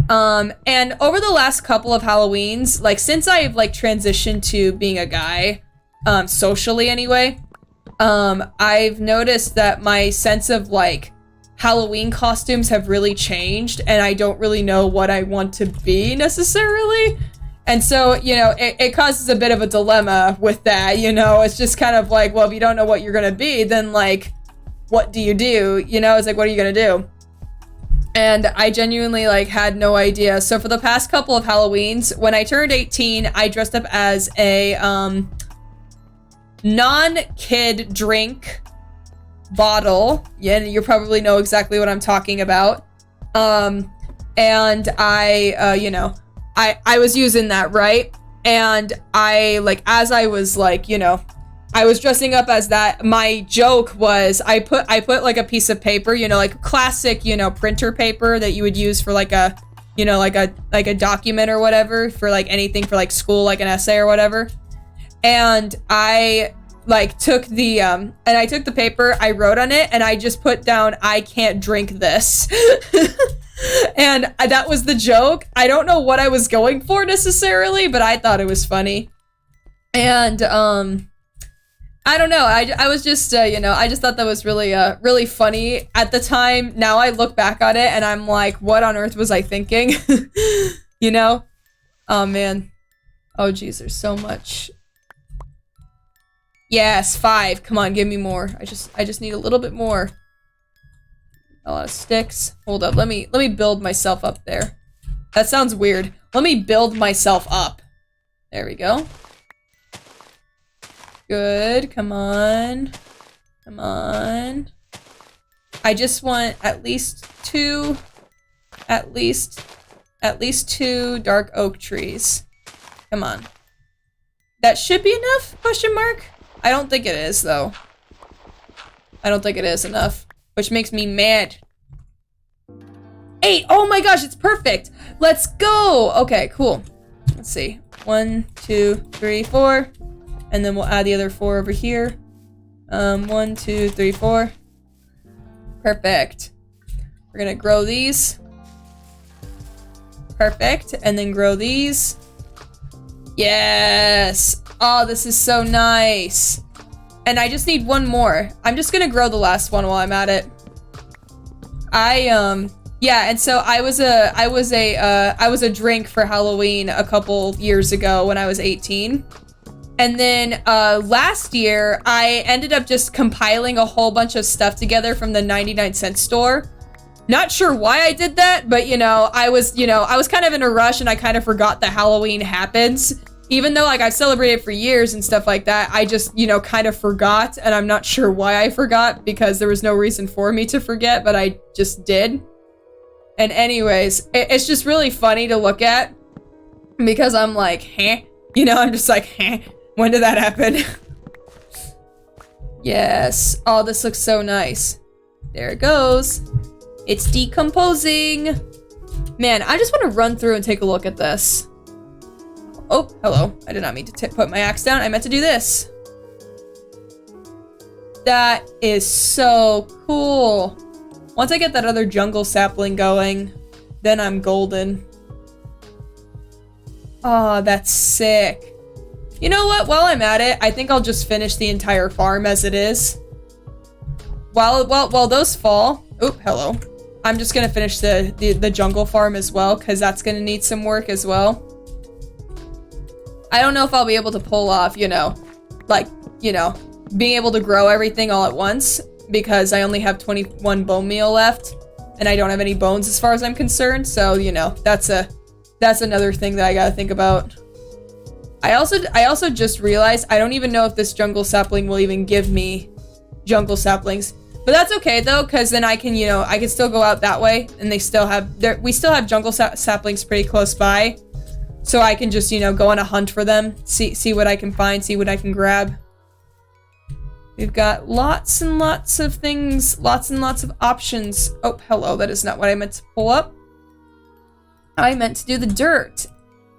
S1: And over the last couple of Halloweens, like since I've like transitioned to being a guy, socially anyway, I've noticed that my sense of like Halloween costumes have really changed, and I don't really know what I want to be necessarily. And so, you know, it causes a bit of a dilemma with that, you know? It's just kind of like, well, if you don't know what you're gonna be, then like, what do? You know, it's like, what are you gonna do? And I genuinely like had no idea. So for the past couple of Halloweens, when I turned 18, I dressed up as a non-kid drink bottle. Yeah, you probably know exactly what I'm talking about. And I, you know, I was using that, right? And I, like, as I was, like, you know, I was dressing up as that, my joke was, I put, like, a piece of paper, you know, like, classic, you know, printer paper that you would use for, like, a, you know, like a document or whatever, for, like, anything for, like, school, like, an essay or whatever. And I, like, took the, and I took the paper, I wrote on it, and I just put down, I can't drink this. And that was the joke. I don't know what I was going for necessarily, but I thought it was funny. And, I don't know, I was just, you know, I just thought that was really, really funny at the time. Now I look back on it, and I'm like, what on earth was I thinking? You know? Oh, man. Oh, geez, there's so much. Yes, 5. Come on, give me more. I just need a little bit more. A lot of sticks. Hold up, let me build myself up there. That sounds weird. Let me build myself up. There we go. Good, come on. Come on. I just want at least 2 dark oak trees. Come on. That should be enough? Question mark? I don't think it is, though. I don't think it is enough, which makes me mad. 8! Oh my gosh, it's perfect! Let's go! Okay, cool. Let's see. 1, 2, 3, 4. And then we'll add the other 4 over here. 1, 2, 3, 4. Perfect. We're gonna grow these. Perfect. And then grow these. Yes! Oh, this is so nice. And I just need 1 more. I'm just gonna grow the last one while I'm at it. Yeah, and so I was a drink for Halloween a couple years ago when I was 18. And then last year, I ended up just compiling a whole bunch of stuff together from the 99-cent store. Not sure why I did that, but I was kind of in a rush and I kind of forgot that Halloween happens. Even though like I've celebrated for years and stuff like that, I just, kind of forgot, and I'm not sure why I forgot because there was no reason for me to forget, but I just did. And anyways, it's just really funny to look at because I'm like, I'm just like, when did that happen? Yes. Oh, this looks so nice. There it goes. It's decomposing. Man, I just want to run through and take a look at this. Oh, hello. I did not mean to put my axe down. I meant to do this. That is so cool. Once I get that other jungle sapling going, then I'm golden. Oh, that's sick. You know what? While I'm at it, I think I'll just finish the entire farm as it is. While those fall... Oh, hello. I'm just gonna finish the jungle farm as well, because that's gonna need some work as well. I don't know if I'll be able to pull off, being able to grow everything all at once, because I only have 21 bone meal left, and I don't have any bones as far as I'm concerned, so, that's another thing that I gotta think about. I also just realized I don't even know if this jungle sapling will even give me jungle saplings. But that's okay though, because then I can, I can still go out that way, and we still have jungle saplings pretty close by. So I can just, go on a hunt for them, see what I can find, see what I can grab. We've got lots and lots of things, lots and lots of options. Oh, hello, that is not what I meant to pull up. I meant to do the dirt,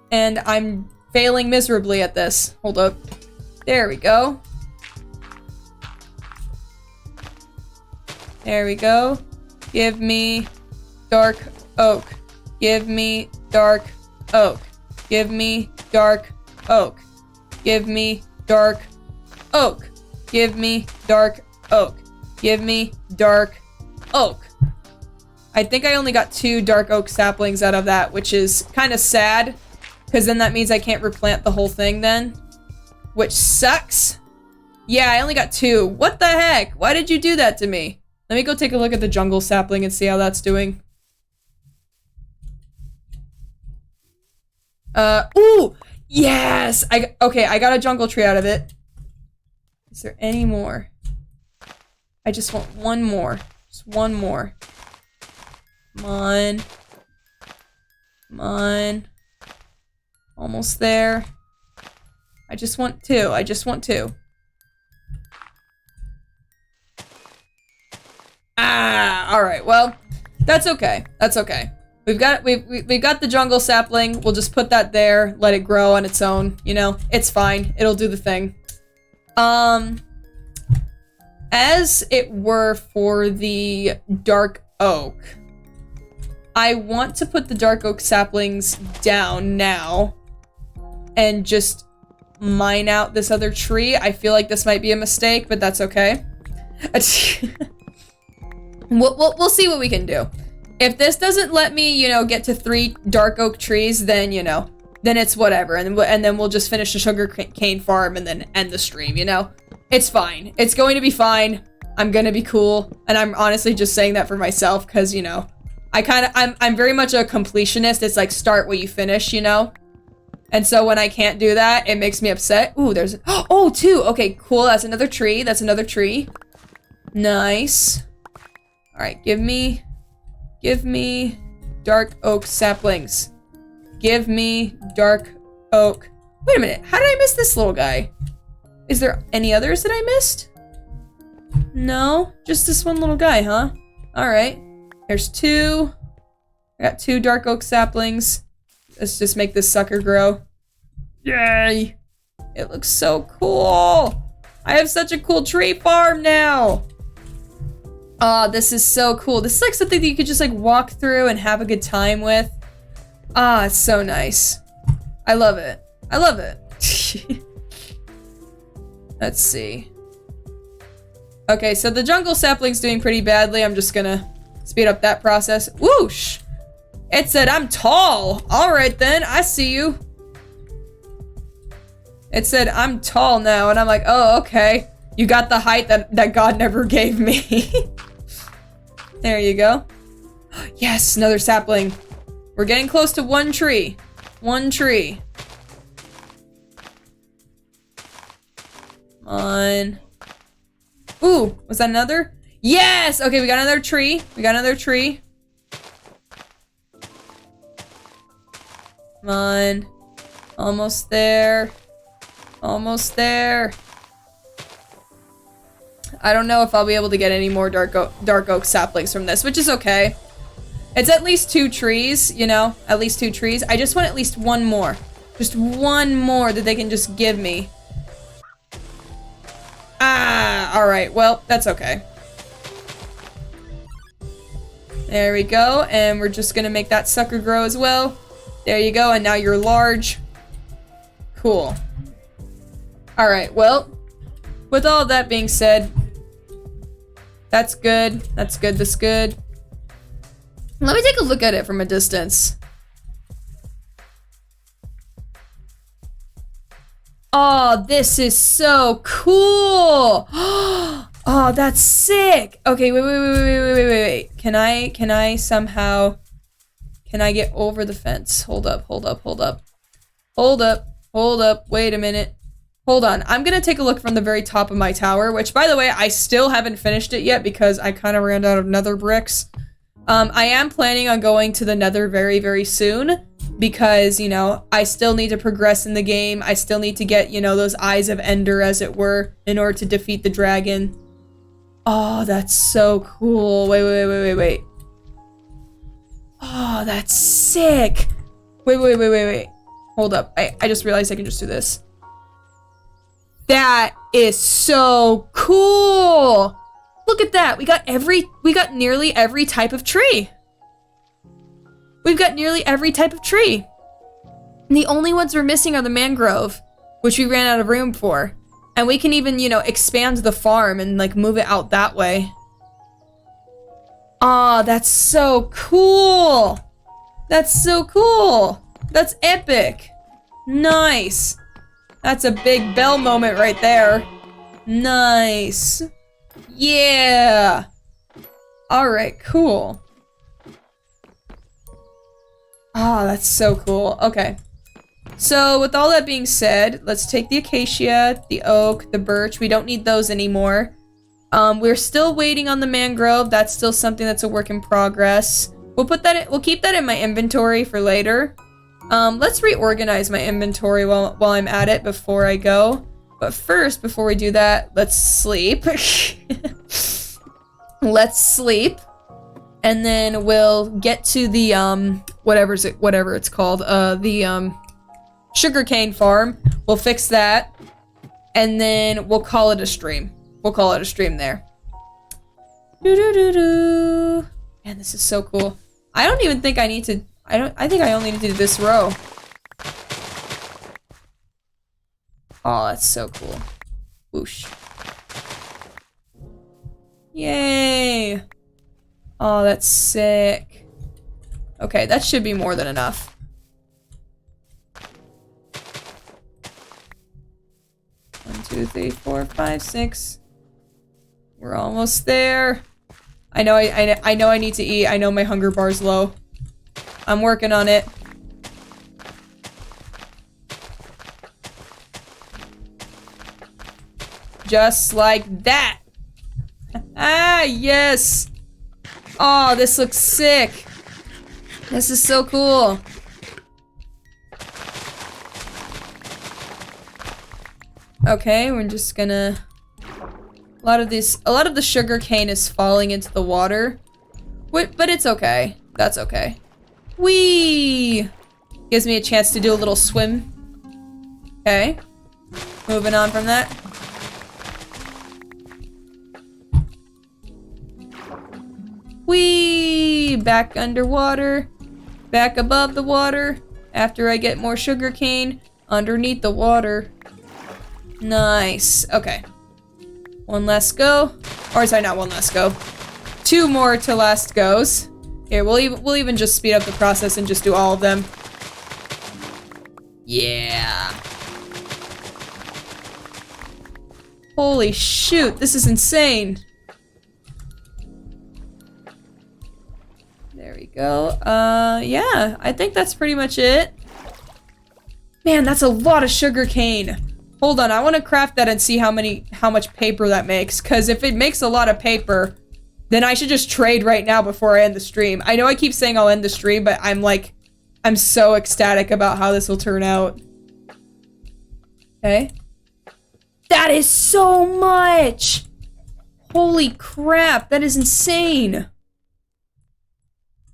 S1: and I'm failing miserably at this. Hold up. There we go. There we go. Give me dark oak. Give me dark oak. Give me dark oak. Give me dark oak. Give me dark oak. Give me dark oak. I think I only got 2 dark oak saplings out of that, which is kind of sad, because then that means I can't replant the whole thing then, which sucks. Yeah, I only got 2. What the heck? Why did you do that to me? Let me go take a look at the jungle sapling and see how that's doing. Ooh! Yes! Okay, I got a jungle tree out of it. Is there any more? I just want one more. Just one more. Come on. Come on. Almost there. I just want 2. I just want 2. Ah, alright, well, that's okay. That's okay. We've got the jungle sapling. We'll just put that there, let it grow on its own, It's fine. It'll do the thing. As it were for the dark oak, I want to put the dark oak saplings down now and just mine out this other tree. I feel like this might be a mistake, but that's okay. We'll see what we can do. If this doesn't let me, get to 3 dark oak trees, then, then it's whatever. And then we'll just finish the sugar cane farm and then end the stream, It's fine. It's going to be fine. I'm gonna be cool. And I'm honestly just saying that for myself because, I'm very much a completionist. It's like start where you finish, And so when I can't do that, it makes me upset. Ooh, there's... Oh, 2! Okay, cool. That's another tree. That's another tree. Nice. Alright, give me dark oak saplings. Give me dark oak. Wait a minute, how did I miss this little guy? Is there any others that I missed? No, just this one little guy, huh? Alright, there's 2. I got 2 dark oak saplings. Let's just make this sucker grow. Yay! It looks so cool! I have such a cool tree farm now! Ah, this is so cool. This is like something that you could just like walk through and have a good time with. Ah, it's so nice. I love it. I love it. Let's see. Okay, so the jungle sapling's doing pretty badly. I'm just gonna speed up that process. Whoosh! It said I'm tall. All right then, I see you. It said, I'm tall now, and I'm like, oh, okay. You got the height that God never gave me. There you go. Yes, another sapling. We're getting close to one tree. One tree. Come on. Ooh, was that another? Yes! Okay, we got another tree. We got another tree. Come on. Almost there. Almost there. I don't know if I'll be able to get any more dark oak saplings from this, which is okay. It's at least 2 trees, you know? At least 2 trees. I just want at least one more. Just one more that they can just give me. Ah, alright. Well, that's okay. There we go. And we're just gonna make that sucker grow as well. There you go. And now you're large. Cool. Alright, well, with all of that being said, that's good. That's good. That's good. Let me take a look at it from a distance. Oh, this is so cool. Oh, that's sick. Okay, wait. Can I somehow, can I get over the fence? Hold up. Wait a minute. Hold on. I'm gonna take a look from the very top of my tower, which, by the way, I still haven't finished it yet because I kind of ran out of nether bricks. I am planning on going to the nether very, very soon because, you know, I still need to progress in the game. I still need to get, you know, those eyes of Ender, as it were, in order to defeat the dragon. Oh, that's so cool. Wait. Oh, that's sick. Wait. Hold up. I just realized I can just do this. That is so cool. Look at that. We got nearly every type of tree. We've got nearly every type of tree. And the only ones we're missing are the mangrove, which we ran out of room for. And we can even, you know, expand the farm and like move it out that way. Aw, that's so cool. That's so cool. That's epic. Nice. That's a big bell moment right there. Nice. Yeah. Alright, cool. Ah, that's so cool. Okay. So, with all that being said, let's take the acacia, the oak, the birch. We don't need those anymore. We're still waiting on the mangrove. That's still something that's a work in progress. We'll keep that in my inventory for later. Let's reorganize my inventory while I'm at it before I go. But first, before we do that, let's sleep. Let's sleep. And then we'll get to the, whatever it's called, the, sugarcane farm. We'll fix that. And then we'll call it a stream. We'll call it a stream there. Man, this is so cool. I don't even think I need to, I think I only need to do this row. Oh, that's so cool. Whoosh. Yay! Oh, that's sick. Okay, that should be more than enough. One, two, three, 4, 5, 6. We're almost there. I know I need to eat. I know my hunger bar's low. I'm working on it. Just like that. Ah, yes. Oh, this looks sick. This is so cool. Okay, we're just gonna... A lot of the sugar cane is falling into the water. But it's okay. That's okay. Whee! Gives me a chance to do a little swim. Okay. Moving on from that. Whee! Back underwater. Back above the water. After I get more sugar cane. Underneath the water. Nice. Okay. One last go. Or sorry, not one last go. 2 more to last goes. Here, we'll even just speed up the process and just do all of them. Yeah. Holy shoot, this is insane. There we go. Yeah, I think that's pretty much it. Man, that's a lot of sugar cane. Hold on, I want to craft that and see how much paper that makes. Because if it makes a lot of paper, then I should just trade right now before I end the stream. I know I keep saying I'll end the stream, but I'm so ecstatic about how this will turn out. Okay. That is so much! Holy crap, that is insane! And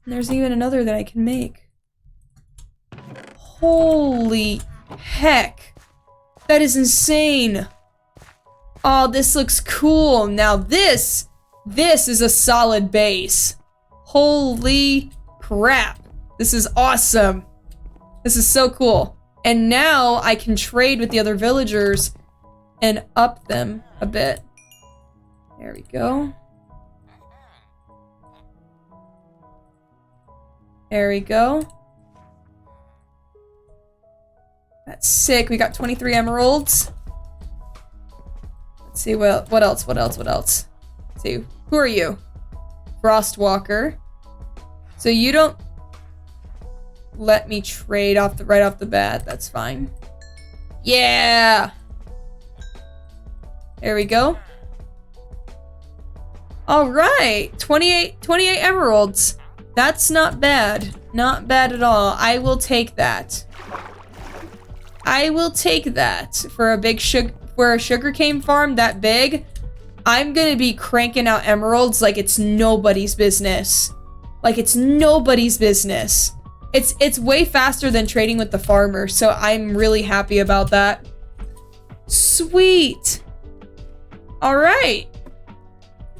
S1: there's even another that I can make. Holy heck. That is insane. Oh, this looks cool. Now this is a solid base. Holy crap. This is awesome. This is so cool. And now I can trade with the other villagers and up them a bit. There we go. There we go. That's sick. We got 23 emeralds. Let's see what else. Let's see. Who are you? Frostwalker. So you don't let me trade right off the bat. That's fine. Yeah. There we go. All right. 28 emeralds. That's not bad. Not bad at all. I will take that. I will take that for a sugarcane farm that big. I'm gonna be cranking out emeralds like it's nobody's business. Like it's nobody's business. It's way faster than trading with the farmer, so I'm really happy about that. Sweet. All right.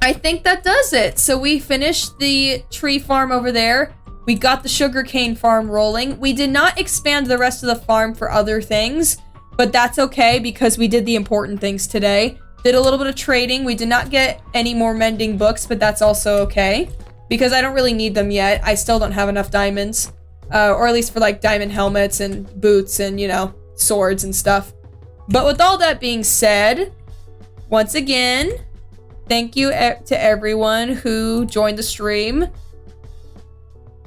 S1: I think that does it. So we finished the tree farm over there. We got the sugarcane farm rolling. We did not expand the rest of the farm for other things, but that's okay because we did the important things today. Did a little bit of trading. We did not get any more mending books, but that's also okay because I don't really need them yet. I still don't have enough diamonds, or at least for like diamond helmets and boots and, you know, swords and stuff. But with all that being said, once again, thank you to everyone who joined the stream.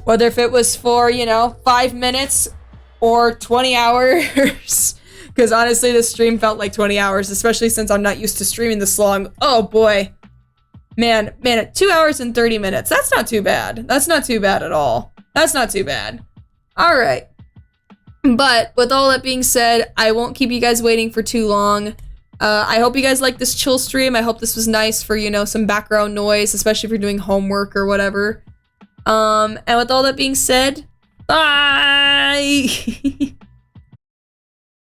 S1: Whether if it was for, you know, 5 minutes or 20 hours. Because honestly, this stream felt like 20 hours, especially since I'm not used to streaming this long. Oh boy. Man, 2 hours and 30 minutes. That's not too bad. That's not too bad at all. That's not too bad. All right. But with all that being said, I won't keep you guys waiting for too long. I hope you guys like this chill stream. I hope this was nice for, you know, some background noise, especially if you're doing homework or whatever. And with all that being said, bye!